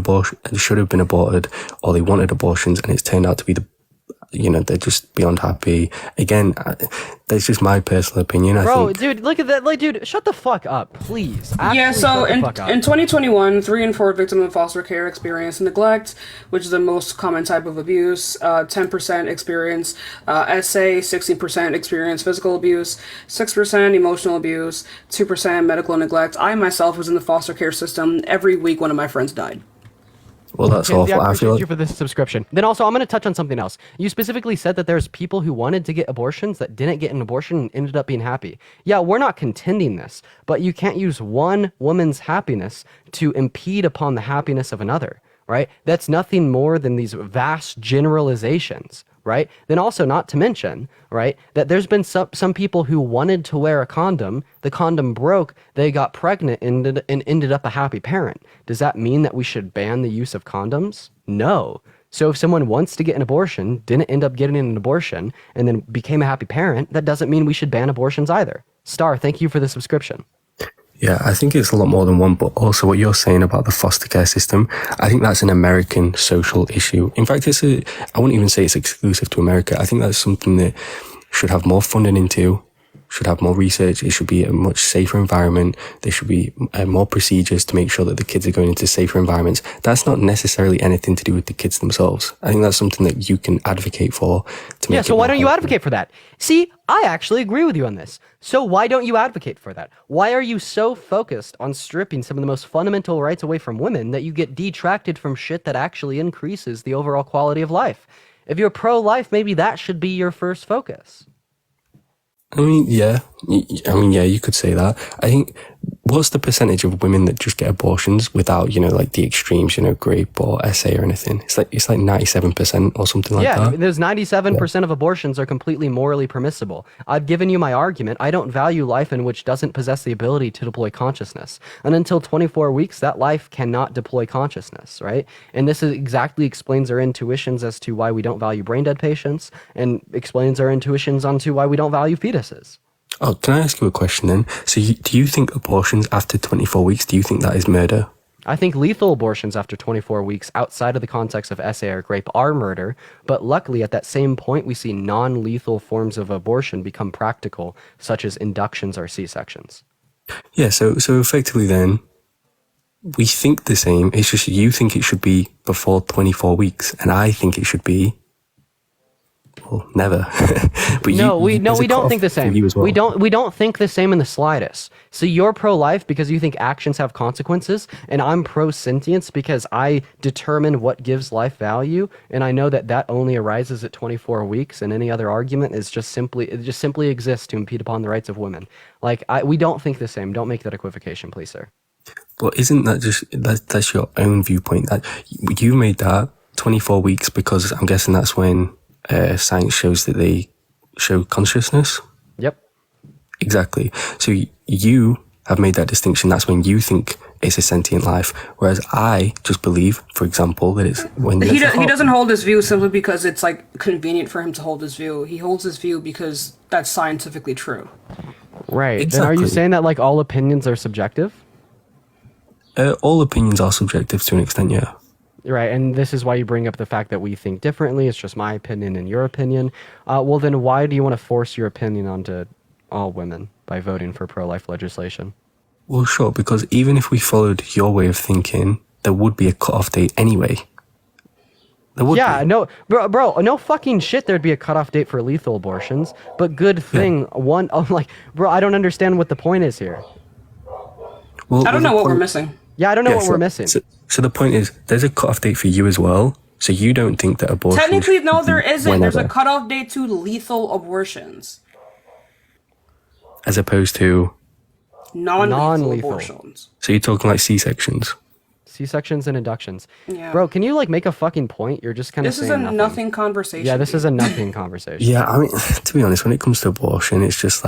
aborted, or they wanted abortions, and it's turned out to be they're just beyond happy. Again, that's just my personal opinion. Dude, look at that. Like, dude, shut the fuck up, please. Yeah, so in 2021, 3 in 4 victims of foster care experience neglect, which is the most common type of abuse. 10% experience SA, 16% experience physical abuse, 6% emotional abuse, 2% medical neglect. I myself was in the foster care system. Every week, one of my friends died. Well, that's awful. Yeah, I appreciate you for this subscription. Then also, I'm going to touch on something else. You specifically said that there's people who wanted to get abortions that didn't get an abortion and ended up being happy. Yeah, we're not contending this, but you can't use one woman's happiness to impede upon the happiness of another, right? That's nothing more than these vast generalizations, right? Then also, not to mention, right, that there's been some people who wanted to wear a condom, the condom broke, they got pregnant and ended up a happy parent. Does that mean that we should ban the use of condoms? No. So if someone wants to get an abortion, didn't end up getting an abortion, and then became a happy parent, that doesn't mean we should ban abortions either. Star, thank you for the subscription. Yeah, I think it's a lot more than one, but also what you're saying about the foster care system, I think that's an American social issue. In fact, I wouldn't even say it's exclusive to America. I think that's something that should have more funding into, should have more research. It should be a much safer environment. There should be more procedures to make sure that the kids are going into safer environments. That's not necessarily anything to do with the kids themselves. I think that's something that you can advocate for. So why don't you advocate for that? See, I actually agree with you on this. So why don't you advocate for that? Why are you so focused on stripping some of the most fundamental rights away from women that you get detracted from shit that actually increases the overall quality of life? If you're pro-life, maybe that should be your first focus. Yeah, you could say that. I think, what's the percentage of women that just get abortions without, like the extremes, grape or SA or anything? It's like 97% or something like that. Yeah, there's 97% of abortions are completely morally permissible. I've given you my argument. I don't value life in which doesn't possess the ability to deploy consciousness. And until 24 weeks, that life cannot deploy consciousness, right? And this exactly explains our intuitions as to why we don't value brain dead patients, and explains our intuitions onto why we don't value fetuses. Oh, can I ask you a question then? So do you think abortions after 24 weeks, do you think that is murder? I think lethal abortions after 24 weeks outside of the context of SA or grape are murder, but luckily at that same point we see non-lethal forms of abortion become practical, such as inductions or C-sections. Yeah, so effectively then, we think the same, it's just you think it should be before 24 weeks, and I think it should be never. But we don't think the same. Well. We don't think the same in the slightest. So you're pro-life because you think actions have consequences, and I'm pro-sentience because I determine what gives life value, and I know that only arises at 24 weeks, and any other argument is just simply exists to impede upon the rights of women. We don't think the same. Don't make that equivocation, please, sir. Well, isn't that that's your own viewpoint? That you made that 24 weeks because I'm guessing that's when science shows that they show consciousness. Yep. Exactly. So you have made that distinction. That's when you think it's a sentient life, whereas I just believe, for example, that it's when he doesn't hold his view simply because it's convenient for him to hold his view. He holds his view because that's scientifically true. Right. Exactly. Then are you saying that all opinions are subjective? All opinions are subjective to an extent, yeah. Right, and this is why you bring up the fact that we think differently. It's just my opinion and your opinion. Well, then why do you want to force your opinion onto all women by voting for pro-life legislation? Well, sure, because even if we followed your way of thinking, there would be a cutoff date anyway. There would be. No, bro, no fucking shit there'd be a cutoff date for lethal abortions, but good thing, I don't understand what the point is here. Well, I don't know what we're missing. Yeah, I don't know what we're missing. So the point is, there's a cutoff date for you as well. So you don't think that abortion... Technically, no, there isn't. Whenever. There's a cutoff date to lethal abortions. As opposed to... Non-lethal abortions. So you're talking like C-sections? C-sections and inductions. Yeah. Bro, can you make a fucking point? You're just kind of saying nothing. This is a nothing conversation. Yeah, this is a nothing conversation. Yeah, I mean, to be honest, when it comes to abortion, it's just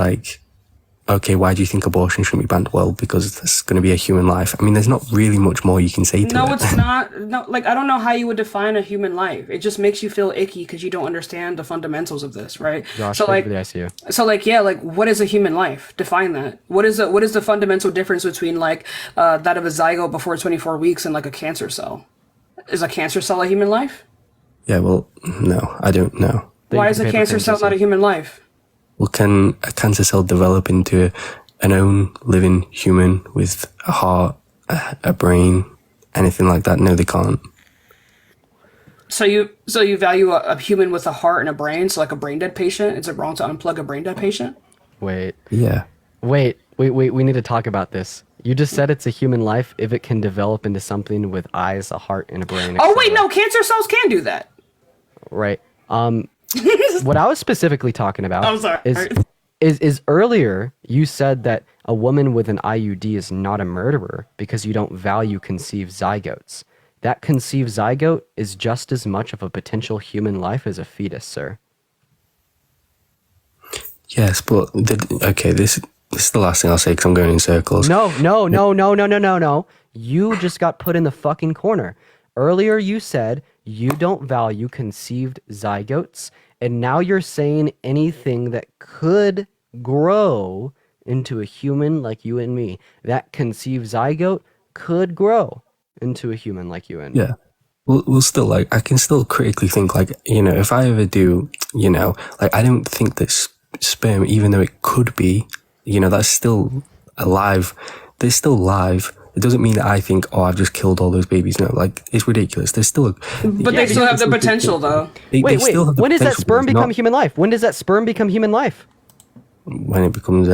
okay, why do you think abortion shouldn't be banned? Well, because there's going to be a human life. I mean, there's not really much more you can say to it. No, it's not. No, like, I don't know how you would define a human life. It just makes you feel icky because you don't understand the fundamentals of this, right? Josh, so, like, the ICU. So, like, yeah, like, what is a human life? Define that. What is the fundamental difference between, like, that of a zygote before 24 weeks and, like, a cancer cell? Is a cancer cell a human life? Yeah, well, no, I don't know. Why is a cancer cell not a human life? Well, can a cancer cell develop into an own living human with a heart, a brain, anything like that? No, they can't. So you value a human with a heart and a brain, so like a brain dead patient? Is it wrong to unplug a brain dead patient? Wait. Yeah. Wait. We need to talk about this. You just said it's a human life if it can develop into something with eyes, a heart, and a brain. Oh wait, no, cancer cells can do that. Right. What I was specifically talking about I'm sorry. is earlier you said that a woman with an IUD is not a murderer because you don't value conceived zygotes. That conceived zygote is just as much of a potential human life as a fetus, sir. Yes, but this is the last thing I'll say because I'm going in circles. No. You just got put in the fucking corner. Earlier you said you don't value conceived zygotes, and now you're saying anything that could grow into a human like you and me. That conceived zygote could grow into a human like you and me. Yeah. Well, still, like, I can still critically think, like, you know, if I ever do, you know, like, I don't think that sperm, even though it could be, you know, that's still alive. They're still live. It doesn't mean that I think, oh, I've just killed all those babies. No, like, it's ridiculous. There's still But they still have the potential, though. Wait. When does that sperm become human life? When does that sperm become human life? When it becomes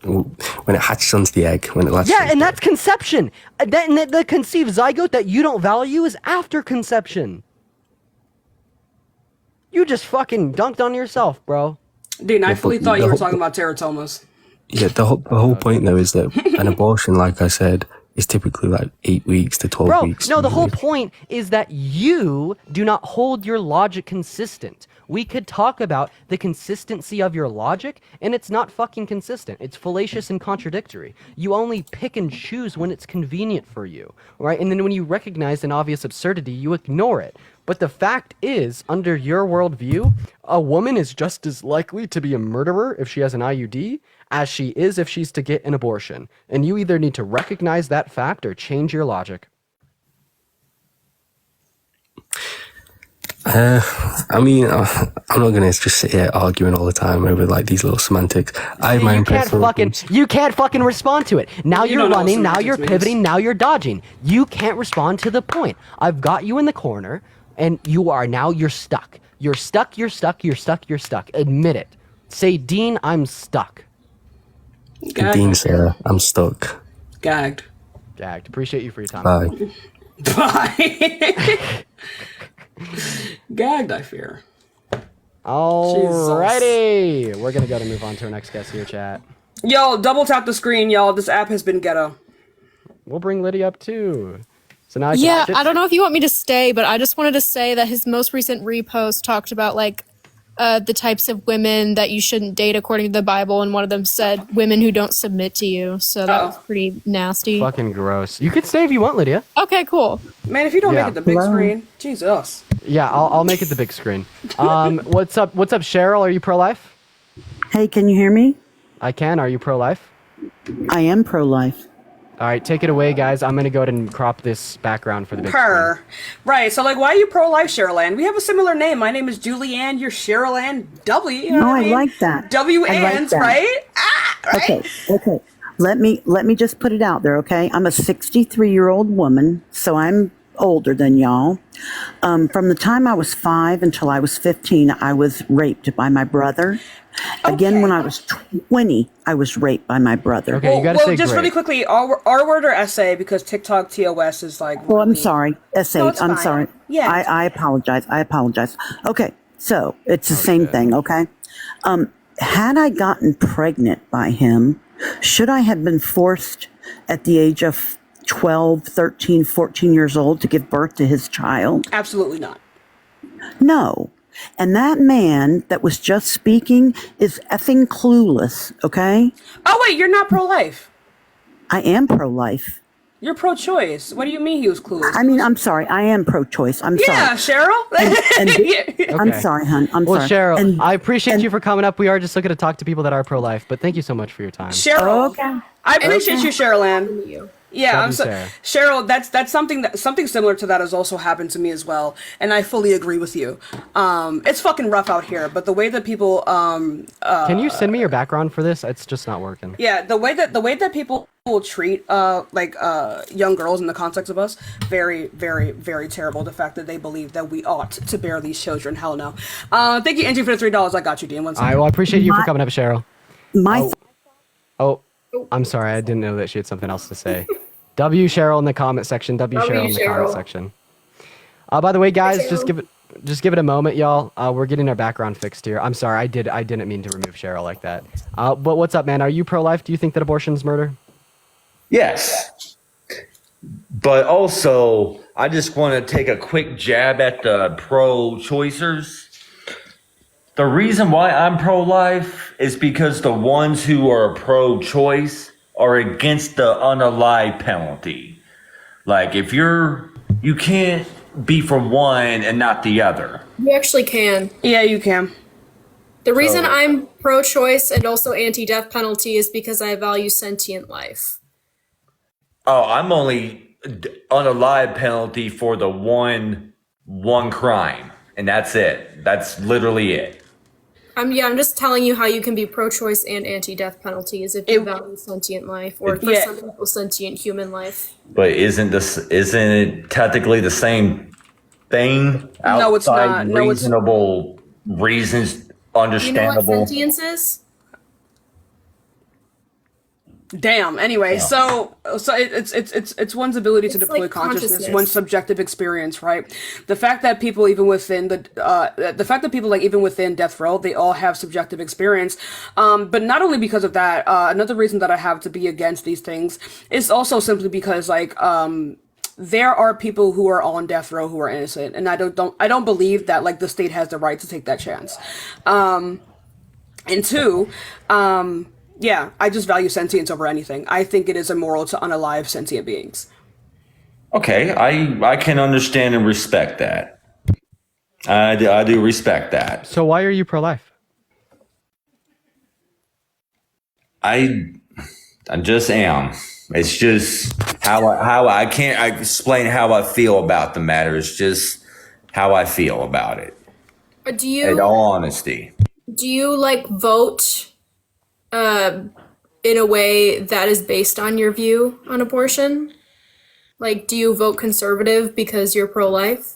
when it hatches onto the egg, when it latches. Yeah, and that's conception. The conceived zygote that you don't value is after conception. You just fucking dunked on yourself, bro. Dean, I fully thought you were talking about teratomas. Yeah, the whole point though is that an abortion, like I said, is typically like 8 weeks to 12 weeks. No, the whole point is that you do not hold your logic consistent. We could talk about the consistency of your logic, and it's not fucking consistent. It's fallacious and contradictory. You only pick and choose when it's convenient for you, right? And then when you recognize an obvious absurdity, you ignore it. But the fact is, under your worldview, a woman is just as likely to be a murderer if she has an IUD as she is if she's to get an abortion. And you either need to recognize that fact or change your logic. I mean, I'm not gonna just sit here arguing all the time over like these little semantics. You can't fucking respond to it. Now you're running, now you're pivoting, now you're dodging. You can't respond to the point. I've got you in the corner, and you're stuck. You're stuck. Admit it. Say, Dean, I'm stuck. Gagged. Dean, sir, I'm stuck. Gagged. Appreciate you for your time. Bye. Bye. Gagged, I fear. Alrighty. Jesus. We're gonna move on to our next guest here, chat. Yo, double tap the screen, y'all. This app has been ghetto. We'll bring Lydia up too. So now I don't know if you want me to stay, but I just wanted to say that his most recent repost talked about like the types of women that you shouldn't date according to the Bible, and one of them said women who don't submit to you. So that was pretty nasty. Fucking gross. You could stay if you want, Lydia. Okay, cool. Man, if you don't make it the big screen, Jesus. Yeah, I'll make it the big screen. What's up, Cheryl? Are you pro-life? Hey, can you hear me? I can. Are you pro-life? I am pro-life. All right, take it away, guys. I'm gonna go ahead and crop this background for the big screen. Right, so like, why are you pro-life, Cheryl Ann? We have a similar name. My name is Julie Ann. You're Cheryl Ann W. You know what I mean? like that. W. Ann's, right? Right? Okay. Let me just put it out there, okay? I'm a 63-year-old woman, so I'm older than y'all. From the time I was 5 until I was 15, I was raped by my brother. Again, when I was 20, I was raped by my brother. Okay, you gotta say just great. really quickly, R word or essay, because TikTok TOS is like... Well, I'm sorry. Essay. No, it's I'm fine. sorry. Yeah. I apologize. Okay, so it's the same thing, okay? Had I gotten pregnant by him, should I have been forced at the age of 12, 13, 14 years old to give birth to his child? Absolutely not. No. And that man that was just speaking is effing clueless, okay? Oh wait, you're not pro-life. I am pro-life. You're pro-choice. What do you mean he was clueless? I mean, I'm sorry. I am pro-choice. I'm yeah, sorry. Cheryl. I'm sorry, hon. I'm well, sorry. Cheryl, I appreciate you for coming up. We are just looking to talk to people that are pro-life, but thank you so much for your time. Cheryl. Okay. I appreciate you, Cheryl Ann. Yeah, I'm so, Cheryl. That's something similar to that has also happened to me as well, and I fully agree with you. It's fucking rough out here, but the way that people can you send me your background for this? It's just not working. Yeah, the way that people will treat young girls in the context of us, very, very, very terrible. The fact that they believe that we ought to bear these children, hell no. Thank you, Angie, for the $3. I got you, Dean. One second. Well, I appreciate you for coming up, Cheryl. My. I'm sorry, I didn't know that she had something else to say. W Cheryl in the comment section. W Cheryl in the comment section. By the way, guys, just give it a moment, y'all. We're getting our background fixed here. I'm sorry, I didn't mean to remove Cheryl like that. But what's up, man? Are you pro-life? Do you think that abortion's murder? Yes. But also, I just want to take a quick jab at the pro-choicers. The reason why I'm pro-life is because the ones who are pro-choice are against the unalive penalty. Like, if you can't be for one and not the other. You actually can. Yeah, you can. The reason I'm pro-choice and also anti-death penalty is because I value sentient life. Oh, I'm only unalive penalty for the one crime, and that's it. That's literally it. I'm just telling you how you can be pro-choice and anti-death penalty is if you value sentient life, or for some people, sentient human life. But isn't it technically the same thing? No, it's not. No, reasonable reasons, understandable. You know what sentience is? Damn. Anyway, so it's one's ability to deploy consciousness, one's subjective experience, right? The fact that people even within even within death row, they all have subjective experience. But not only because of that, another reason that I have to be against these things is also simply because there are people who are on death row who are innocent, and I don't believe that the state has the right to take that chance. And two, yeah, I just value sentience over anything. I think it is immoral to unalive sentient beings. Okay, I can understand and respect that. I do respect that. So why are you pro-life? I just am. It's just how I can't explain how I feel about the matter. It's just how I feel about it. In all honesty. Do you vote in a way that is based on your view on abortion? Do you vote conservative because you're pro-life?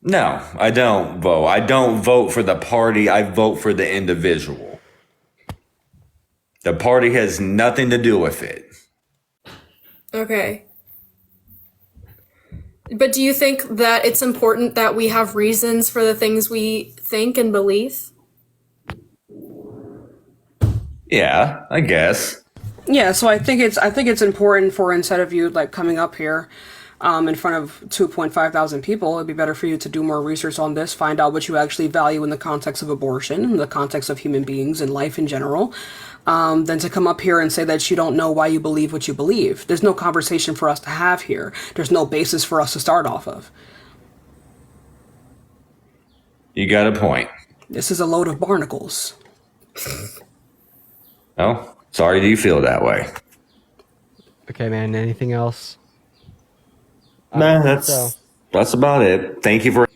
No, I don't vote. I don't vote for the party. I vote for the individual. The party has nothing to do with it. Okay. But do you think that it's important that we have reasons for the things we think and believe? Yeah, I guess. Yeah, so I think it's important for, instead of you coming up here in front of 2,500 people, it'd be better for you to do more research on this, find out what you actually value in the context of abortion, in the context of human beings and life in general, than to come up here and say that you don't know why you believe what you believe. There's no conversation for us to have here. There's no basis for us to start off of. You got a point. This is a load of barnacles. Oh, sorry do you feel that way. Okay, man, anything else? Nah, that's about it. Thank you for...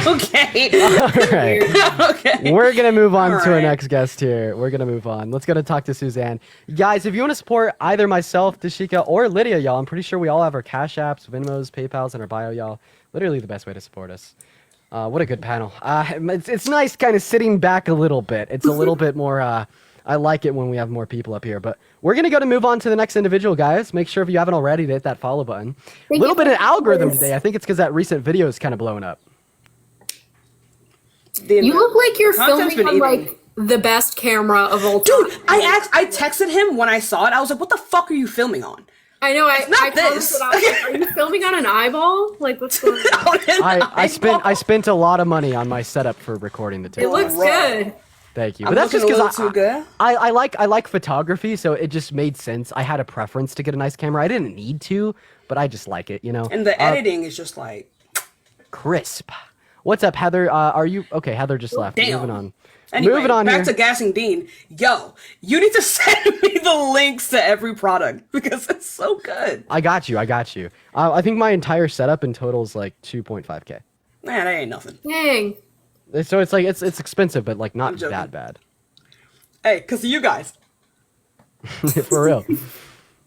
Okay. All right. Okay. We're going to move on All to our right. next guest here. We're going to move on. Let's go to talk to Suzanne. Guys, if you want to support either myself, Tashika, or Lydia, y'all, I'm pretty sure we all have our Cash Apps, Venmos, PayPals in our bio, y'all. Literally the best way to support us. What a good panel. It's nice kind of sitting back a little bit. It's a little bit more... I like it when we have more people up here, but we're going to move on to the next individual, guys. Make sure if you haven't already to hit that follow button. A little bit of algorithm today. I think it's because that recent video is kind of blowing up. You look like you're Content's filming been on eating. the best camera of all time. Dude, I texted him when I saw it. I was like, what the fuck are you filming on? I know. I not this. commented, I was like, are you filming on an eyeball? Like, what's going on? I spent a lot of money on my setup for recording the It TikTok. looks good. Thank you. I'm But that's just looking a because little too good. I like photography, so it just made sense. I had a preference to get a nice camera. I didn't need to, but I just like it, you know. And the editing is just like crisp. What's up, Heather? Are you okay? Heather just left. damn. Moving on. Anyway, Moving on back here. to gassing Dean. Yo, you need to send me the links to every product because it's so good. I got you. I think my entire setup in total is like 2.5K. Man, that ain't nothing. Dang. So it's like it's expensive, but like not I'm joking. that bad. Hey, because of you guys. For real.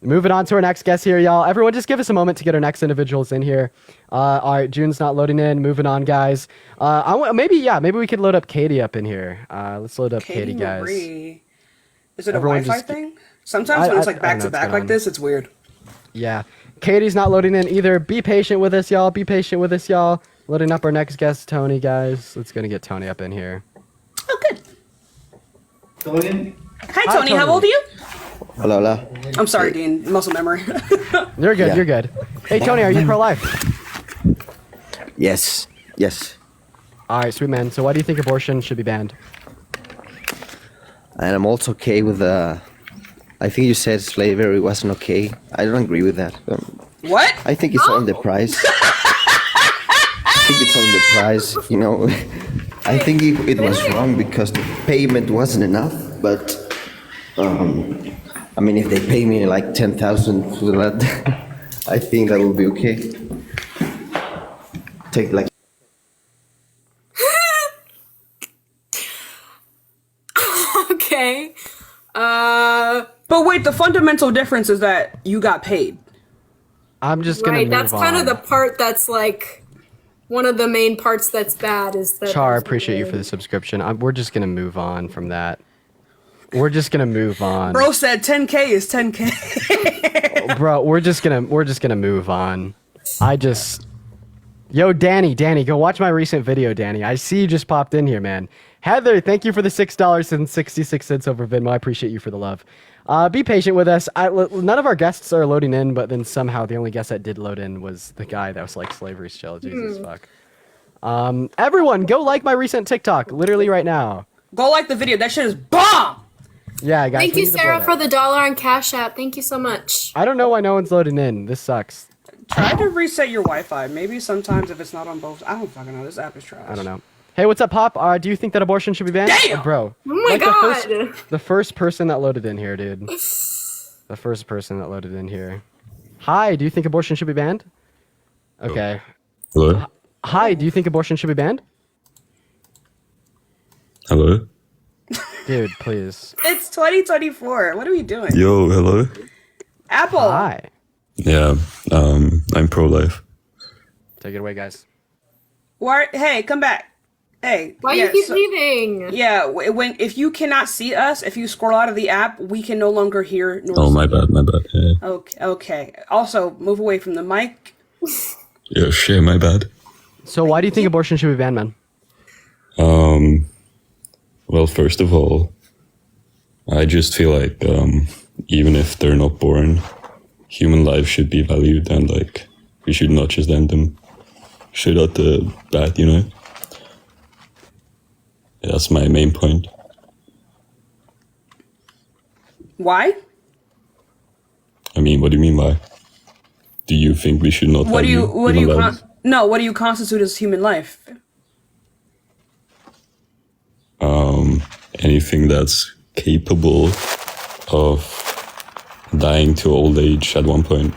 Moving on to our next guest here, y'all. Everyone, just give us a moment to get our next individuals in here. All right, June's not loading in. Moving on, guys. Maybe we could load up Katie up in here. Let's load up Katie, guys. Marie. Is it Everyone a Wi-Fi just- thing? Sometimes when it's like I back don't know to back what's like going this, it's weird. Yeah, Katie's not loading in either. Be patient with us, y'all. Loading up our next guest, Tony, guys. Let's gonna get Tony up in here. Oh, good. Hi, Tony. How old are you? Hola. I'm sorry, Dean. Muscle memory. You're good. Yeah. You're good. Hey, Tony, are you pro-life? Yes. All right, sweet man. So why do you think abortion should be banned? And I'm also okay with I think you said slavery wasn't okay. I don't agree with that. What? I think it's on the price. I think it's on the price, you know. I think it was wrong because the payment wasn't enough, but I mean, if they pay me like 10,000 for that, I think that will be okay. Take like. Okay. But wait, the fundamental difference is that you got paid. I'm just gonna Right, move that's on. kind of the part that's like one of the main parts that's bad is that. Char, appreciate you for the subscription. We're just gonna move on from that. We're just gonna move on. Bro said 10K is 10K. Bro, we're just gonna move on. Yo, Danny, go watch my recent video, Danny. I see you just popped in here, man. Heather, thank you for the $6.66 over Venmo. I appreciate you for the love. Be patient with us. None of our guests are loading in, but then somehow the only guest that did load in was the guy that was like, slavery's chill. Jesus fuck. Everyone, go like my recent TikTok, literally right now. Go like the video. That shit is bomb. Yeah, guys. Thank we you, need to blow Sarah, that. for the $1 on Cash App. Thank you so much. I don't know why no one's loading in. This sucks. Try to reset your Wi-Fi. Maybe sometimes if it's not on both. I don't fucking know. This app is trash. I don't know. Hey, what's up, Pop? Do you think that abortion should be banned? Damn! Bro. Oh my god. The first person that loaded in here, dude. The first person that loaded in here. Hi, do you think abortion should be banned? Okay. Hello? Hi, do you think abortion should be banned? Hello? Dude, please. It's 2024. What are we doing? Yo, hello? Apple. Hi. Yeah, I'm pro-life. Take it away, guys. Hey, come back. Hey. Why you keep leaving? Yeah, if you cannot see us, if you scroll out of the app, we can no longer hear nor Oh, see. my bad. Yeah, Okay. Also, move away from the mic. yeah shit, my bad. So why do you think abortion should be banned, man? Well, first of all, I just feel like even if they're not born, human life should be valued, and like we should not just end them straight out the bat, you know? Yeah, that's my main point. Why? I mean, what do you mean by? Do you think we should not What do value you human lives? what do you constitute as human life? Anything that's capable of dying to old age at one point.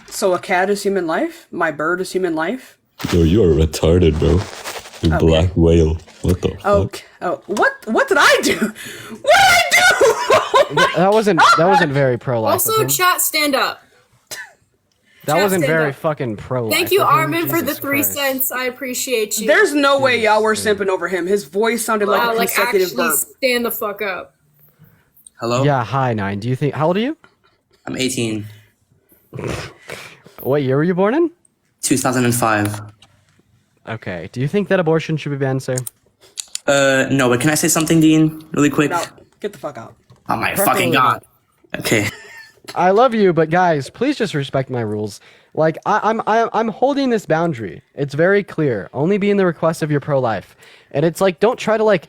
So a cat is human life? My bird is human life? Yo, you are retarded, bro. You Okay. black whale. What the fuck? Okay. Oh, what did I do? What did I do? That wasn't very pro-life. Also, of him. chat, stand up. That wasn't stand very up. fucking pro-life. Thank you, of him. Armin, for the Jesus 3 Christ. cents. I appreciate you. There's no way y'all were simping over him. His voice sounded like Wow, a like consecutive actually burp. stand the fuck up. Hello? Yeah, hi, 9. Do you think... How old are you? I'm 18. What year were you born in? 2005. Okay. Do you think that abortion should be banned, sir? No, but can I say something, Dean? Really quick? No, get the fuck out. Oh my Preferably fucking god. Okay. I love you, but guys, please just respect my rules. Like I'm holding this boundary. It's very clear. Only be in the request of your pro-life, and it's like don't try to like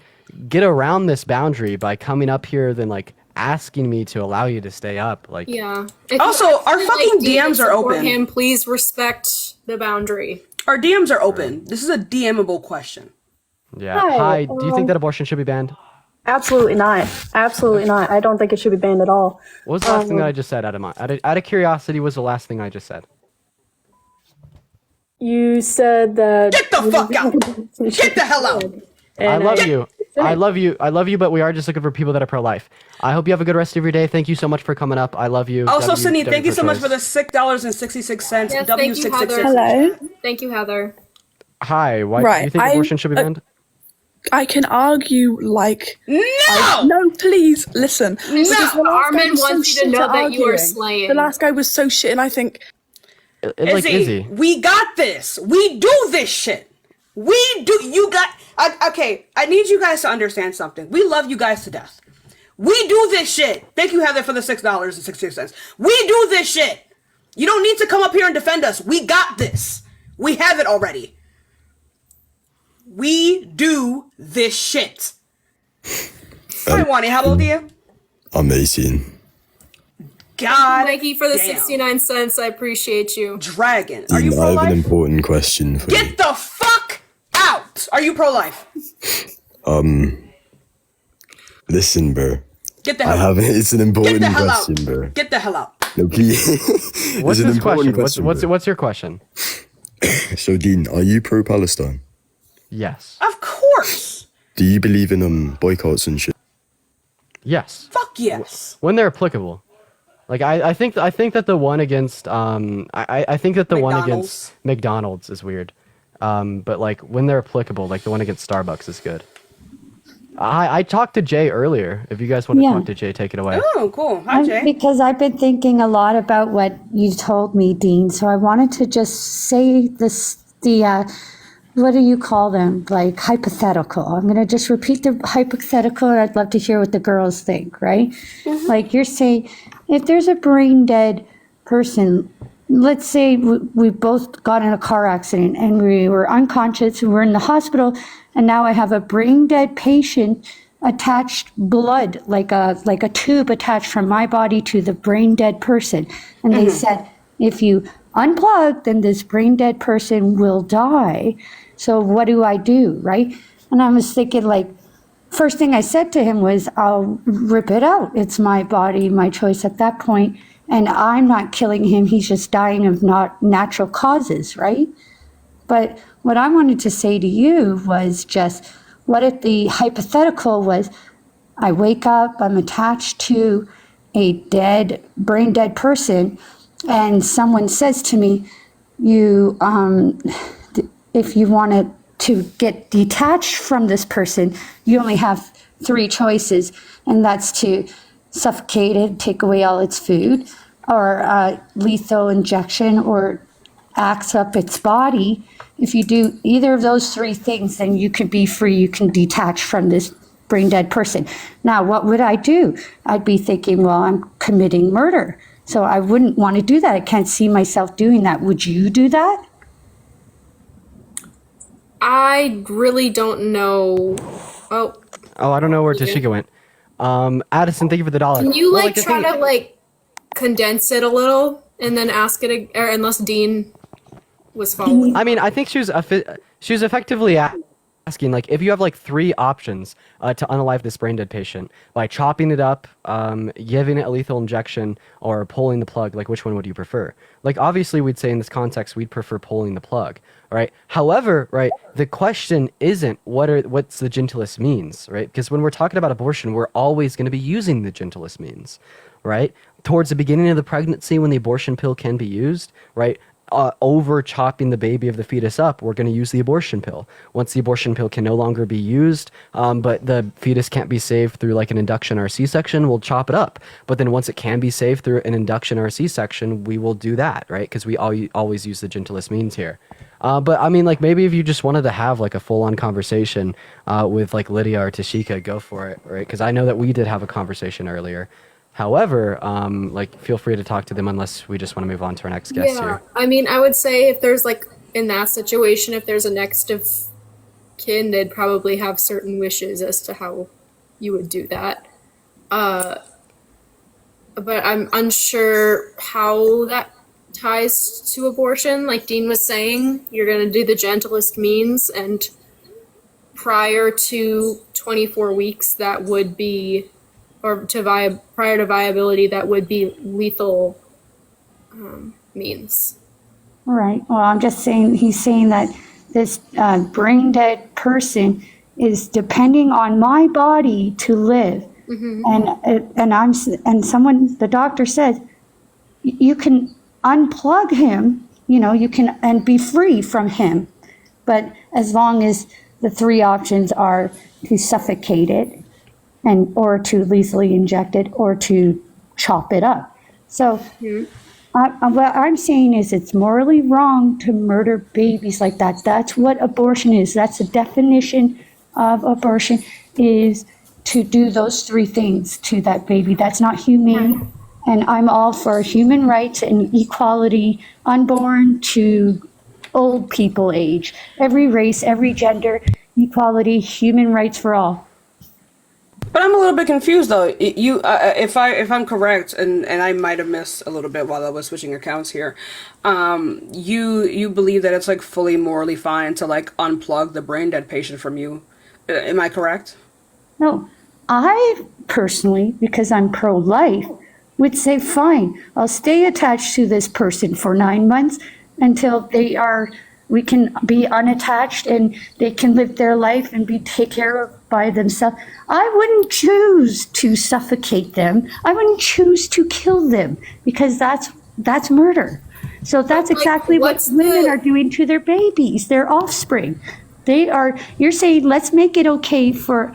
get around this boundary by coming up here then like asking me to allow you to stay up. Like Yeah. Also, our fucking DMs are open. Him, please respect the boundary. Our DMs are open. This is a DMable question. Yeah. Hi, Hi. Do you think that abortion should be banned? Absolutely not. Absolutely not. I don't think it should be banned at all. What was the last thing that I just said? Out of curiosity, was the last thing I just said? You said that. Get the fuck out! Get the hell out! I love you. I love you. I love you, but we are just looking for people that are pro-life. I hope you have a good rest of your day. Thank you so much for coming up. I love you. Also, W- Sydney, W thank you so much choice. for the $6.66. Yes, W thank you, Heather. Hello. Thank you, Heather. Hi. Why do Right, you think abortion should be banned? I can argue like no, no, please listen. No, Because the last guy Armin was so wants you to shit know at that you are arguing. slaying. The last guy was so shit, and I think Like Izzy. we got this. We do this shit. We do. You got. Okay, I need you guys to understand something. We love you guys to death. We do this shit. Thank you, Heather, for the $6.66. We do this shit. You don't need to come up here and defend us. We got this. We have it already. We do this shit. Hi, Wani. How old are you? I'm 18. God. Thank you for the damn. 69 cents. I appreciate you. Dragon. Are you I have pro-life? an important question for you. Get the fuck out. Are you pro-life? Listen, bro. Get the hell out. It's an important Get the hell question, out. bro. Get the hell out. No, please. What's It's an this question? important What's your question? So, Dean, are you pro-Palestine? Yes. Of course. Do you believe in boycotts and shit? Yes. Fuck yes. When they're applicable. Like I think that the one against I think that the one against McDonald's is weird. But like when they're applicable, like the one against Starbucks is good. I talked to Jay earlier. If you guys want to Yeah. talk to Jay, take it away. Oh, cool. Hi, Jay. Because I've been thinking a lot about what you told me, Dean. So I wanted to just say what do you call them? Like hypothetical. I'm going to just repeat the hypothetical, and I'd love to hear what the girls think, right? Like you're saying, if there's a brain dead person, let's say we both got in a car accident and we were unconscious and we're in the hospital, and now I have a brain dead patient attached blood, like a tube attached from my body to the brain dead person. And they said, if you unplug, then this brain dead person will die. So what do I do, right? And I was thinking, like, first thing I said to him was, I'll rip it out. It's my body, my choice at that point. And I'm not killing him. He's just dying of not natural causes, right? But what I wanted to say to you was just, what if the hypothetical was, I wake up, I'm attached to a brain dead person, and someone says to me, if you wanted to get detached from this person, you only have 3 choices, and that's to suffocate it, take away all its food, or lethal injection, or axe up its body. If you do either of those 3 things, then you could be free, you can detach from this brain dead person. Now, what would I do? I'd be thinking, well, I'm committing murder. So I wouldn't want to do that. I can't see myself doing that. Would you do that? I really don't know. Oh, I don't know where Tashika went. Addison, thank you for the $1. can you Well, like the try thing- to like condense it a little and then ask it, or unless Dean was following. I mean, I think she was effectively asking, like, if you have like 3 options to unalive this brain dead patient by chopping it up, giving it a lethal injection, or pulling the plug, like which one would you prefer? Like, obviously, we'd say in this context we'd prefer pulling the plug, right? However, right, the question isn't what's the gentlest means, right? Because when we're talking about abortion, we're always going to be using the gentlest means, right? Towards the beginning of the pregnancy, when the abortion pill can be used, right? Over chopping the baby of the fetus up, we're going to use the abortion pill. Once the abortion pill can no longer be used, but the fetus can't be saved through like an induction or a C-section, we'll chop it up. But then once it can be saved through an induction or a C-section, we will do that, right? Because we always use the gentlest means here. But I mean, like, maybe if you just wanted to have like a full-on conversation with like Lydia or Tashika, go for it, right? Because I know that we did have a conversation earlier. However, like, feel free to talk to them unless we just want to move on to our next guest here. I mean, I would say if there's like in that situation, if there's a next of kin, they'd probably have certain wishes as to how you would do that. But I'm unsure how that ties to abortion. Like Dean was saying, you're going to do the gentlest means, and prior to 24 weeks, that would be, or to prior to viability, that would be lethal means. All right. Well, I'm just saying, he's saying that this brain dead person is depending on my body to live. And the doctor says, you can unplug him, you can, and be free from him. But as long as the three options are to suffocate it, or to lethally inject it, or to chop it up. So what I'm saying is it's morally wrong to murder babies like that. That's what abortion is. That's the definition of abortion, is to do those three things to that baby. That's not humane. And I'm all for human rights and equality, unborn to old people age. Every race, every gender, equality, human rights for all. But I'm a little bit confused though. If I'm correct, and I might have missed a little bit while I was switching accounts here, you believe that it's like fully morally fine to like unplug the brain dead patient from you. Am I correct? No, I personally, because I'm pro-life, would say fine. I'll stay attached to this person for 9 months until we can be unattached and they can live their life and be taken care of by themselves. I wouldn't choose to suffocate them. I wouldn't choose to kill them, because that's murder. So that's exactly what women are doing to their babies, their offspring. You're saying, let's make it okay for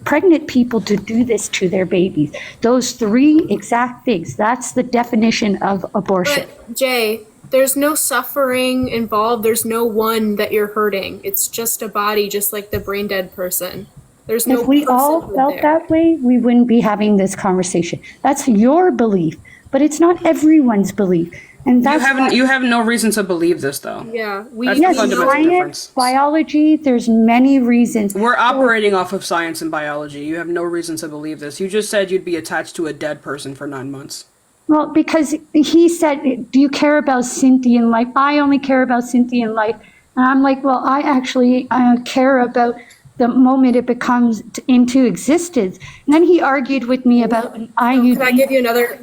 pregnant people to do this to their babies. Those three exact things. That's the definition of abortion. But Jay, there's no suffering involved. There's no one that you're hurting. It's just a body, just like the brain dead person. There's no. If we all personhood felt there. that way, we wouldn't be having this conversation. That's your belief, but it's not everyone's belief. And that's you have no reason to believe this though. Yeah, That's the fundamental difference. Biology, there's many reasons. We're operating off of science and biology. You have no reason to believe this. You just said you'd be attached to a dead person for 9 months. Well, because he said, do you care about sentient life? I only care about sentient life. And I'm like, well, I actually care about the moment it becomes into existence. And then he argued with me about an IUD. Can I give you another?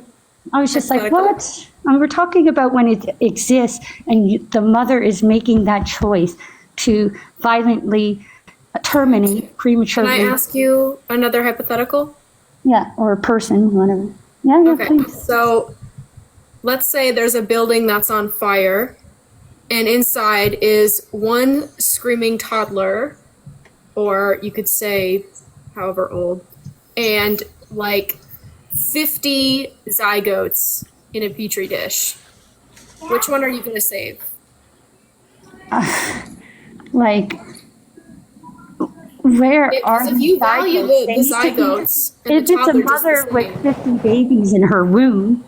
I was just like, what? And we're talking about when it exists and the mother is making that choice to violently terminate prematurely. Can I ask you another hypothetical? Yeah, or a person, whatever. Yeah, Okay, please. so let's say there's a building that's on fire, and inside is one screaming toddler, or you could say however old, and like 50 zygotes in a petri dish. Which one are you going to save? Where are if you value the zygotes, and if the it's a toddler just mother the with same. 50 babies in her womb,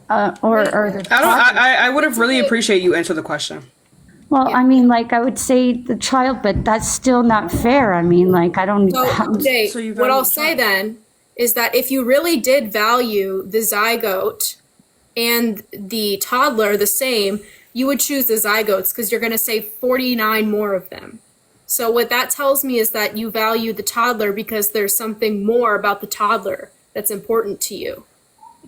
or the I would have really appreciate you answer the question. well, I mean, like I would say the child, but that's still not fair. I mean, like I don't. So, Jay, what I'll say then is that if you really did value the zygote and the toddler the same, you would choose the zygotes because you're going to save 49 more of them. So what that tells me is that you value the toddler because there's something more about the toddler that's important to you.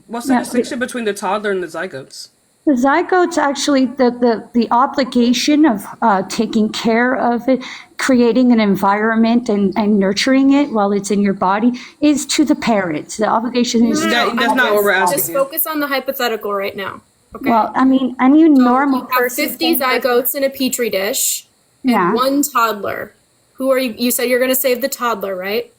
What's the distinction between the toddler and the zygotes? The zygotes actually, the obligation of taking care of it, creating an environment and nurturing it while it's in your body is to the parents. The obligation is That's not what we're asking. Just focus on the hypothetical right now. Okay. Well, I mean, any normal You have person. 50 zygotes in a petri dish and Yeah. one toddler. Who are you? You said you're going to save the toddler, right?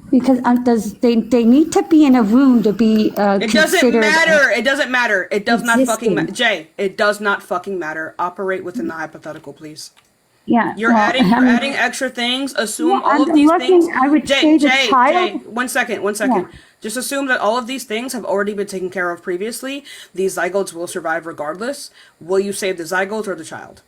Because they need to be in a womb to be It doesn't considered. matter. It doesn't matter. It does not fucking existing. matter. Jay, it does not fucking matter. Operate within the hypothetical, please. Yeah. You're adding extra things. Assume all of these things. I would say the child. Jay, 1 second. Yeah. Just assume that all of these things have already been taken care of previously. These zygotes will survive regardless. Will you save the zygote or the child?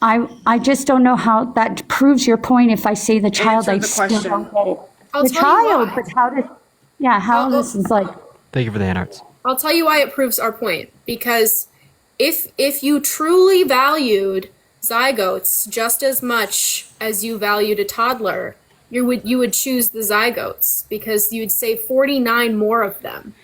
I just don't know how that proves your point. If I say the child, Answer I the still question. don't get it. I'll The tell you child, why. but how does? Yeah, how this is like. Thank you for the hand arts. I'll tell you why it proves our point. Because if you truly valued zygotes just as much as you valued a toddler, you would choose the zygotes because you'd save 49 more of them.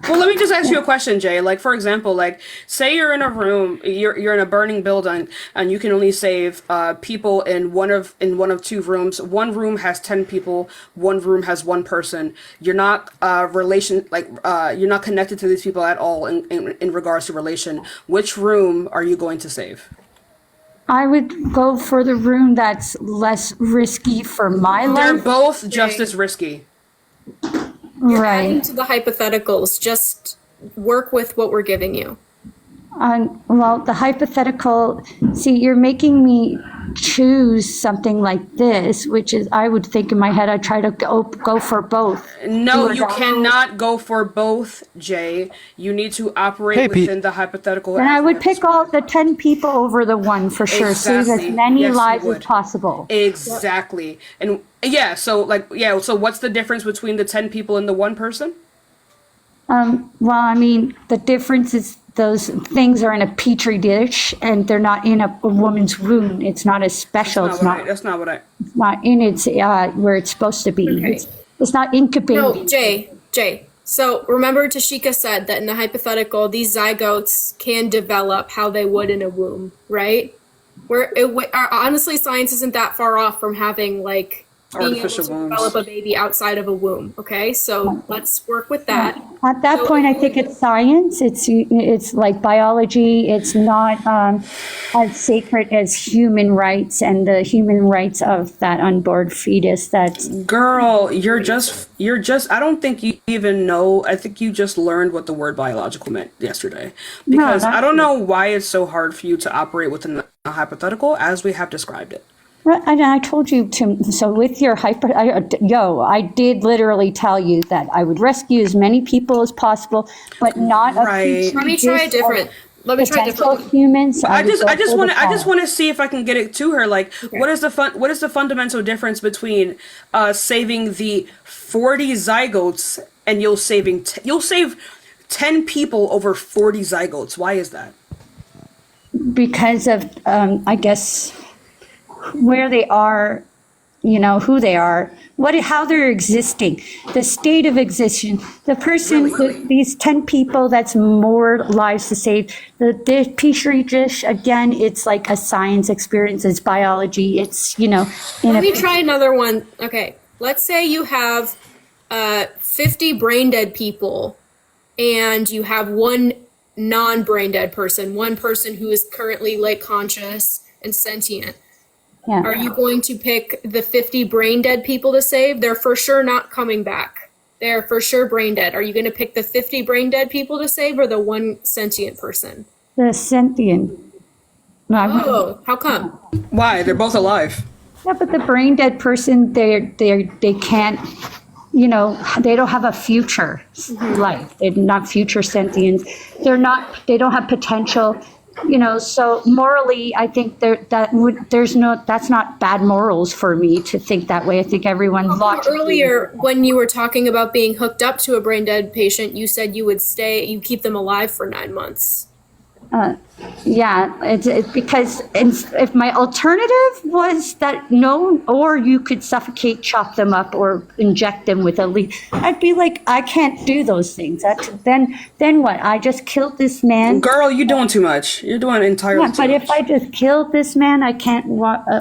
Well, let me just ask you a question, Jay. Like, for example, like, say you're in a room, you're in a burning building, and you can only save people in one of 2 rooms. One room has 10 people. One room has 1 person. You're not you're not connected to these people at all in regards to relation. Which room are you going to save? I would go for the room that's less risky for my life. They're both just as risky. You're adding to the hypotheticals. Just work with what we're giving you. Well, the hypothetical, see, you're making me choose something like this, which is, I would think in my head, I'd try to go for both. No, you cannot go for both, Jay. You need to operate within the hypothetical. And I would pick all the 10 people over the 1 for sure. Save as many Yes, you lives as would. possible. Exactly. And so what's the difference between the 10 people and the 1 person? Well, I mean, the difference is those things are in a petri dish and they're not in a woman's womb. It's not as special. That's not what I. It's not in its where it's supposed to be. Okay. It's not incubating. No, Jay. So remember Tashika said that in the hypothetical, these zygotes can develop how they would in a womb, right? Honestly, science isn't that far off from having being able to develop a baby outside of a womb. Okay, so let's work with that. At that point, I think it's science. It's like biology. It's not as sacred as human rights and the human rights of that unborn fetus. That's Girl, you're just. I don't think you even know. I think you just learned what the word biological meant yesterday. Because I don't know why it's so hard for you to operate within a hypothetical as we have described it. And I told you to, so with your I did literally tell you that I would rescue as many people as possible, but not Right. Let me try a different. humans. I just want to see if I can get it to her. Like, what is the fundamental difference between saving the 40 zygotes and you'll save 10 people over 40 zygotes? Why is that? Because of I guess where they are, who they are, how they're existing, the state of existence, the person, these 10 people, that's more lives to save. The petri dish, again, it's like a science experience, it's biology, it's, Let me try another one. Okay, let's say you have 50 brain dead people and you have 1 non-brain dead person, 1 person who is currently conscious and sentient. Yeah. Are you going to pick the 50 brain dead people to save? They're for sure not coming back. They're for sure brain dead. Are you going to pick the 50 brain dead people to save or the 1 sentient person? The sentient. Oh, how come? Why? They're both alive. Yeah, but the brain dead person, they can't, they don't have a future life. They're not future sentience. They don't have potential. So morally, I think that's not bad morals for me to think that way. I think everyone Earlier, when you were talking about being hooked up to a brain dead patient, you said you keep them alive for 9 months. Yeah, it's because if my alternative was that or you could suffocate, chop them up, or inject them with a lead, I'd be like, I can't do those things. Then what? I just killed this man. Girl, you're doing too much. You're doing entirely too much. But if I just killed this man, I can't.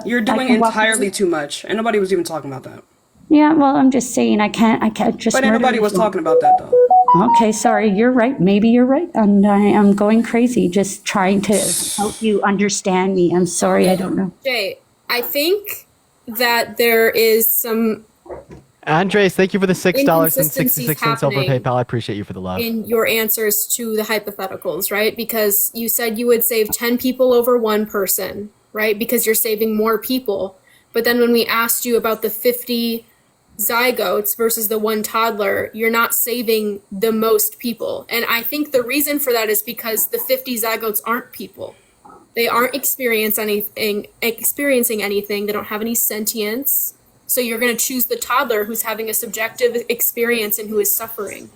You're doing entirely too much, and nobody was even talking about that. Yeah, well, I'm just saying I can't just. But nobody was talking about that though. Okay, sorry, you're right. Maybe you're right, and I am going crazy just trying to help you understand me. I'm sorry, I don't know. Jay, I think that there is some Andres, thank you for the $6.66 Inconsistencies over happening PayPal. I appreciate you for the love. in your answers to the hypotheticals, right? Because you said you would save 10 people over one person, right? Because you're saving more people. But then when we asked you about the 50 zygotes versus the one toddler, you're not saving the most people. And I think the reason for that is because the 50 zygotes aren't people. They aren't experiencing anything. They don't have any sentience. So you're going to choose the toddler who's having a subjective experience and who is suffering.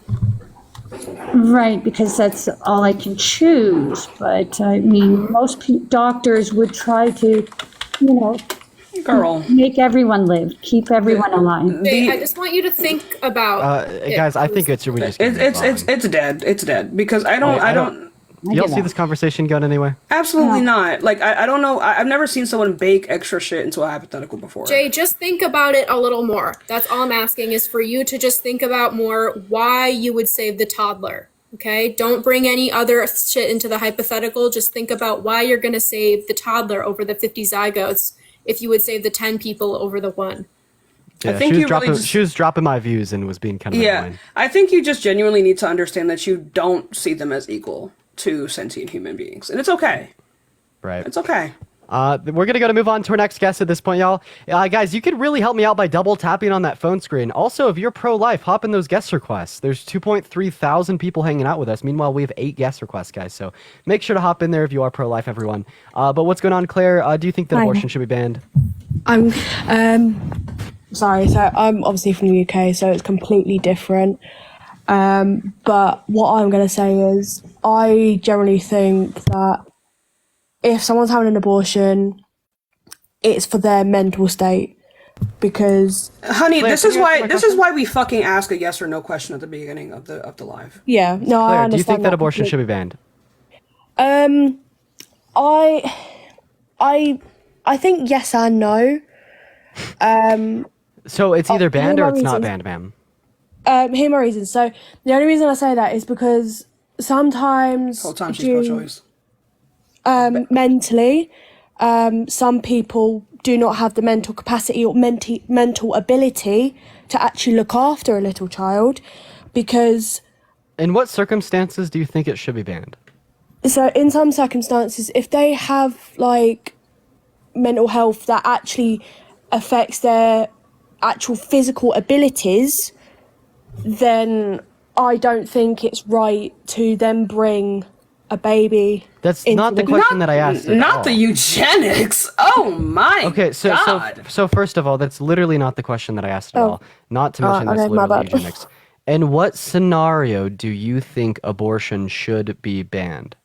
Right, because that's all I can choose. But I mean, most doctors would try to, make everyone live, keep everyone alive. Jay, I just want you to think about Guys, I think it's we just. It's dead. It's dead because I don't. You don't see this conversation going anywhere? Absolutely not. Like I don't know. I've never seen someone bake extra shit into a hypothetical before. Jay, just think about it a little more. That's all I'm asking is for you to just think about more why you would save the toddler. Okay? Don't bring any other shit into the hypothetical. Just think about why you're going to save the toddler over the 50 zygotes if you would save the 10 people over the one. Yeah, I think she was dropping my views and was being kind of annoying. I think you just genuinely need to understand that you don't see them as equal to sentient human beings, and it's okay. Right. It's okay. We're gonna move on to our next guest at this point, y'all. Guys, you could really help me out by double tapping on that phone screen. Also, if you're pro-life, hop in those guest requests. There's 2.3 thousand people hanging out with us. Meanwhile, we have 8 guest requests, guys. So make sure to hop in there if you are pro-life, everyone. But what's going on, Claire? Do you think that abortion should be banned? I'm sorry. So I'm obviously from the UK, so it's completely different. But what I'm going to say is I generally think that if someone's having an abortion, it's for their mental state because honey, this is why we fucking ask a yes or no question at the beginning of the live. Yeah, no, Claire, I understand. do you think that abortion should be banned? I think yes and no. So it's either banned or it's not reasons. banned, ma'am. Here are my reasons. So the only reason I say that is because sometimes Whole time she's pro-choice. Mentally, some people do not have the mental capacity or mental ability to actually look after a little child because... In what circumstances do you think it should be banned? So in some circumstances, if they have like mental health that actually affects their actual physical abilities, then I don't think it's right to then bring a baby. That's not the question that I asked. Not the eugenics. Oh my Okay, God. so first of all, that's literally not the question that I asked at all. Not to mention that's okay, my literally bad. eugenics. In what scenario do you think abortion should be banned?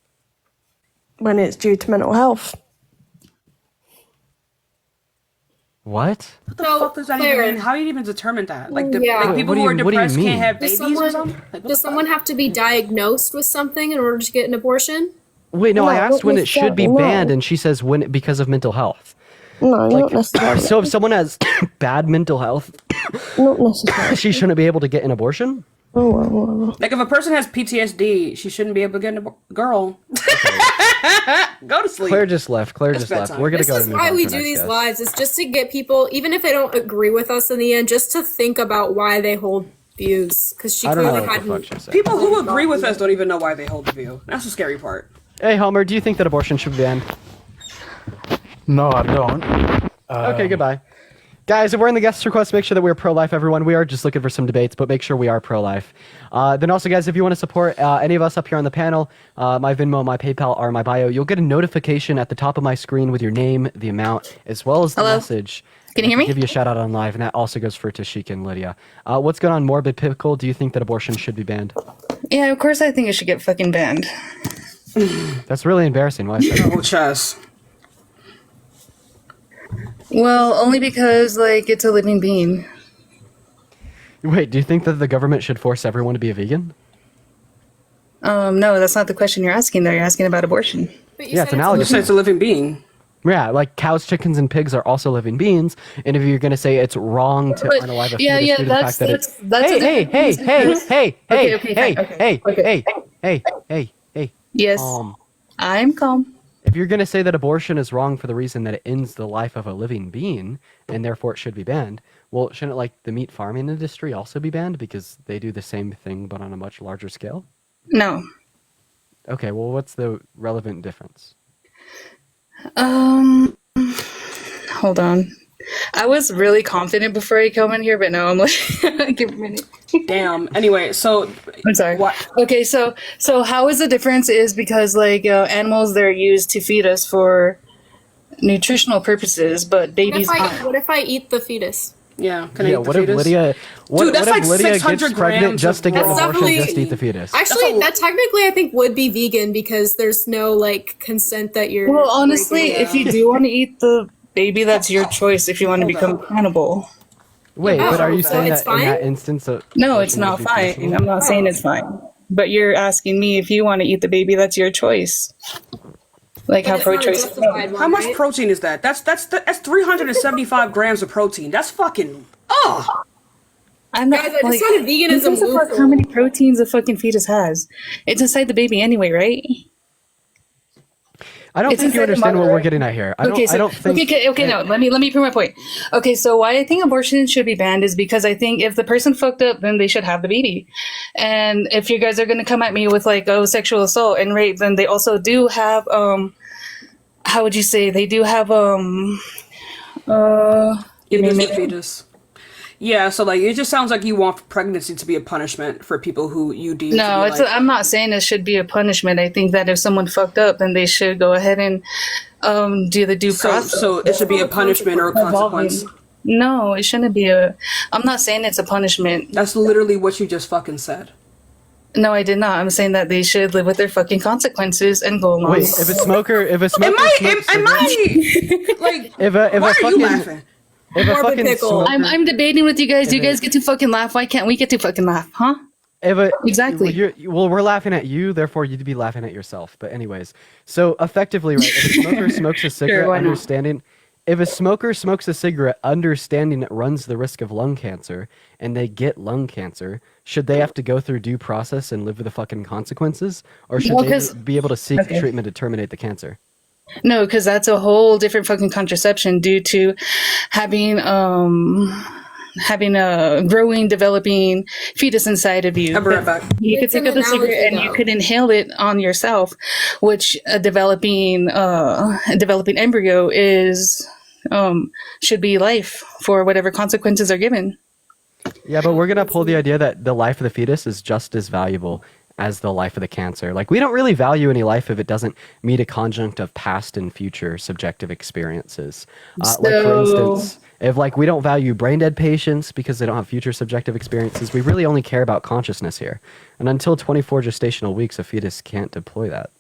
When it's due to mental health. What? What the fuck does that even mean? How do you even determine that? Like, Yeah. like people who are depressed can't have babies or something? Like, Does someone have to be diagnosed with something in order to get an abortion? Wait, no, I asked when it should be no. banned, and she says because of mental health. No, not necessarily. So if someone has bad mental health, Not necessarily. she shouldn't be able to get an abortion? Like if a person has PTSD, she shouldn't be able to get a girl. Go to sleep. Claire just left. We're gonna go. This is why we do these lives. It's just to get people, even if they don't agree with us in the end, just to think about why they hold views. Because she clearly hadn't. People who agree with us don't even know why they hold the view. That's the scary part. Hey, Homer, do you think that abortion should be banned? No, I don't. Okay, goodbye. Guys, if we're in the guest request, make sure that we're pro-life, everyone. We are just looking for some debates, but make sure we are pro-life. Then also, guys, if you want to support any of us up here on the panel, my Venmo, my PayPal are in my bio. You'll get a notification at the top of my screen with your name, the amount, as well as the message. Can you hear me? Give you a shout out on live, and that also goes for Tashika and Lydia. What's going on, Morbid Pickle? Do you think that abortion should be banned? Yeah, of course I think it should get fucking banned. That's really embarrassing. Why is that? Oh, chess. Well, only because, like, it's a living being. Wait, do you think that the government should force everyone to be a vegan? No, that's not the question you're asking, though. You're asking about abortion. Yeah, it's analogous. You said it's a living being. Yeah, like cows, chickens, and pigs are also living beings. And if you're going to say it's wrong to unalive a fetus due to the fact that it's... Hey. Yes, I'm calm. If you're going to say that abortion is wrong for the reason that it ends the life of a living being, and therefore it should be banned, Well, shouldn't like the meat farming industry also be banned because they do the same thing but on a much larger scale? No. Okay, well, what's the relevant difference? Hold on. I was really confident before I come in here, but now I'm like, give me a minute. Damn. Anyway, so I'm sorry. Okay, so how is the difference is because like animals, they're used to feed us for nutritional purposes, but babies aren't. What if I eat the fetus? Yeah. Can Yeah, I eat what the if fetus? Lydia? What, Dude, that's what if like Lydia 600 gets pregnant grams just to of get an raw abortion, just to eat the fetus? Actually, that technically I think would be vegan because there's no like consent that you're. Well, honestly, breaking if you down. do want to eat the baby, that's your choice. If you want to become cannibal. Wait, but are you so saying it's that in that fine? instance? No, it's abortion not would be fine. permissible? I'm not saying it's fine. But you're asking me if you want to eat the baby, that's your choice. Like how pro-choice. How much protein is that? That's 375 grams of protein. That's fucking. Oh. I'm not. Guys, I just like, found veganism who gives a fuck loophole. how many proteins a fucking fetus has? It's inside the baby anyway, right? I don't It's think you inside the understand mother, what we're right? getting at here. I Okay, don't think. Okay, no. Let me prove my point. Okay, so why I think abortion should be banned is because I think if the person fucked up, then they should have the baby. And if you guys are gonna come at me with like sexual assault and rape, then they also do have how would you say they do have give me a minute. Fetus. Yeah, so like it just sounds like you want pregnancy to be a punishment for people who you deem. No, to be, it's. like, I'm not saying it should be a punishment. I think that if someone fucked up, then they should go ahead and do the due process. So it should be a punishment or a consequence. No, it shouldn't be a. I'm not saying it's a punishment. That's literally what you just fucking said. No, I did not. I'm saying that they should live with their fucking consequences and go along. Wait, if a smoker smokes Like, if a why are fucking you laughing? if a fucking smoker, I'm debating with you guys. Do you guys get to fucking laugh? Why can't we get to fucking laugh? Huh? Exactly. Well, we're laughing at you, therefore you'd be laughing at yourself. But anyways, so effectively, right? If a smoker smokes a cigarette, why not? if a smoker smokes a cigarette, understanding it runs the risk of lung cancer, and they get lung cancer, should they have to go through due process and live with the fucking consequences, or should Well, they 'cause- be able to seek Okay. treatment to terminate the cancer? No, because that's a whole different fucking contraception due to having a growing, developing fetus inside of you. I'll be right back. You could It's take an up the cigarette analogy, and you though. could inhale it on yourself, which a developing embryo is should be life for whatever consequences are given. Yeah, but we're gonna pull the idea that the life of the fetus is just as valuable as the life of the cancer. Like, we don't really value any life if it doesn't meet a conjunct of past and future subjective experiences. Like, for instance, if like we don't value brain dead patients because they don't have future subjective experiences, we really only care about consciousness here. And until 24 gestational weeks, a fetus can't deploy that.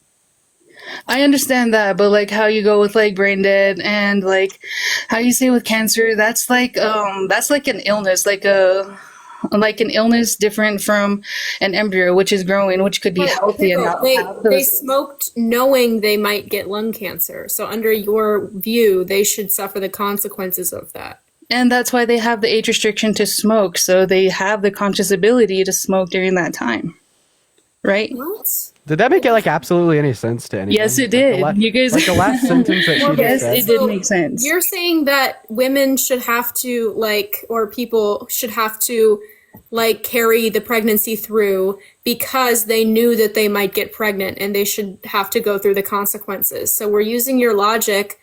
I understand that, but like how you go with like brain dead and like how you say with cancer, that's like an illness, like an illness different from an embryo which is growing, which could be healthy and not have They those- smoked knowing they might get lung cancer. So under your view, they should suffer the consequences of that. And that's why they have the age restriction to smoke, so they have the conscious ability to smoke during that time. Right? What? Did that make it like absolutely any sense to anyone? Yes, it Like, the did. la- You guys like the last sentence that she just Yes, said. it did make sense. You're saying that women should have to or people should have to carry the pregnancy through because they knew that they might get pregnant and they should have to go through the consequences. So we're using your logic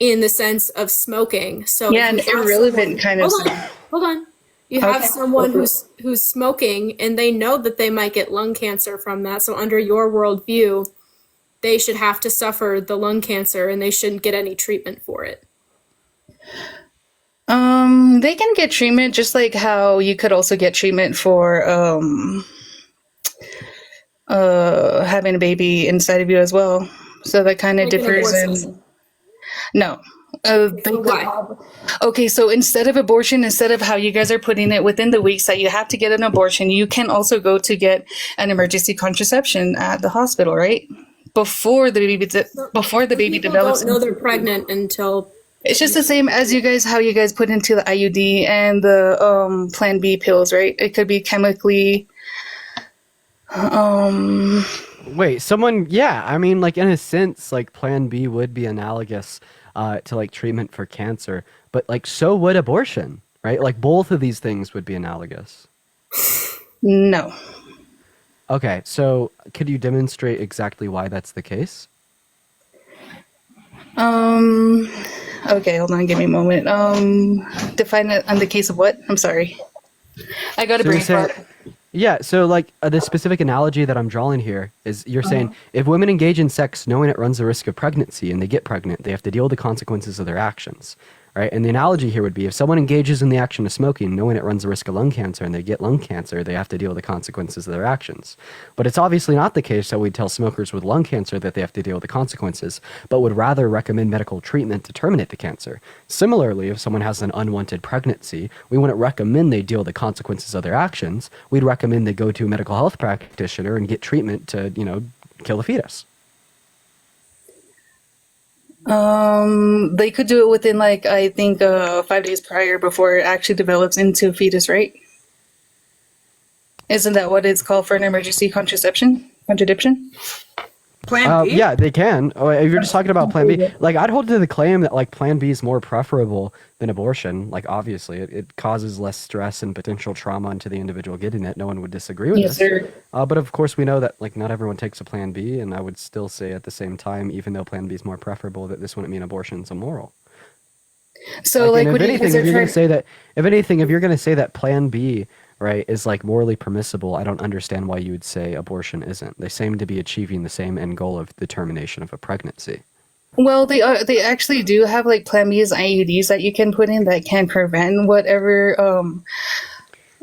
in the sense of smoking. So Yeah, if an you have irrelevant someone- kind of Hold on. You have Okay. someone who's smoking and they know that they might get lung cancer from that. So under your worldview, they should have to suffer the lung cancer and they shouldn't get any treatment for it. They can get treatment just like how you could also get treatment for having a baby inside of you as well. So that kind of Like an differs abortion. in no. Okay, so instead of abortion, instead of how you guys are putting it within the weeks that you have to get an abortion, you can also go to get an emergency contraception at the hospital, right? Before the baby People develops. don't know they're pregnant until It's just the same as you guys, how you guys put into the IUD and the Plan B pills, right? It could be chemically. Wait, yeah, I mean, like, in a sense, like, Plan B would be analogous to, like, treatment for cancer, but, like, so would abortion, right? Like both of these things would be analogous. No. Okay, so could you demonstrate exactly why that's the case? Okay, hold on, give me a moment. Define it on the case of what? I'm sorry. I got a So you're brain saying, fart. yeah, so like the specific analogy that I'm drawing here is you're saying if women engage in sex knowing it runs the risk of pregnancy and they get pregnant, they have to deal with the consequences of their actions, right? And the analogy here would be if someone engages in the action of smoking knowing it runs the risk of lung cancer and they get lung cancer, they have to deal with the consequences of their actions. But it's obviously not the case that we tell smokers with lung cancer that they have to deal with the consequences, but would rather recommend medical treatment to terminate the cancer. Similarly, if someone has an unwanted pregnancy, we wouldn't recommend they deal with the consequences of their actions. We'd recommend they go to a medical health practitioner and get treatment to, kill the fetus. They could do it within I think 5 days prior before it actually develops into a fetus, right? Isn't that what it's called for an emergency contraception? Plan B? Yeah, they can. If you're just talking about Plan B, I'd hold to the claim that Plan B is more preferable than abortion. Obviously, it causes less stress and potential trauma into the individual getting it. No one would disagree with Yes, this. sir. But of course, we know that not everyone takes a Plan B, and I would still say at the same time, even though Plan B is more preferable, that this wouldn't mean abortion is immoral. So And what if do you anything, guys if are you're going trying? to say that, if you're going to say that Plan B, right, is morally permissible, I don't understand why you would say abortion isn't. They seem to be achieving the same end goal of the termination of a pregnancy. Well, they actually do have Plan B's IUDs that you can put in that can prevent whatever.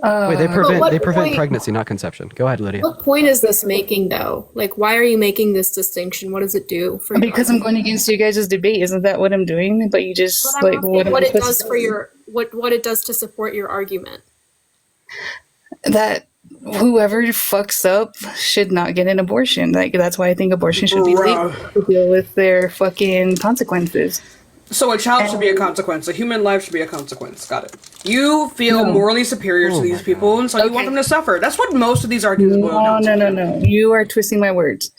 Wait, they But what prevent point- pregnancy, not conception. Go ahead, Lydia. What point is this making, though? Why are you making this distinction? What does it do for you? Because I'm going against you guys' debate. Isn't that what I'm doing? But you just But I'm asking what am what I it supposed does to for do? your what it does to support your argument. That whoever fucks up should not get an abortion. That's why I think abortion should be legal to deal with their fucking consequences. So a child should be a consequence. A human life should be a consequence. Got it. You feel morally superior to these people, and so you want them to suffer. That's what most of these arguments boil down to. No. You are twisting my words.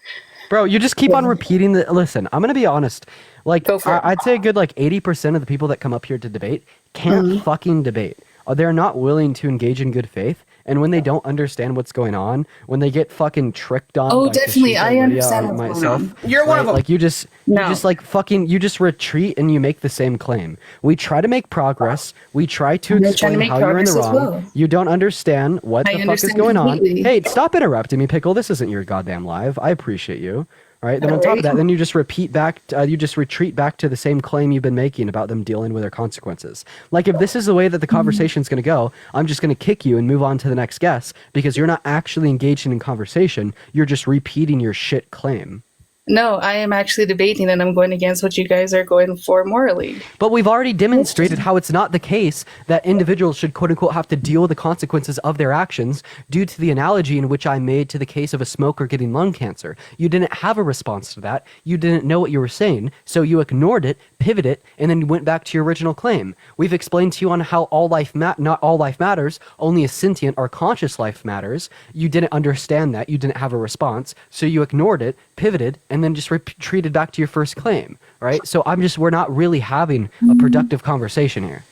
Bro, you just keep on repeating the. Listen, I'm gonna be honest. I'd say a good 80% of the people that come up here to debate can't fucking debate. They're not willing to engage in good faith, and when they don't understand what's going on, when they get fucking tricked on. Oh, by definitely, Tashika, I Lydia, understand or what's going on. You're one of them. You just retreat and you make the same claim. We try to make progress. We try to They're explain trying to make how you're in the progress as wrong. well. You don't understand what I the fuck is understand going on. completely. Hey, stop interrupting me, Pickle. This isn't your goddamn live. I appreciate you. All right. Then on top of that, then you just retreat back to the same claim you've been making about them dealing with their consequences. If this is the way that the conversation is going to go, I'm just going to kick you and move on to the next guest because you're not actually engaging in conversation. You're just repeating your shit claim. No, I am actually debating, and I'm going against what you guys are going for morally. But we've already demonstrated how it's not the case that individuals should quote unquote have to deal with the consequences of their actions due to the analogy in which I made to the case of a smoker getting lung cancer. You didn't have a response to that. You didn't know what you were saying, so you ignored it, pivoted, and then you went back to your original claim. We've explained to you on how not all life matters, only a sentient or conscious life matters. You didn't understand that. You didn't have a response, so you ignored it, pivoted, and then just retreated back to your first claim, right? So we're not really having a productive conversation here.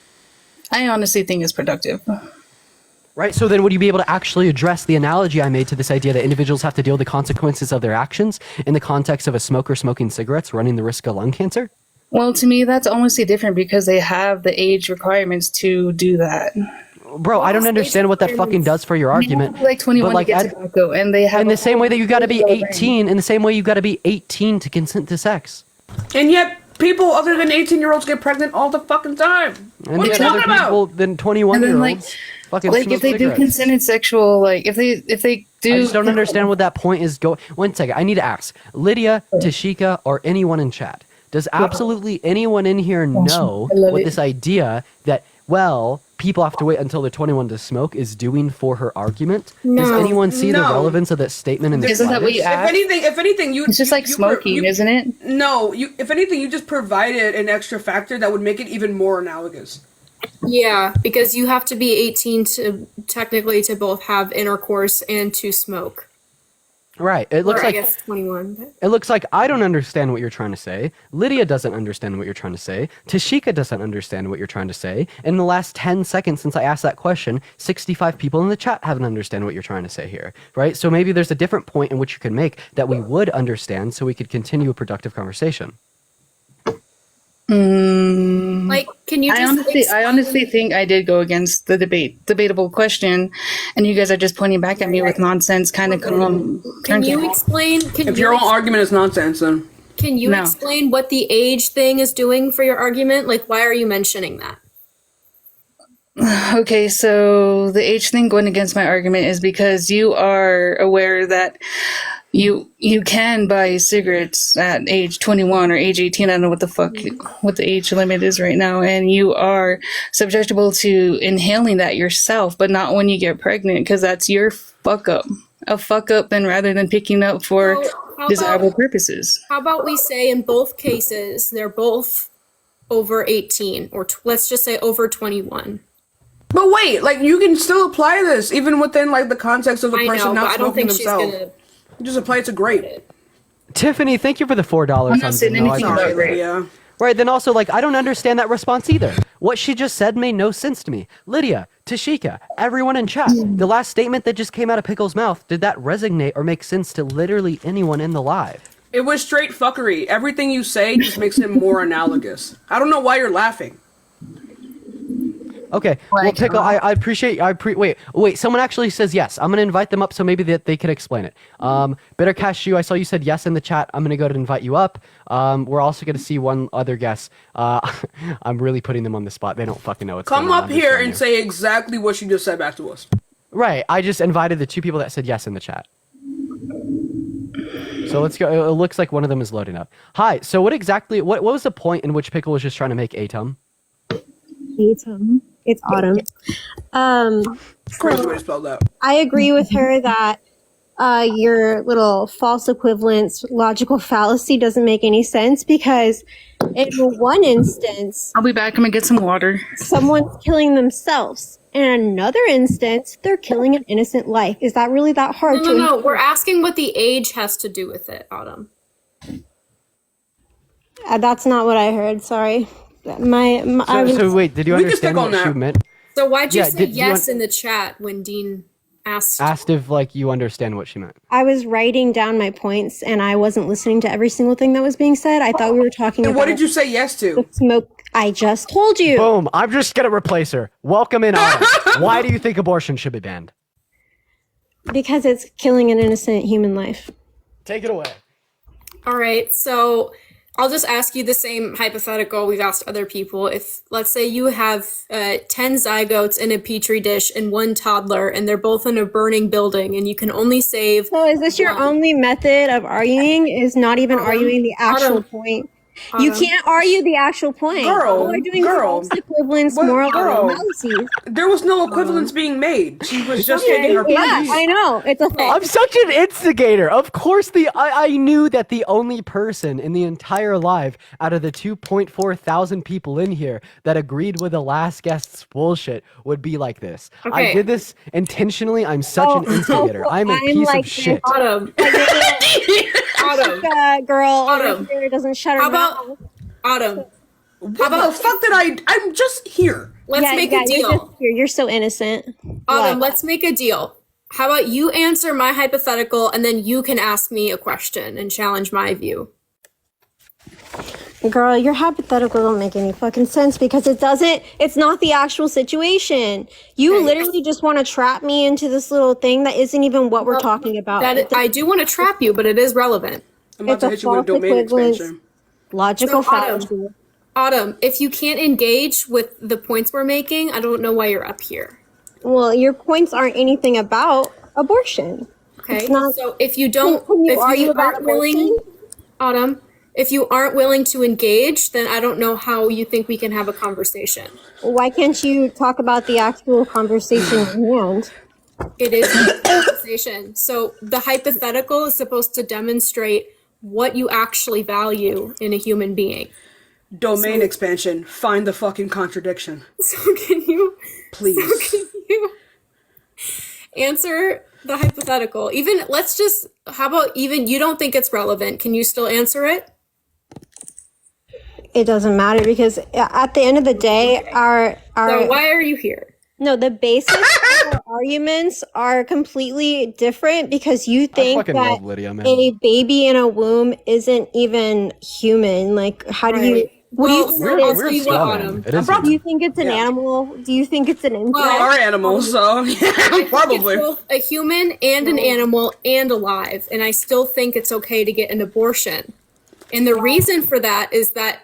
I honestly think it's productive. Right, so then would you be able to actually address the analogy I made to this idea that individuals have to deal with the consequences of their actions in the context of a smoker smoking cigarettes running the risk of lung cancer? Well, to me, that's honestly different because they have the age requirements to do that. Bro, I don't understand what that fucking does for your argument. Like 21 but to get tobacco, and they have in the same way that you got to be 18, in the same way you got to be 18 to consent to sex. And yet, people other than 18-year-olds get pregnant all the fucking time. And What are you yet other talking people about? than 21-year-olds fucking smoke if they do cigarettes. consented sexual, if they do. I just don't understand what that point is. One second, I need to ask Lydia, Tashika, or anyone in chat. Does absolutely anyone in here know what this idea that people have to wait until they're 21 to smoke is doing for her argument? Does anyone see the relevance of that statement in the Isn't that what you asked? If anything, it's just like smoking, isn't it? No, if anything, you just provided an extra factor that would make it even more analogous. Yeah, because you have to be 18 to technically to both have intercourse and to smoke. Right. It looks Or I like guess 21. But... It looks like I don't understand what you're trying to say. Lydia doesn't understand what you're trying to say. Tashika doesn't understand what you're trying to say. In the last 10 seconds since I asked that question, 65 people in the chat haven't understand what you're trying to say here, right? So maybe there's a different point in which you can make that we would understand so we could continue a productive conversation. Like, can you just I honestly think I did go against the debatable question, and you guys are just pointing back at me with nonsense kind of Can you explain? If your own argument is nonsense, then can you explain what the age thing is doing for your argument? Like, why are you mentioning that? Okay, so the age thing going against my argument is because you are aware that you can buy cigarettes at age 21 or age 18. I don't know what the age limit is right now, and you are susceptible to inhaling that yourself, but not when you get pregnant, because that's your fuck up. A fuck up, then rather than picking up for desirable purposes. How about we say in both cases they're both over 18, or let's just say over 21. But wait, like you can still apply this even within like the context of the person not smoking themselves. You just apply it to grape. Tiffany, thank you for the $4. I'm not saying anything about rape. Yeah. Right, then also, like, I don't understand that response either. What she just said made no sense to me. Lydia, Tashika, everyone in chat, the last statement that just came out of Pickle's mouth, did that resonate or make sense to literally anyone in the live? It was straight fuckery. Everything you say just makes it more analogous. I don't know why you're laughing. Okay, well, Pickle, I appreciate, wait, someone actually says yes. I'm going to invite them up so maybe they could explain it. Bitter Cashew, I saw you said yes in the chat. I'm going to go to invite you up. We're also going to see one other guest. I'm really putting them on the spot. They don't fucking know what's Come going on. up here and say exactly what you just said back to us. Right, I just invited the two people that said yes in the chat. So let's go. It looks like one of them is loading up. Hi, so what was the point in which Pickle was just trying to make Atum? Atum. It's autumn. Crazy way to spell that. I agree with her that your little false equivalence logical fallacy doesn't make any sense, because in one instance, I'll be back. I'm gonna get some water. Someone's killing themselves. In another instance, they're killing an innocent life. Is that really that hard to No. We're asking what the age has to do with it, Autumn. That's not what I heard. Sorry. So wait, did you understand what she meant? So why'd you say yes in the chat when Dean asked if like you understand what she meant? I was writing down my points and I wasn't listening to every single thing that was being said. I thought we were talking about. What did you say yes to? The smoke. I just told you. Boom! I'm just gonna replace her. Welcome in, Autumn. Why do you think abortion should be banned? Because it's killing an innocent human life. Take it away. All right, so I'll just ask you the same hypothetical we've asked other people. If, let's say, you have 10 zygotes in a petri dish and one toddler, and they're both in a burning building, and you can only save. So is this your only method of arguing? Is not even arguing the actual point? You can't argue the actual point. Girl, we're doing false equivalence, moral analyses. There was no equivalence being made. She was just stating her point. Yeah, I know. It's a fact. I'm such an instigator. Of course, I knew that the only person in the entire live out of the 2.4 thousand people in here that agreed with the last guest's bullshit would be like this. Okay. I did this intentionally. I'm such an instigator. I'm a piece of shit. Autumn. Girl Autumn. over here doesn't shut her How about mouth. Autumn? How about the fuck did I'm just here. Let's make a deal. You're just here. You're so innocent. Autumn, let's make a deal. How about you answer my hypothetical and then you can ask me a question and challenge my view? Girl, your hypothetical don't make any fucking sense because it's not the actual situation. You literally just want to trap me into this little thing that isn't even what we're talking about. I do want to trap you, but it is relevant. I'm about to hit you with a domain expansion. Logical fallacy. Autumn, if you can't engage with the points we're making, I don't know why you're up here. Well, your points aren't anything about abortion. Okay, so if you don't, if you aren't willing, Autumn, if you aren't willing to engage, then I don't know how you think we can have a conversation. Why can't you talk about the actual conversation at hand? It is a conversation. So the hypothetical is supposed to demonstrate what you actually value in a human being. Domain expansion. Find the fucking contradiction. So can you? Please. So can you? Answer the hypothetical. Even how about even you don't think it's relevant? Can you still answer it? It doesn't matter because at the end of the day, our So why are you here? no, the basis of our arguments are completely different because you think fucking that love Lydia, man. a baby in a womb isn't even human. Like, how do you? Right. What Well, do you we're- think it I'll is? tell you what, Autumn. It is Do you think it's an animal? Do you think it's an insect? They are animals, so probably. It's both a human and an animal and alive, and I still think it's okay to get an abortion. And the reason for that is that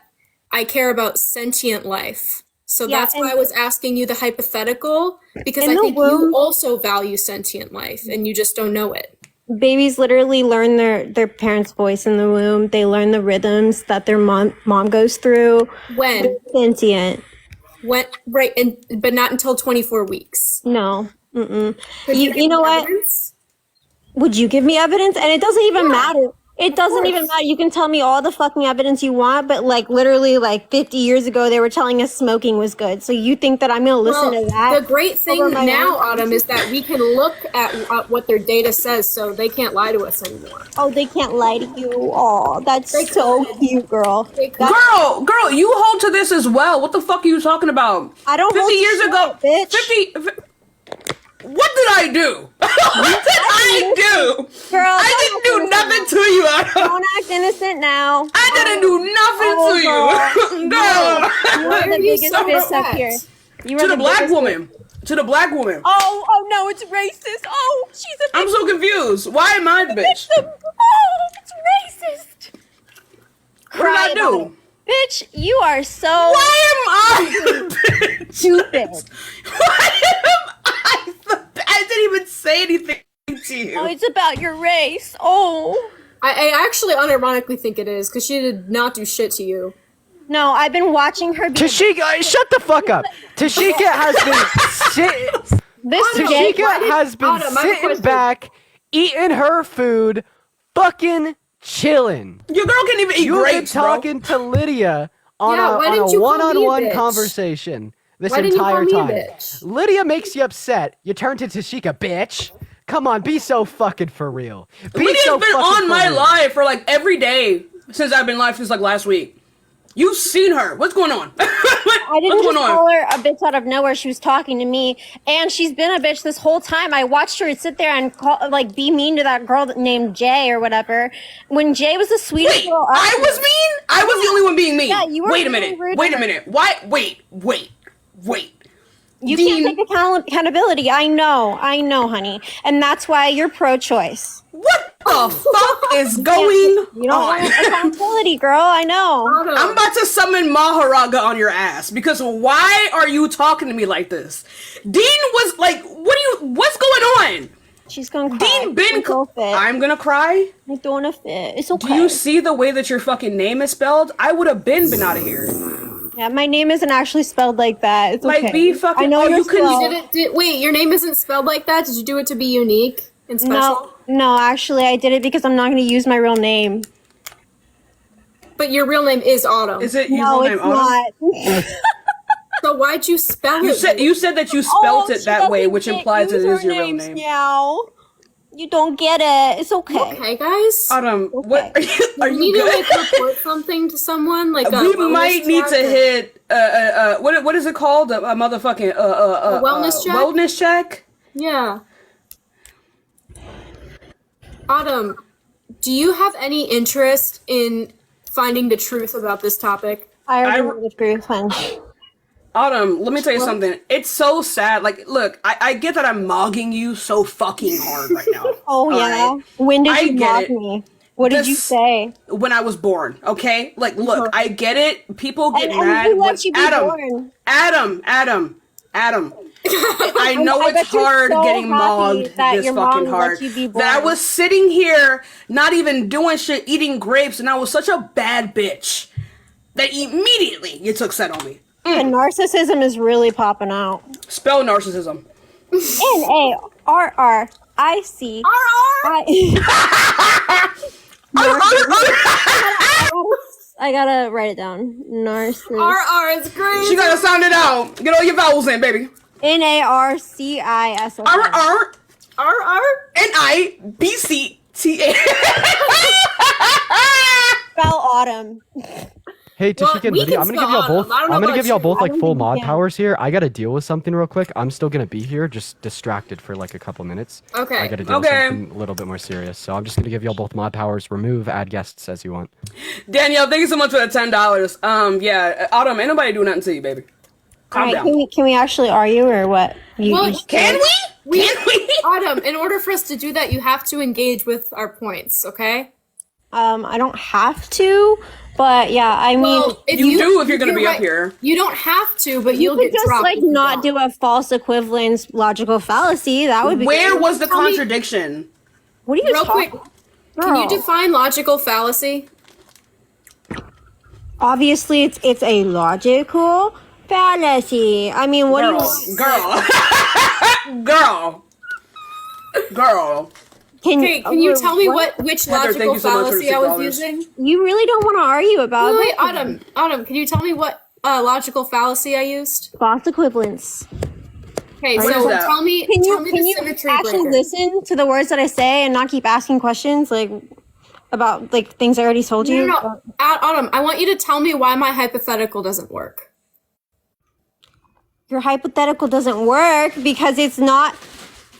I care about sentient life. So Yeah, that's why and- I was asking you the hypothetical, because In I the think womb- you also value sentient life and you just don't know it. Babies literally learn their parents' voice in the womb. They learn the rhythms that their mom goes through. When? They're sentient. But not until 24 weeks. No. Mm-mm. Could You, give know me what? evidence? Would you give me evidence? And it doesn't even matter. It doesn't even matter. You can tell me all the fucking evidence you want, but like literally like 50 years ago, they were telling us smoking was good. So you think that I'm going to listen to that? The great thing over my now, own- Autumn, is that we can look at what their data says, so they can't lie to us anymore. Oh, they can't lie to you. Oh, that's so cute, girl. Girl, you hold to this as well. What the fuck are you talking about? I don't 50 hold to years shit, ago, bitch. What did I do? What did I do? Girl, I didn't do nothing to you, Autumn. Don't act innocent now. I didn't do nothing to you. Girl. You are the biggest bitch up here. You are To the black biggest woman. To the black woman. Oh no, it's racist. Oh, she's a I'm so confused. Why am I the bitch? Oh, it's racist. What did I do? about it. Bitch, you are so. Why am I the bitch? Stupid. Why am I the bitch? I didn't even say anything to you. Oh, it's about your race. Oh. I actually unironically think it is, because she did not do shit to you. No, I've been watching her. Tashika, shut the fuck up. Tashika has been Tashika has been sitting back, eating her food, fucking chilling. Your girl can't even eat You've grapes, been talking to Lydia on Yeah, why didn't you a call me a one-on-one bitch? conversation this Why didn't you entire call me time. a bitch? Lydia makes you upset. You turn to Tashika, bitch. Come on, be so fucking for real. Be Lydia's so been fucking on for my real. live for like every day since I've been live since like last week. You've seen her. What's going on? I didn't What's just going on? call her a bitch out of nowhere. She was talking to me, and she's been a bitch this whole time. I watched her sit there and be mean to that girl named Jay or whatever. When Jay was the sweetest girl. I was mean? I was the only one being mean. Yeah, you were Wait a really minute. rude Wait to a her. minute. Why? Wait. You Dean- can't take accountability. I know, honey, and that's why you're pro-choice. What the fuck is going You don't on? want accountability, girl. I know. I'm about to summon Maharaga on your ass because why are you talking to me like this? Dean was like, what's going on? She's gonna cry. Dean been. I'm gonna cry. I'm throwing a fit. It's okay. Do you see the way that your fucking name is spelled? I would have been out of here. Yeah, my name isn't actually spelled like that. It's Like, okay. be fucking- I know oh, you're you couldn't- slow. Wait, your name isn't spelled like that? Did you do it to be unique and special? No, actually, I did it because I'm not going to use my real name. But your real name is Autumn. Is it your No, real name? it's Autumn? not. So why'd you spell You it? said that you spelt it that way, which implies it is your real names name. now. You don't get it. It's okay. Okay, guys. Autumn, what are you You need to good? like report something to someone. Like a We wellness might need to check or- hit what is it called? A motherfucking A wellness check? Wellness check. Yeah. Autumn, do you have any interest in finding the truth about this topic? I already know the truth, hun. Autumn, let me tell you something. It's so sad. Like, look, I get that I'm mogging you so fucking hard right now. Oh, yeah? Alright? When did I you get mock it. me? What did you say? When I was born, okay? Like, look, I get it. People get And mad. who when- let you be born? Adam. I know I it's bet you're hard so getting happy mogged that this your fucking mom hard. let you be That I born. was sitting here, not even doing shit, eating grapes, and I was such a bad bitch that immediately you took set on me. And narcissism is really popping out. Spell narcissism. N-A-R-R-I-C. I gotta write it down. Narciss. R is great. She gotta sound it out. Get all your vowels in, baby. N-A-R-C-I-S-S. RRNIBCTA. Spell autumn. Hey, Tashika and we Lydia, can I'm gonna give y'all spell both. autumn. I don't know I'm gonna about give y'all you. both I like don't full think you mod can. powers here. I gotta deal with something real quick. I'm still gonna be here, just distracted for like a couple minutes. Okay. I gotta deal with something a little bit more serious. So I'm just gonna give y'all both mod powers. Remove, add guests as you want. Danielle, thank you so much for the $10. Yeah, Autumn, ain't nobody do nothing to you, baby. Calm All right, down. can we actually argue or what? Can we? Autumn, in order for us to do that, you have to engage with our points, okay? I don't have to, but yeah, I mean, Well, if You do if you're gonna you're be up here. You don't have to, but you you'll could get just dropped. like if you not don't. do a false equivalence logical fallacy. That would be Where good. was the Tell me- contradiction? What are you Real talking? quick, can you Girl. define logical fallacy? Obviously, it's a logical fallacy. I mean, what do you want? Girl. Okay, can you tell me which Heather, thank logical you so much for the fallacy I was $6. using? You really don't want to argue about Wait, it? Autumn, can you tell me what logical fallacy I used? False equivalence. Okay, What so is that? tell me Can the you symmetry actually breaker. listen to the words that I say and not keep asking questions like about like things I already told you? No. Autumn, I want you to tell me why my hypothetical doesn't work. Your hypothetical doesn't work because it's not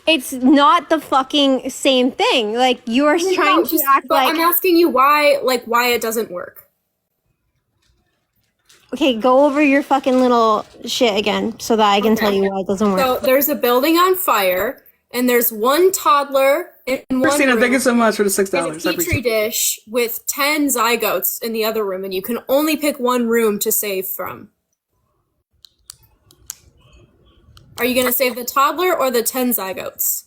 the fucking same thing. Like you are trying to act but like I'm asking you why it doesn't work. okay, go over your fucking little shit again so that I can tell you why it doesn't work. So there's a building on fire, and there's one toddler in one Christina, room. thank you so much for the $6. And a I appreciate petri it. dish with 10 zygotes in the other room, and you can only pick one room to save from. Are you gonna save the toddler or the 10 zygotes?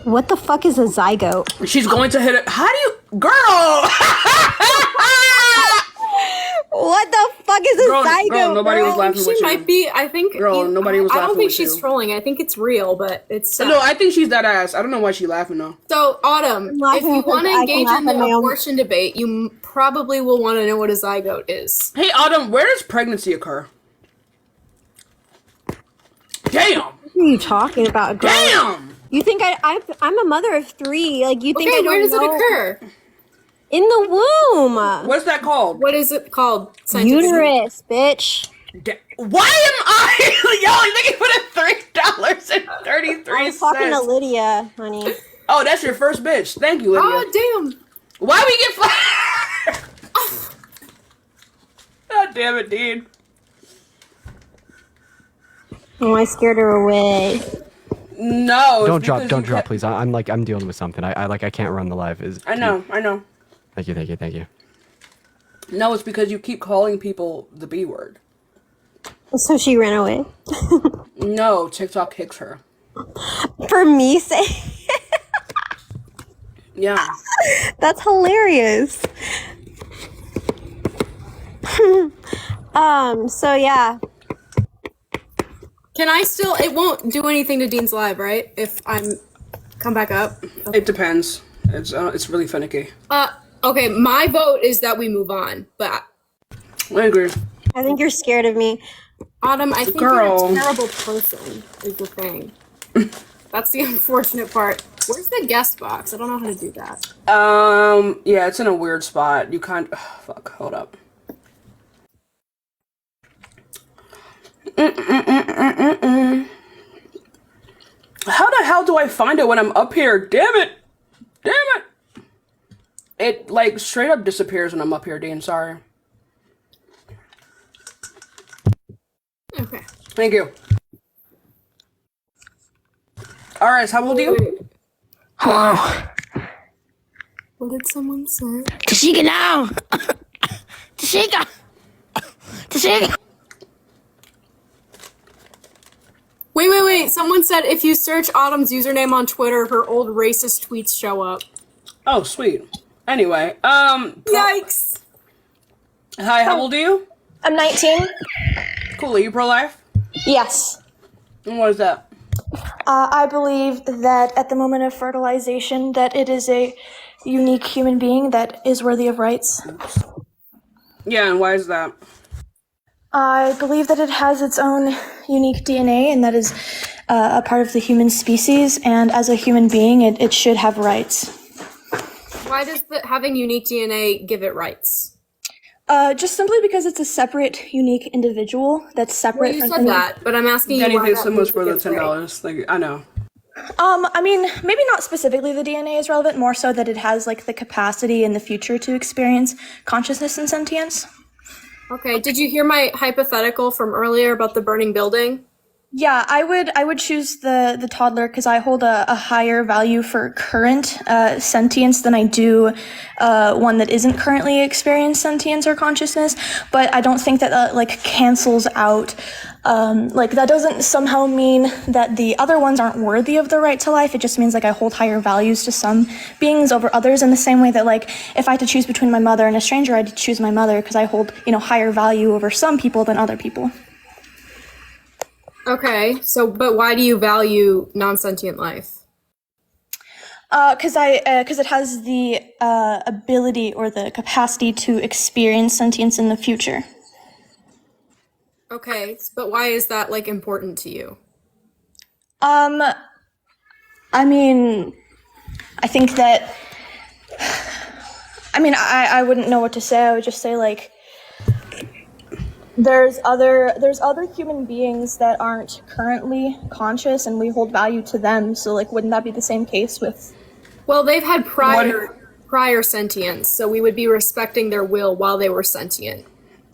What the fuck is a zygote? She's going to hit it. How do you, girl? What the fuck is a zygote? Girl, nobody was laughing She with you. might be. I think. Girl, nobody was I don't laughing think with she's you. trolling. I think it's real, but it's. No, I think she's that ass. I don't know why she's laughing though. So, Autumn, if laughing you because want to I can engage laugh in the at my own- abortion debate, you probably will want to know what a zygote is. Hey, Autumn, where does pregnancy occur? Damn. What are you talking about, girl? Damn. You think I'm a mother of 3? Like you think Okay, I don't where does it know? occur? In the womb. What's that called? What is it called? scientifically? Uterus, bitch. Why am I? Yo, I think you put $3.33. I'm talking to Lydia, honey. Oh, that's your first bitch. Thank you, Lydia. Oh, damn. Why we get fired? God damn it, dude. Oh, I scared her away. No. Don't drop, please. I'm dealing with something. I can't run the live. I know. Thank you. No, it's because you keep calling people the B word. So she ran away. No, TikTok kicks her. For me say Yeah. that's hilarious. So yeah. Can I still? It won't do anything to Dean's live, right? If I'm come back up. It depends. It's really finicky. Okay. My vote is that we move on, but I agree. I think you're scared of me. Autumn, I think Girl. you're a terrible person. Is the thing. That's the unfortunate part. Where's the guest box? I don't know how to do that. Yeah, it's in a weird spot. You can't. Fuck. Hold up. How the hell do I find it when I'm up here? Damn it! It like straight up disappears when I'm up here, Dean. Sorry. Okay. Thank you. Alright, how old are you? Hello. What did someone say? Tashika now. Tashika. Wait. Someone said if you search Autumn's username on Twitter, her old racist tweets show up. Oh, sweet. Anyway, Yikes. Hi, how old are you? I'm 19. Cool, are you pro-life? Yes. And what is that? I believe that at the moment of fertilization, that it is a unique human being that is worthy of rights. Yeah, and why is that? I believe that it has its own unique DNA and that is a part of the human species, and as a human being, it should have rights. Why does having unique DNA give it rights? Just simply because it's a separate, unique individual that's separate Well, you from said any- that, but I'm asking you Danny why thinks that so much means for the it's right. $10. Like, I know. I mean, maybe not specifically the DNA is relevant, more so that it has like the capacity in the future to experience consciousness and sentience. Okay, did you hear my hypothetical from earlier about the burning building? Yeah, I would choose the toddler because I hold a higher value for current sentience than I do one that isn't currently experiencing sentience or consciousness. But I don't think that like cancels out. Like that doesn't somehow mean that the other ones aren't worthy of the right to life. It just means like I hold higher values to some beings over others, in the same way that like if I had to choose between my mother and a stranger, I'd choose my mother because I hold, you know, higher value over some people than other people. Okay, but why do you value non-sentient life? Because it has the ability or the capacity to experience sentience in the future. Okay, but why is that like important to you? I mean, I think that. I mean, I wouldn't know what to say. I would just say like. There's other human beings that aren't currently conscious, and we hold value to them. So, like, wouldn't that be the same case with? Well, they've had prior sentience, so we would be respecting their will while they were sentient.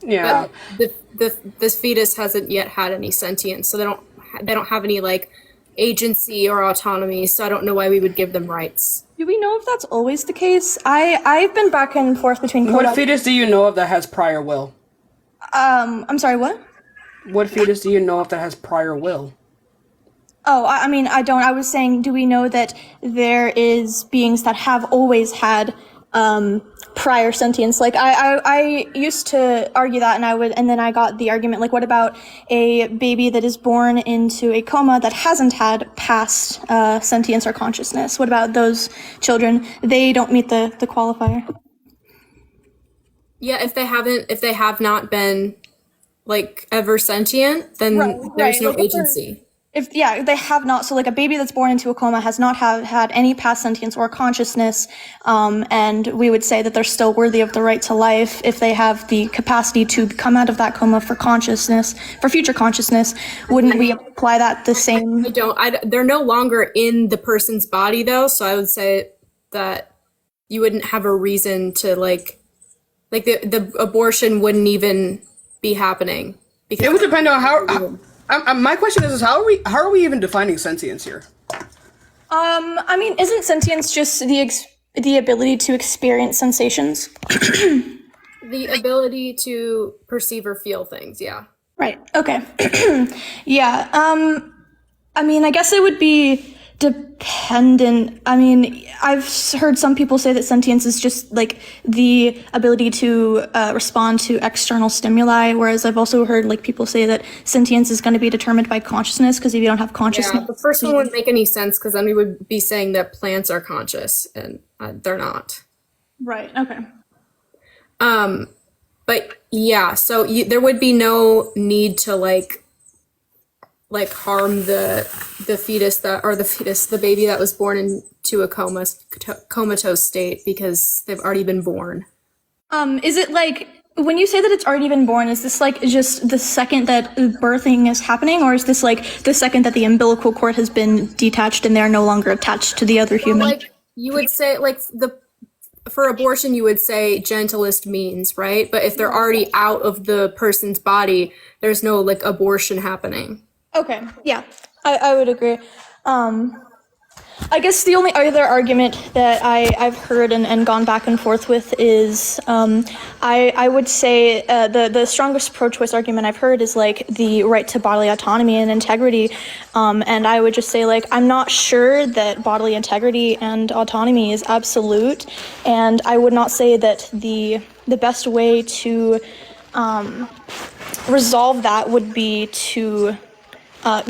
Yeah. But this fetus hasn't yet had any sentience, so they don't have any like agency or autonomy. So I don't know why we would give them rights. Do we know if that's always the case? I've been back and forth between. What fetus do you know of that has prior will? I'm sorry, what? What fetus do you know of that has prior will? Oh, I mean, I don't. I was saying, do we know that there is beings that have always had prior sentience? Like, I used to argue that, and then I got the argument, like, what about a baby that is born into a coma that hasn't had past sentience or consciousness? What about those children? They don't meet the qualifier. Yeah, if they have not been like ever sentient, then there's no Like, agency. If they have not. So like a baby that's born into a coma has not had any past sentience or consciousness, and we would say that they're still worthy of the right to life if they have the capacity to come out of that coma for future consciousness. Wouldn't we apply that the same? They're no longer in the person's body though, so I would say that you wouldn't have a reason to like the abortion wouldn't even be happening. Because it would depend on how my question is how are we even defining sentience here? I mean, isn't sentience just the ability to experience sensations? The ability to perceive or feel things, yeah. Right. Okay. Yeah. I mean, I guess it would be dependent. I mean, I've heard some people say that sentience is just like the ability to respond to external stimuli, whereas I've also heard like people say that sentience is going to be determined by consciousness, because if you don't have consciousness, Yeah, the first one wouldn't make any sense, because then we would be saying that plants are conscious, and they're not. Right. Okay. But yeah, so there would be no need to like harm the baby that was born into a comatose state, because they've already been born. Is it like, when you say that it's already been born, is this like just the second that birthing is happening, or is this like the second that the umbilical cord has been detached and they're no longer attached to the other human? Like you would say, like for abortion, you would say gentlest means, right? But if they're already out of the person's body, there's no like abortion happening. Okay. Yeah, I would agree. I guess the only other argument that I've heard and gone back and forth with is I would say the strongest pro-choice argument I've heard is like the right to bodily autonomy and integrity, and I would just say like I'm not sure that bodily integrity and autonomy is absolute, and I would not say that the best way to resolve that would be to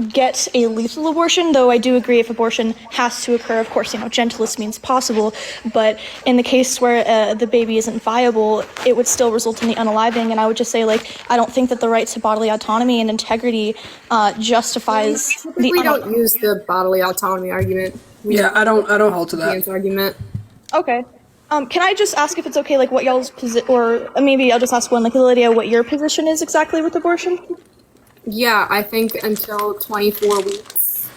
get a lethal abortion, though I do agree if abortion has to occur, of course, gentlest means possible, but in the case where the baby isn't viable, it would still result in the unaliving, and I would just say, I don't think that the right to bodily autonomy and integrity justifies We don't use the bodily autonomy argument. I don't hold to that argument. Okay. Can I just ask if it's okay, what y'all's position, or maybe I'll just ask one, Lydia, what your position is exactly with abortion? Yeah, I think until 24 weeks,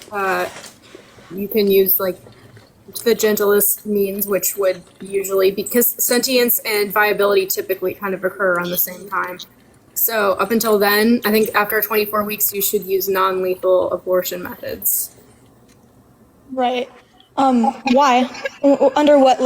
you can use the gentlest means, which would usually, because sentience and viability typically kind of occur on the same time. So up until then, I think after 24 weeks, you should use non-lethal abortion methods. Right. Why? Under what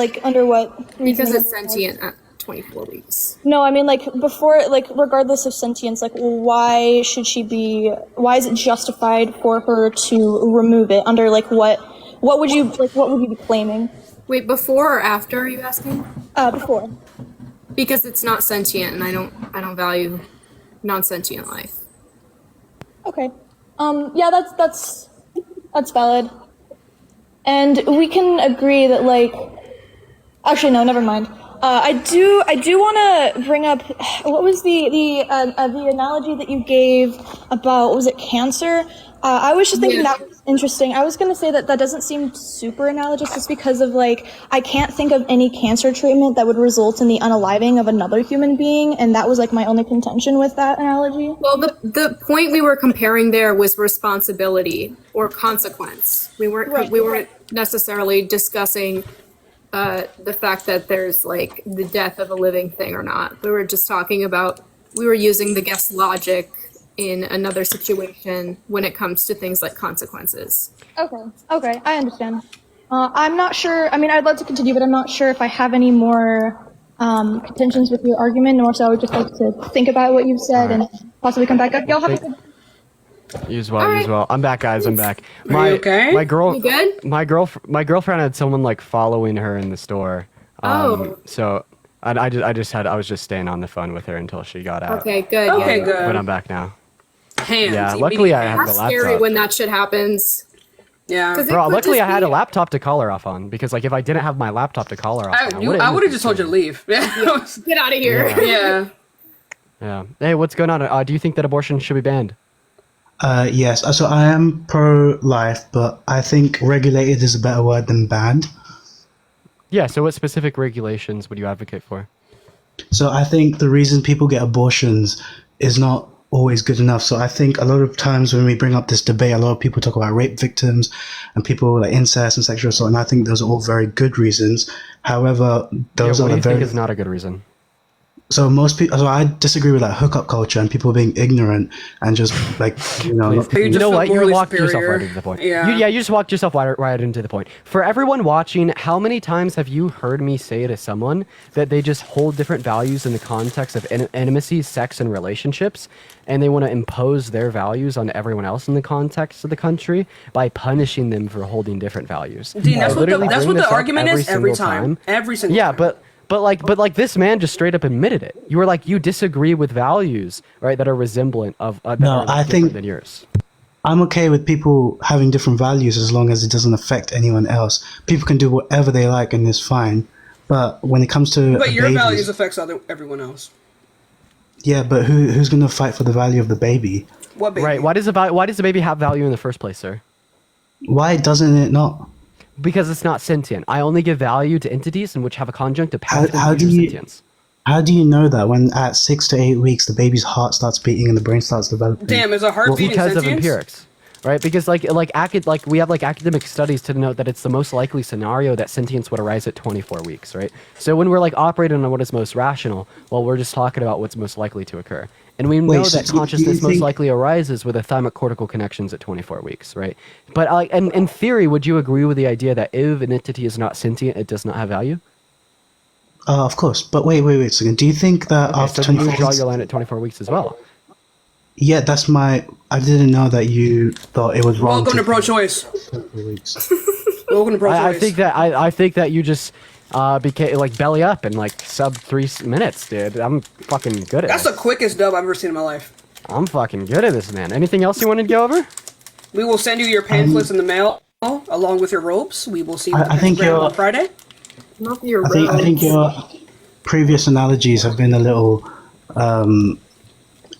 Because it's sentient at 24 weeks. No, I mean, before, regardless of sentience, why is it justified for her to remove it? Under, what would you be claiming? Wait, before or after, are you asking? Before. Because it's not sentient, and I don't value non-sentient life. Okay. Yeah, that's valid. And we can agree that, actually, no, never mind. I do want to bring up, what was the analogy that you gave about, was it cancer? I was just thinking that was interesting. I was going to say that doesn't seem super analogous just because of, I can't think of any cancer treatment that would result in the unaliving of another human being, and that was, my only contention with that analogy. Well, the point we were comparing there was responsibility or consequence. We weren't necessarily discussing the fact that there's the death of a living thing or not. We were just talking about, we were using the guess logic in another situation when it comes to things like consequences. Okay, I understand. I'm not sure, I'd love to continue, but I'm not sure if I have any more contentions with your argument, nor so I would just like to think about what you've said and possibly come back up. Y'all have a good. You as well. I'm back, guys. I'm back. Are you okay? My girl. You good? My girlfriend had someone following her in the store. So I was just staying on the phone with her until she got out. Okay, good. Okay, yeah. good. But I'm back now. Hands. Yeah, luckily I have the That's laptop. scary when that shit happens. Yeah. Bro, luckily I had a laptop to call her off on, because if I didn't have my laptop to call her off on, I would have just told you to leave. Get out of here. Yeah. Yeah. Hey, what's going on? Do you think that abortion should be banned? Yes. So I am pro-life, but I think regulated is a better word than banned. Yeah. So what specific regulations would you advocate for? So I think the reason people get abortions is not always good enough. So I think a lot of times when we bring up this debate, a lot of people talk about rape victims and people like incest and sexual assault, and I think those are all very good reasons. However, those what are do you very think is not a good reason? So most people, so I disagree with hookup culture and people being ignorant and just you know what? You walked yourself right into the point. Yeah. You just walked yourself right into the point. For everyone watching, how many times have you heard me say to someone that they just hold different values in the context of intimacy, sex, and relationships, and they want to impose their values on everyone else in the context of the country by punishing them for holding different values? Dean, that's what Literally the bring this up argument is every single time. Every single yeah, time. But this man just straight up admitted it. You were you disagree with values, right, that are resemblant of that No, are I different think than yours. I'm okay with people having different values as long as it doesn't affect anyone else. People can do whatever they like and it's fine. But when it comes to But your babies, values affects everyone else. yeah, but who's going to fight for the value of the baby? What baby? Right. Why does the baby have value in the first place, sir? Why doesn't it not? Because it's not sentient. I only give value to entities in which have a conjunctive path How do into you sentience. how do you know that when at 6 to 8 weeks the baby's heart starts beating and the brain starts developing? Damn, is a heart beating Because of sentience? empirics. Right, because we have academic studies to note that it's the most likely scenario that sentience would arise at 24 weeks, right? So when we're operating on what is most rational, well, we're just talking about what's most likely to occur, and we know so that do you consciousness most think- likely arises with thymic cortical connections at 24 weeks, right? But in theory, would you agree with the idea that if an entity is not sentient, it does not have value? Of course, but wait a second. Do you think that after so you 24 would draw weeks? your line at 24 weeks as well. Yeah, that's my. I didn't know that you thought it was wrong. Welcome to pro-choice. Welcome to pro-choice. I think that you just became belly up in sub 3 minutes, dude. I'm fucking good at That's this. the quickest dub I've ever seen in my life. I'm fucking good at this, man. Anything else you wanted to go over? We will send you your pamphlets in the mail along with your robes. We will see you I think on Friday. Not your I think your previous analogies have been a little.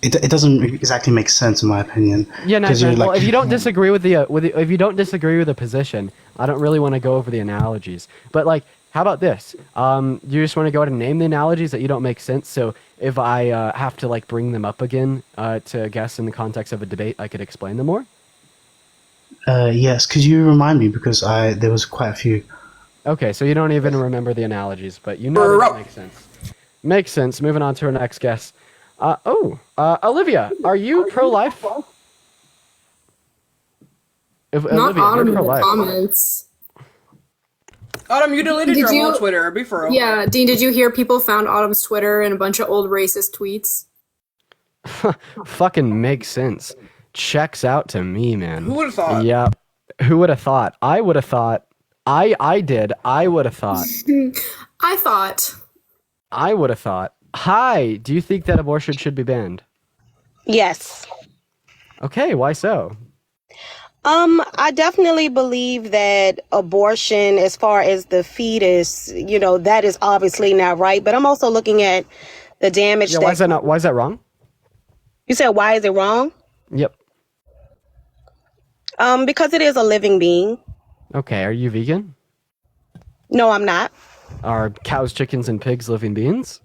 It doesn't exactly make sense in my opinion. Yeah, no, 'Cause you're well, like- if you don't disagree with the if you don't disagree with the position, I don't really want to go over the analogies. But like, how about this? You just want to go ahead and name the analogies that you don't make sense. So if I have to like bring them up again to guess in the context of a debate, I could explain them more. Yes, could you remind me because there was quite a few. Okay, so you don't even remember the analogies, but you know that makes sense. Makes sense. Moving on to our next guest. Olivia, are you pro-life? Not Olivia, Autumn you're in the pro-life. comments. Autumn, you deleted Did your you- whole Twitter. Be for real. Yeah, Dean, did you hear people found Autumn's Twitter and a bunch of old racist tweets? Fucking makes sense. Checks out to me, man. Who would've thought? Yeah. Who would have thought? I would have thought. I did. I would have thought. I thought. I would have thought. Hi, do you think that abortion should be banned? Yes. Okay, why so? I definitely believe that abortion, as far as the fetus, that is obviously not right. But I'm also looking at the damage. Yeah, why is that not? Why is that wrong? You said, why is it wrong? Yep. Because it is a living being. Okay, are you vegan? No, I'm not. Are cows, chickens, and pigs living beings?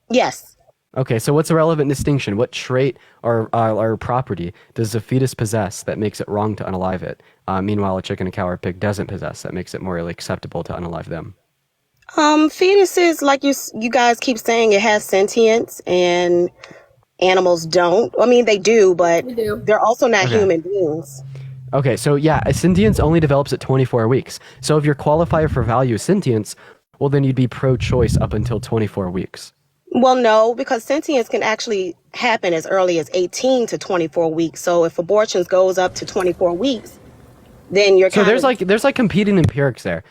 Yes. Okay, so what's the relevant distinction? What trait or property does a fetus possess that makes it wrong to unalive it? Meanwhile, a chicken, a cow, or a pig doesn't possess that makes it morally acceptable to unalive them. Fetuses, like you guys keep saying, it has sentience, and animals don't. I mean, they do, but they're also not Okay. human beings. Okay, so yeah, a sentience only develops at 24 weeks. So if your qualifier for value is sentience, well, then you'd be pro-choice up until 24 weeks. Well, no, because sentience can actually happen as early as 18 to 24 weeks. So if abortions goes up to 24 weeks, then you're So kind there's like competing empirics there.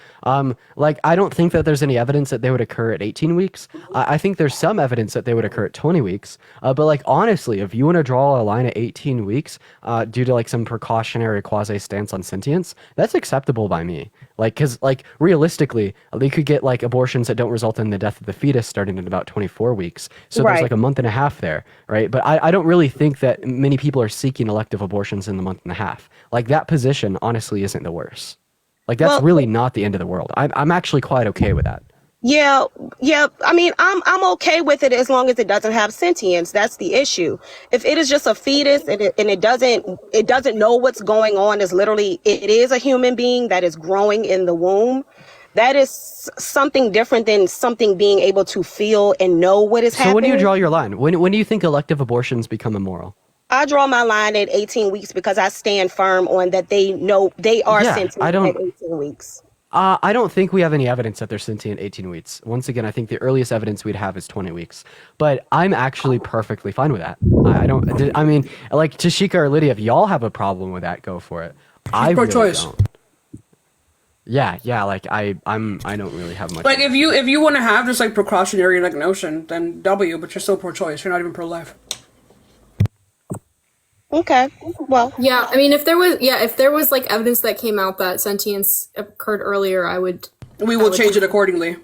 Like I don't think that there's any evidence that they would occur at 18 weeks. I think there's some evidence that they would occur at 20 weeks. But like honestly, if you want to draw a line at 18 weeks, due to like some precautionary quasi stance on sentience, that's acceptable by me. Like, cause like realistically, they could get like abortions that don't result in the death of the fetus starting at about 24 weeks. So there's Right. like a month and a half there, right? But I don't really think that many people are seeking elective abortions in the month and a half. Like that position honestly isn't the worst. Like that's Well- really not the end of the world. I'm actually quite okay with that. Yeah. I mean, I'm okay with it as long as it doesn't have sentience. That's the issue. If it is just a fetus and it doesn't know what's going on, it is a human being that is growing in the womb. That is something different than something being able to feel and know what is So happening. when do you draw your line? When do you think elective abortions become immoral? I draw my line at 18 weeks because I stand firm on that. They know they are Yeah, sentient I don't- at 18 weeks. I don't think we have any evidence that they're sentient 18 weeks. Once again, I think the earliest evidence we'd have is 20 weeks. But I'm actually perfectly fine with that. I mean, like Tashika or Lydia, if y'all have a problem with that, go for it. I really pro-choice. don't. Yeah, like I don't really have much. Like if you want to have this like precautionary like notion, then W, but you're still pro-choice. You're not even pro-life. Okay. Well, yeah. I mean, if there was like evidence that came out that sentience occurred earlier, We will change it accordingly.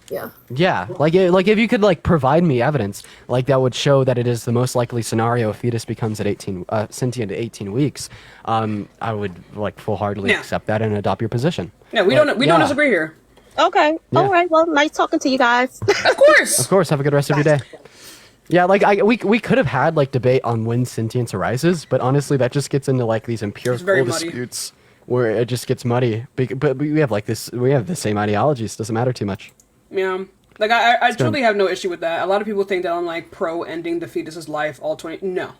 Yeah. Yeah, like if you could like provide me evidence like that would show that it is the most likely scenario a fetus becomes at 18 sentient at 18 weeks, I would like full-heartedly Yeah. accept that and adopt your position. Yeah, we But, don't yeah. disagree here. Okay. Yeah. All right. Well, nice talking to you guys. Of course. Of course, have a good rest of your day. Yeah, like we could have had like debate on when sentience arises, but honestly, that just gets into like these very empirical muddy. disputes where it just gets muddy. But we have like this, we have the same ideologies. Doesn't matter too much. Yeah. Like I It's truly good. have no issue with that. A lot of people think that I'm like pro ending the fetus's life all 20. No.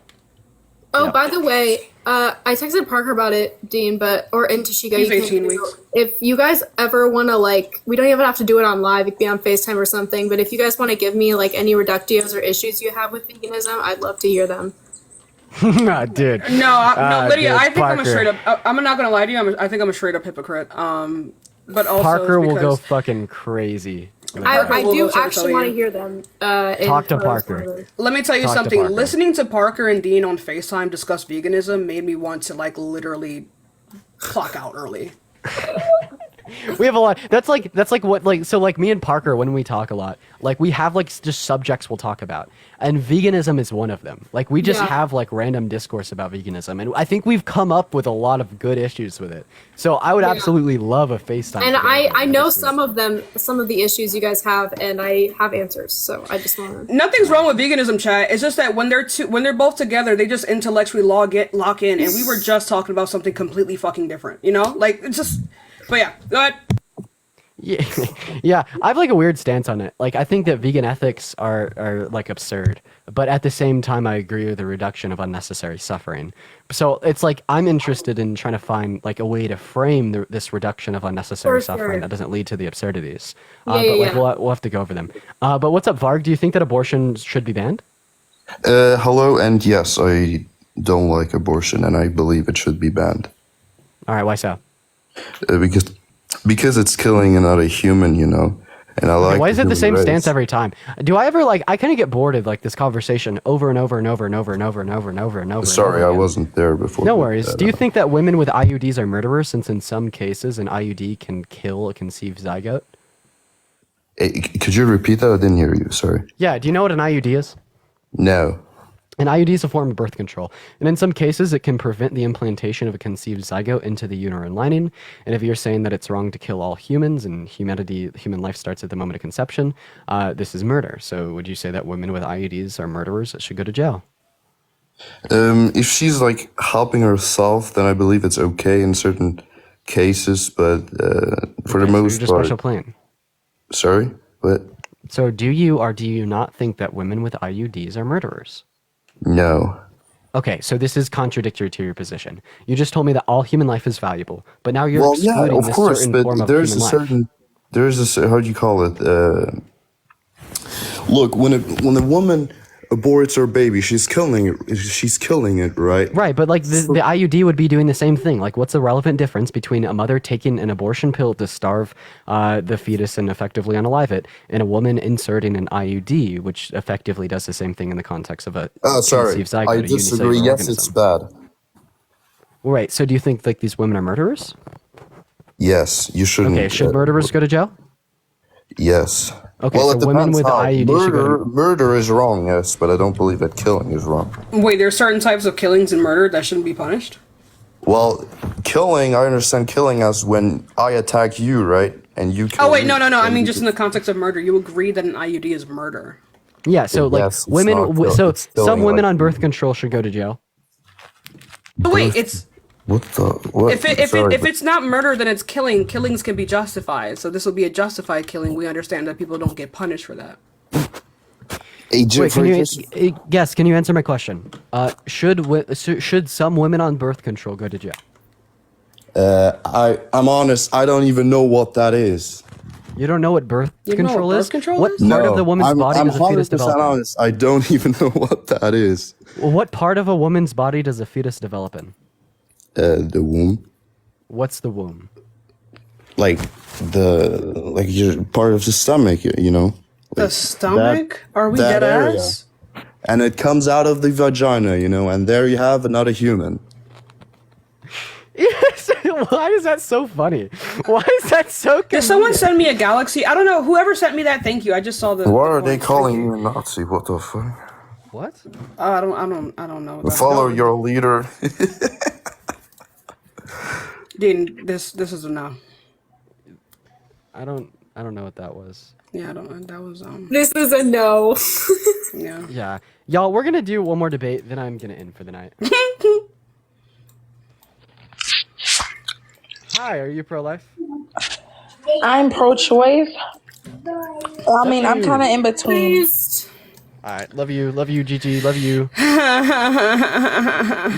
Oh, by the way, I texted Parker about it, Dean, or in Tashika. He's you can 18 do- weeks. If you guys ever want to like, we don't even have to do it on live. It could be on FaceTime or something. But if you guys want to give me like any reductios or issues you have with veganism, I'd love to hear them. Nah, dude. No, Lydia. Dude, I think I'm a Parker. straight up. I'm not gonna lie to you. I think I'm a straight up hypocrite. But also Parker will go because- fucking crazy. I We'll do go actually tell want to you. hear them. Talk to Parker. Let me tell you Talk to something. Parker. Listening to Parker and Dean on FaceTime discuss veganism made me want to like literally clock out early. We have a lot. That's like what like so like me and Parker when we talk a lot. Like we have like just subjects we'll talk about, and veganism is one of them. Like we just have like random discourse about veganism, and I think we've come up with a lot of good issues with it. So I would absolutely love a FaceTime. And together. I know some of the issues you guys have, and I have answers. So I just want to. Nothing's wrong with veganism, chat. It's just that when they're both together, they just intellectually lock in, and we were just talking about something completely fucking different. You know, like it's just. But yeah, go ahead. Yeah, yeah. I have like a weird stance on it. Like I think that vegan ethics are like absurd, but at the same time, I agree with the reduction of unnecessary suffering. So it's like I'm interested in trying to find like a way to frame this reduction of unnecessary suffering that doesn't lead to the absurdities. But like we'll have to go over them. But what's up, Varg? Do you think that abortion should be banned? Hello, and yes, I don't like abortion, and I believe it should be banned. All right, why so? Because it's killing another human, you know. And I like. Why is it the same race. stance every time? Do I ever like? I kind of get bored of like this conversation over and over and over and over and over and over and over and over. Sorry, I wasn't there before. No worries. Do you think that women with IUDs are murderers, since in some cases an IUD can kill a conceived zygote? Could you repeat that? I didn't hear you. Sorry. Yeah. Do you know what an IUD is? No. An IUD is a form of birth control, and in some cases it can prevent the implantation of a conceived zygote into the uterine lining. And if you're saying that it's wrong to kill all humans and human life starts at the moment of conception, this is murder. So would you say that women with IUDs are murderers that should go to jail? If she's like helping herself, then I believe it's okay in certain cases, but for the most just part. special plan. Sorry, what? So do you or do you not think that women with IUDs are murderers? No. Okay, so this is contradictory to your position. You just told me that all human life is valuable, but now you're excluding this certain form of human life. There's a how do you call it? Look, when a woman aborts her baby, she's killing it, right? Right, but like the IUD would be doing the same thing. Like, what's the relevant difference between a mother taking an abortion pill to starve the fetus and effectively unalive it, and a woman inserting an IUD, which effectively does the same thing in the context of a conceived zygote? I disagree. Yes, it's bad. Right. So, do you think like these women are murderers? Yes, you shouldn't. Okay. Should murderers go to jail? Yes. Okay, well, so it women depends with how. IUD should go Murder is wrong, yes, but I don't believe that killing is wrong. Wait, there are certain types of killings and murder that shouldn't be punished? Well, killing, I understand killing as when I attack you, right? And you kill Oh, wait, me. no. I mean, just in the context of murder. You agree that an IUD is murder? Yeah, so like Yes, it's women, not kill- so it's killing, some women like- on birth control should go to jail. But wait, it's... What the... What? If it's not murder, then it's killing. Killings can be justified. So this will be a justified killing. We understand that people don't get punished for that. Wait, can you answer my question? Should some women on birth control go to jail? I'm honest, I don't even know what that is. You don't know what birth You don't know control what is? birth control What is? part of the woman's body I'm does a fetus 100% develop in? honest, I don't even know what that is. Well, what part of a woman's body does a fetus develop in? The womb. What's the womb? Like you're part of the stomach, you know? The stomach? Are we that dead area. ass? And it comes out of the vagina, you know, and there you have another human. Yes. Why is that so funny? Why is that so? Did someone send me a galaxy? I don't know. Whoever sent me that, thank you. I just saw the. Why are they calling you a Nazi? What the fuck? What? I don't know. Follow your leader. Dean, this is a no. I don't know what that was. Yeah, I don't. That was This is a no. Yeah. Yeah, y'all. We're gonna do one more debate, then I'm gonna end for the night. Hi, are you pro-life? I'm pro-choice. I mean, I'm kind of in between. All right, love you, Gigi, love you.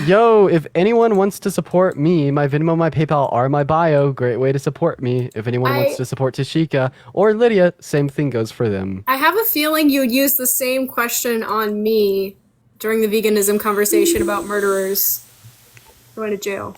Yo, if anyone wants to support me, my Venmo, my PayPal are my bio. Great way to support me. If anyone wants to support Tashika or Lydia, same thing goes for them. I have a feeling you would use the same question on me during the veganism conversation about murderers going to jail.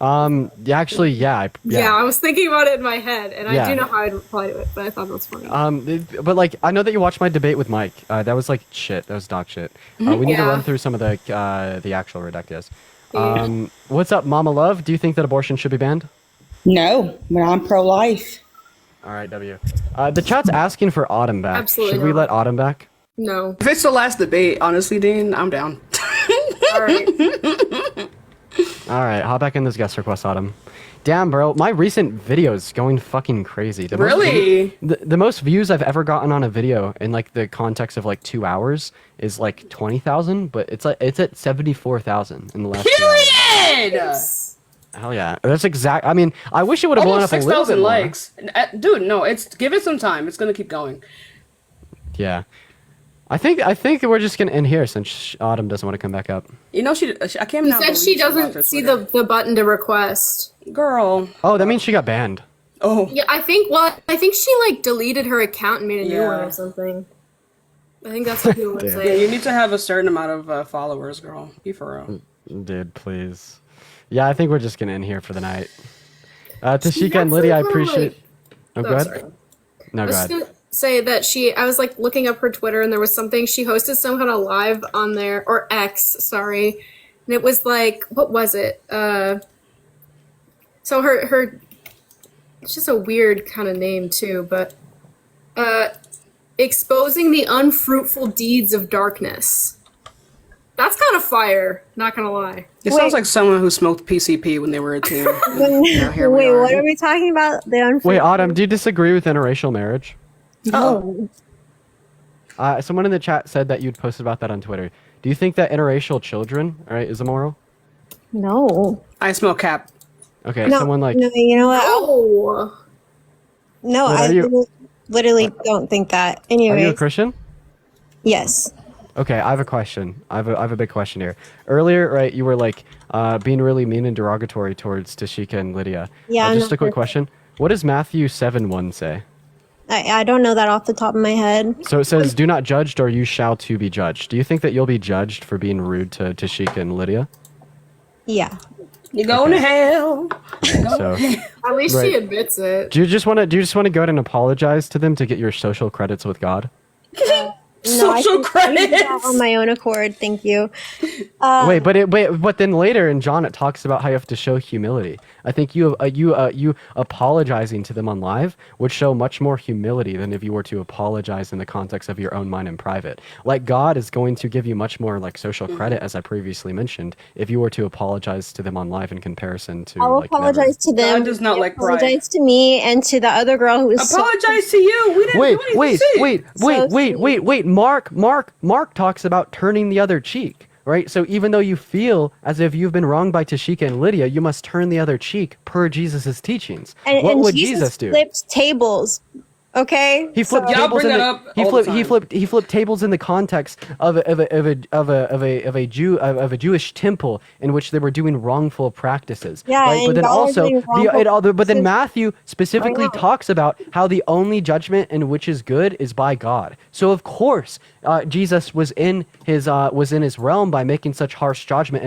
Yeah, actually, yeah. Yeah, I was thinking about it in my head, and Yeah. I do know how I'd reply to it, but I thought that was funny. But like, I know that you watched my debate with Mike. That was like shit. That was dog shit. We need to Yeah. run through some of the actual reductives. Yeah. What's up, Mama Love? Do you think that abortion should be banned? No, but I'm pro-life. All right, W. The chat's asking for Autumn back. Absolutely Should we not. let Autumn back? No. If it's the last debate, honestly, Dean, I'm down. All right. All right, hop back in this guest request, Autumn. Damn, bro, my recent video's going fucking crazy. Really? The most views I've ever gotten on a video in like the context of like 2 hours is like 20,000, but it's at 74,000 in the last 2 hours. Period! Hell yeah, that's exact. I mean, I wish it would have blown Almost up a little bit 6,000 more. likes. Dude, no, give it some time. It's gonna keep going. Yeah, I think we're just gonna end here since Autumn doesn't want to come back up. You know, I can't. She now said she believe lost her doesn't see Twitter. the button to request. Girl. Oh, that means she got banned. Oh. Yeah, I think she like deleted her account and made a new one Yeah. or something. I think that's what people would Yeah, say. you need to have a certain amount of followers, girl. Be for real. Dude, please. Yeah, I think we're just gonna end here for the night. Tashika and Lydia, I appreciate. Oh, go ahead. sorry. No, I go was ahead. just gonna say that I was like looking up her Twitter and there was something, she hosted some kind of live on there, or X, sorry. And it was like, what was it? So her, it's just a weird kind of name too, but exposing the unfruitful deeds of darkness. That's kind of fire, not gonna lie. It sounds like someone who smoked PCP when they were a teen. Now here we Wait, are. what are we talking about? The Wait, Autumn, do you disagree with interracial marriage? Oh. Someone in the chat said that you'd posted about that on Twitter. Do you think that interracial children, all right, is immoral? No. I smell cap. Okay, No, someone like. no, you know what? Oh. No, What, I are you- literally don't think that. Are you a Anyway, Christian? yes. Okay, I have a question. I have a big question here. Earlier, right, you were like being really mean and derogatory towards Tashika and Lydia. Yeah, I'm just not a quick sure. question. What does Matthew 7:1 say? I don't know that off the top of my head. So it says, "Do not judge, or you shall to be judged." Do you think that you'll be judged for being rude to Tashika and Lydia? Yeah. You're going to hell. So, At least Right. she admits it. do you just want to go ahead and apologize to them to get your social credits with God? No, I Social can do that on my own accord. Thank you. Wait, but then later in John it talks about how you have to show humility. I think you apologizing to them on live would show much more humility than if you were to apologize in the context of your own mind in private. Like God is going to give you much more like social credit, as I previously mentioned, if you were to apologize to them on live in comparison to. I'll like, apologize to them. God does not They like pride. apologize to me and to the other girl who was Apologize to you. We didn't Wait, do anything. wait, to wait, wait, wait. Mark talks about turning the other cheek, right? So even though you feel as if you've been wronged by Tashika and Lydia, you must turn the other cheek per Jesus' teachings. And, What and would Jesus Jesus do? flipped tables. Okay. He flipped So- tables in bring the, that up he all flipped the he time. flipped he flipped tables in the context of a Jewish temple in which they were doing wrongful practices. Yeah, right? and But then y'all are also doing wrongful but then practices Matthew specifically right now. talks about how the only judgment in which is good is by God. So of course Jesus was in his realm by making such harsh judgment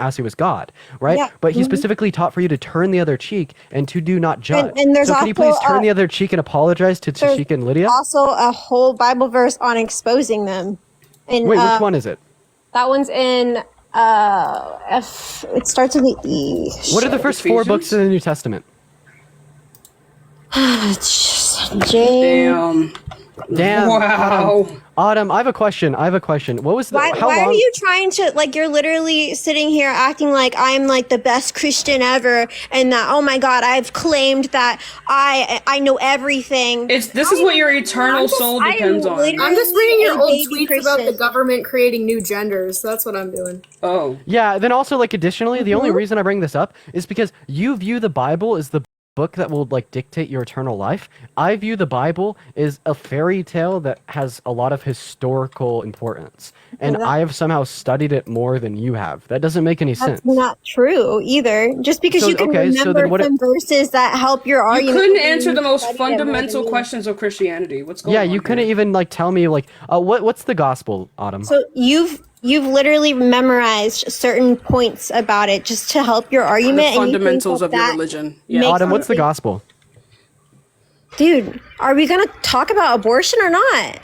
as he was God, right? Yeah, But he mhm. specifically taught for you to turn the other cheek and to do not judge. and there's so can you also, please turn the other cheek and apologize to There's Tashika and Lydia? also a whole Bible verse on exposing them. And, Wait, which one is it? That one's in it starts with the E. What are the first four books in the New Testament? James. Damn. Wow. Autumn, I have a question. What was the Why how are long? you trying to, like, you're literally sitting here acting like I'm like the best Christian ever and that, oh my God, I've claimed that I know everything. This is what your eternal soul depends on. I'm just reading your a old baby tweets about the Christian. government creating new genders. That's what I'm doing. Oh. Yeah, then also like additionally, the only Mm-hmm. reason I bring this up is because you view the Bible as the book that will like dictate your eternal life. I view the Bible as a fairy tale that has a lot of historical importance. And Well, that- I have somehow studied it more than you have. That doesn't make any sense. That's not true either. Just because So, you can okay, so remember then what some verses that help your You argument. couldn't doesn't answer mean the you most studied it more fundamental than me. questions of Christianity. What's going Yeah, on? you couldn't here? even like tell me like what's the gospel, Autumn? So You've literally memorized certain points about it just to help your argument. The and you think fundamentals that of your that religion. makes Autumn, what's the something- gospel? Dude, are we gonna talk about abortion or not?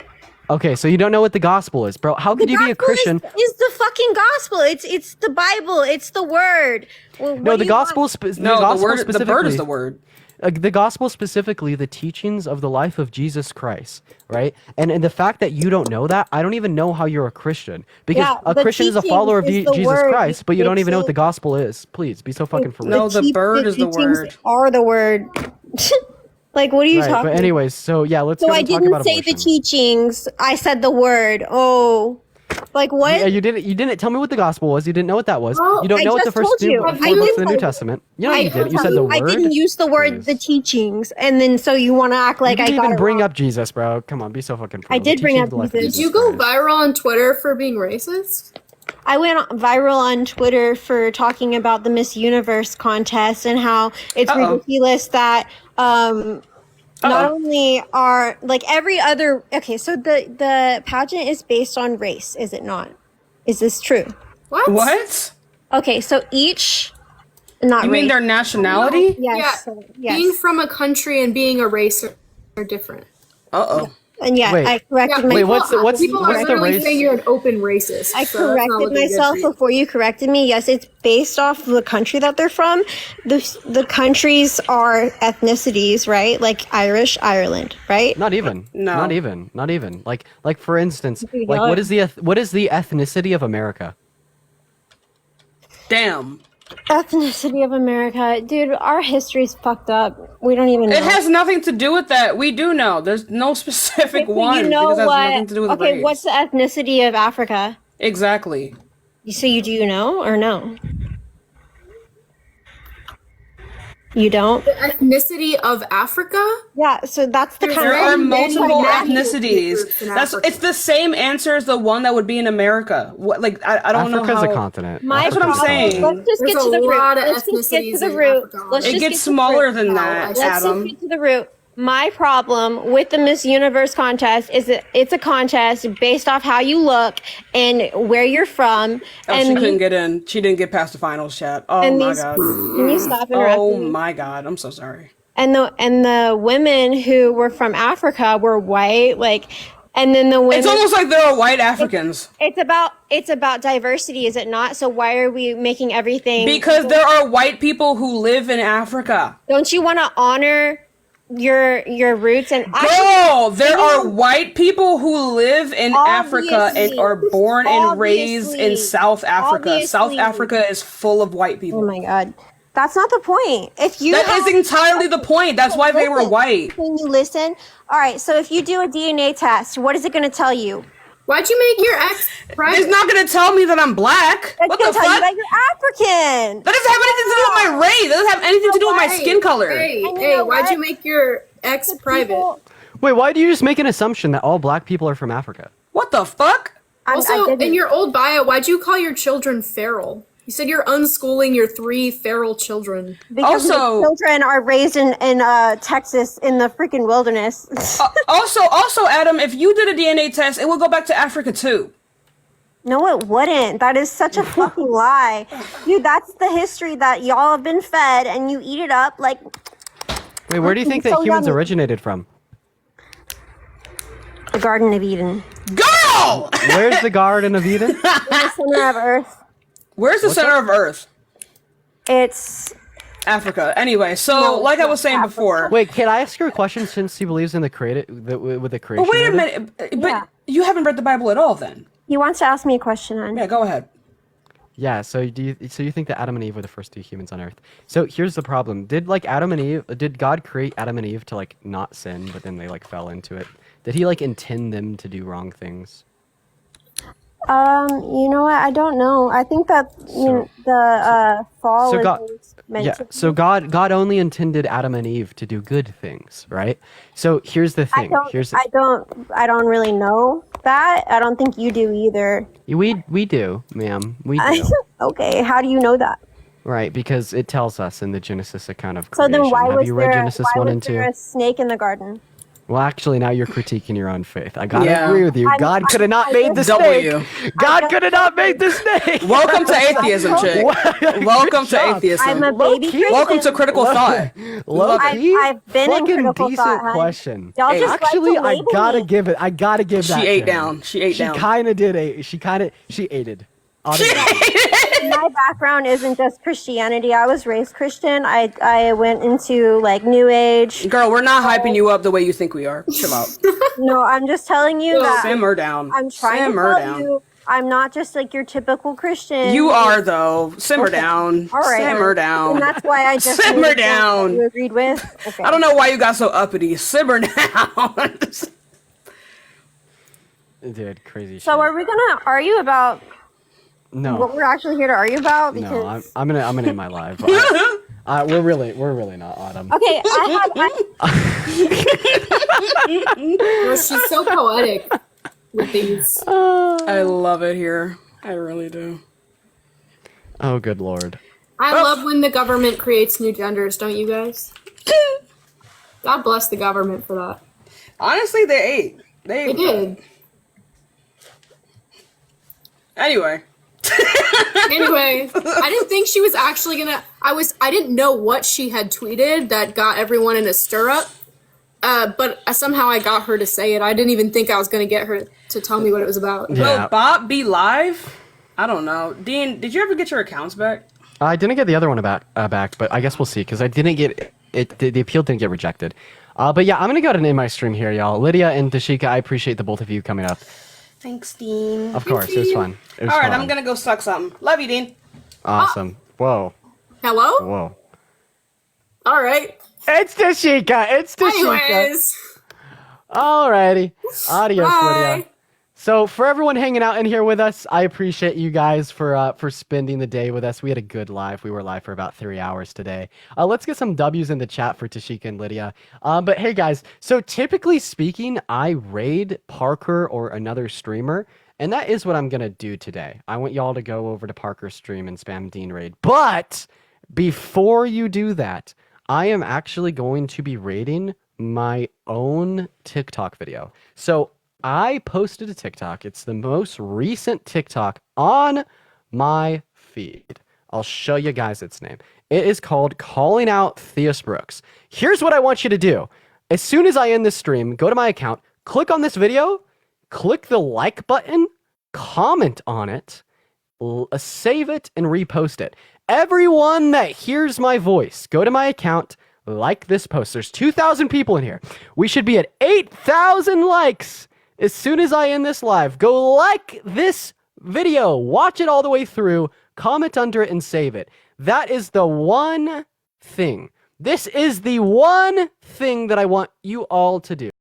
Okay, so you don't know what the gospel is, bro. How could you be a Christian? Is the fucking gospel? It's the Bible. It's the word. Well, No, the gospel. the bird is the word. The gospel specifically, the teachings of the life of Jesus Christ, right? And the fact that you don't know that, I don't even know how you're a Christian, because Yeah, a the Christian is a follower of teachings is the Jesus word. Christ, but you don't It's even know what a- the gospel is. Please be so fucking for real. No, the bird is the teachings word. Are the word. Like, what are you Right, talking but anyways, so yeah, let's So go I and talk didn't about say abortion. the teachings. I said the word. Oh, like what? Yeah, you didn't tell me what the gospel was. You didn't know what that was. Well, you don't I know what the just first told you. four I books did of the New Testament. You know, you didn't. You said the word. I didn't use the word the teachings, and then so you want to act like you I didn't got even it bring wrong. up Jesus, bro. Come on, be so fucking. I did bring up Did you go viral on Twitter for being racist? I went viral on Twitter for talking about the Miss Universe contest and how it's ridiculous that not only are like every other so the pageant is based on race, is it not? Is this true? What? Okay, so each not You mean race. their nationality? Yes. Yeah. Yes. Being from a country and being a race are different. And yeah, Wait. I corrected myself. Wait, what's People the are literally race? saying you're an open racist. I so that's not corrected looking good for myself you. before you corrected me. Yes, it's based off of the country that they're from. The countries are ethnicities, right? Like Irish, Ireland, right? Not even. No. Not even. Not even. Like for instance, Dude, like y'all what are- is the ethnicity of America? Damn. Ethnicity of America. Dude, our history's fucked up. We don't even know. It has nothing to do with that. We do know. There's no specific Okay, so one you know because it has what? nothing to do with Okay, race. what's the ethnicity of Africa? Exactly. So you do know or no? You don't? The ethnicity of Africa? Yeah, so that's the There are multiple ethnicities. It's the same answer as the one that would be in America. What, like I don't know Africa's how. a continent. That's what I'm saying. Let's just There's get to a the root. lot of Let's just get to ethnicities the in root. Africa. Let's It just gets get to the smaller root. than that, Let's Adam. just get to the root. My problem with the Miss Universe contest is that it's a contest based off how you look and where you're from. Oh, and she you- couldn't get in. She didn't get past the finals chat. Oh And my these- god. Can you stop Oh interrupting me? my god. I'm so sorry. and the women who were from Africa were white, like, and then the women. It's almost like there are white Africans. It's about diversity, is it not? So why are we making everything? Because there are white people who live in Africa. Don't you want to honor your roots and Girl, there are white people who live in Africa and are born and raised in South Africa. South Obviously. Africa is full of white people. Oh my god. That's not the point. If you That is entirely the point. That's why they were Listen, white. Can you listen? All right. So if you do a DNA test, what is it going to tell you? Why'd you make your ex private? It's not gonna tell me that I'm black. It's What going the to tell you fuck? that you're African. That doesn't have anything to do with my race. That doesn't have anything to do with my skin color. Hey, And you hey, know why'd what? you make your ex private? Wait, why do you just make an assumption that all black people are from Africa? What the fuck? Also, in your old bio, why'd you call your children feral? You said you're unschooling your 3 feral children. Because my children are raised in Texas in the freaking wilderness. Also, Adam, if you did a DNA test, it will go back to Africa too. No, it wouldn't. That is such a fucking lie. Dude, that's the history that y'all have been fed and you eat it up like. Wait, where do you think So that humans yummy. originated from? The Garden of Eden. Girl! Where's the Garden of Eden? In the center of Earth. Where's the What's center that? of Earth? It's Africa. Anyway, so No, like I not was saying before. Wait, can I ask you a question since he believes in the with the creation? But wait a order? minute. But you haven't read the Bible at all, then? he wants to ask me a question on. Yeah, go ahead. Yeah, so you think that Adam and Eve were the first 2 humans on Earth? So here's the problem: did God create Adam and Eve to like not sin, but then they like fell into it? Did he like intend them to do wrong things? You know what? I don't know. I think that the fall So was God, meant yeah. to. So God only intended Adam and Eve to do good things, right? So here's the thing. I don't really know that. I don't think you do either. We do, ma'am. We do. Okay, how do you know that? Right, because it tells us in the Genesis account of So creation. then why Have was you read there Genesis why 1 was and 2? there a snake in the garden? Well, actually, now you're critiquing your own faith. I gotta Yeah. agree with you. God could have not made the W. snake. God could have not made the snake. Welcome to atheism, chick. Welcome to atheism. I'm a baby Christian. Welcome to critical thought. Low key, I've been in fucking critical decent thought, hun. question. Y'all just like Actually, to I label gotta me. give it. I gotta give that. She ate to her. down. She ate down. She kind of did a. She aided. My background isn't just Christianity. I was raised Christian. I went into like New Age. Girl, we're not hyping you up the way you think we are. Chill out. No, I'm just telling you that. Simmer down. I'm trying Simmer to tell down. you, I'm not just like your typical Christian. You are though. Simmer Okay. down. All right. Simmer down. And that's why I just Simmer made a point that down. You agreed with. Okay. I don't know why you got so uppity. Simmer down. Dude, crazy shit. So are we gonna argue about No. what we're actually here to argue about? Because No, I'm gonna end my live. But we're really not Autumn. okay, Well, she's so poetic with these. I love it here. I really do. Oh, good lord. I love when the government creates new genders, don't you guys? God bless the government for that. Honestly, they ate. They did. Anyway. Anyway, I didn't think she was actually gonna. I didn't know what she had tweeted that got everyone in a stirrup. But somehow I got her to say it. I didn't even think I was gonna get her to tell me what it was about. Will Bob be live? I don't know. Dean, did you ever get your accounts back? I didn't get the other one back, but I guess we'll see because I didn't get it. The appeal didn't get rejected. But yeah, I'm gonna go ahead and end my stream here, y'all. Lydia and Tashika, I appreciate the both of you coming up. Thanks, Dean. Of course, it was fun. It was All right, fun. I'm gonna go suck something. Love you, Dean. Awesome. Whoa. Hello? Whoa. All right. It's Tashika. It's Tashika. Anyways. Alrighty. Adios, Bye. Lydia. So for everyone hanging out in here with us, I appreciate you guys for spending the day with us. We had a good live. We were live for about 3 hours today. Let's get some W's in the chat for Tashika and Lydia. But hey guys, so typically speaking, I raid Parker or another streamer, and that is what I'm gonna do today. I want y'all to go over to Parker's stream and spam Dean raid. But before you do that, I am actually going to be raiding my own TikTok video. So I posted a TikTok. It's the most recent TikTok on my feed. I'll show you guys its name. It is called Calling Out Theus Brooks. Here's what I want you to do. As soon as I end this stream, go to my account, click on this video, click the like button, comment on it, save it, and repost it. Everyone that hears my voice, go to my account, like this post. There's 2,000 people in here. We should be at 8,000 likes. As soon as I end this live, go like this video, watch it all the way through, comment under it, and save it. That is the one thing. This is the one thing that I want you all to do.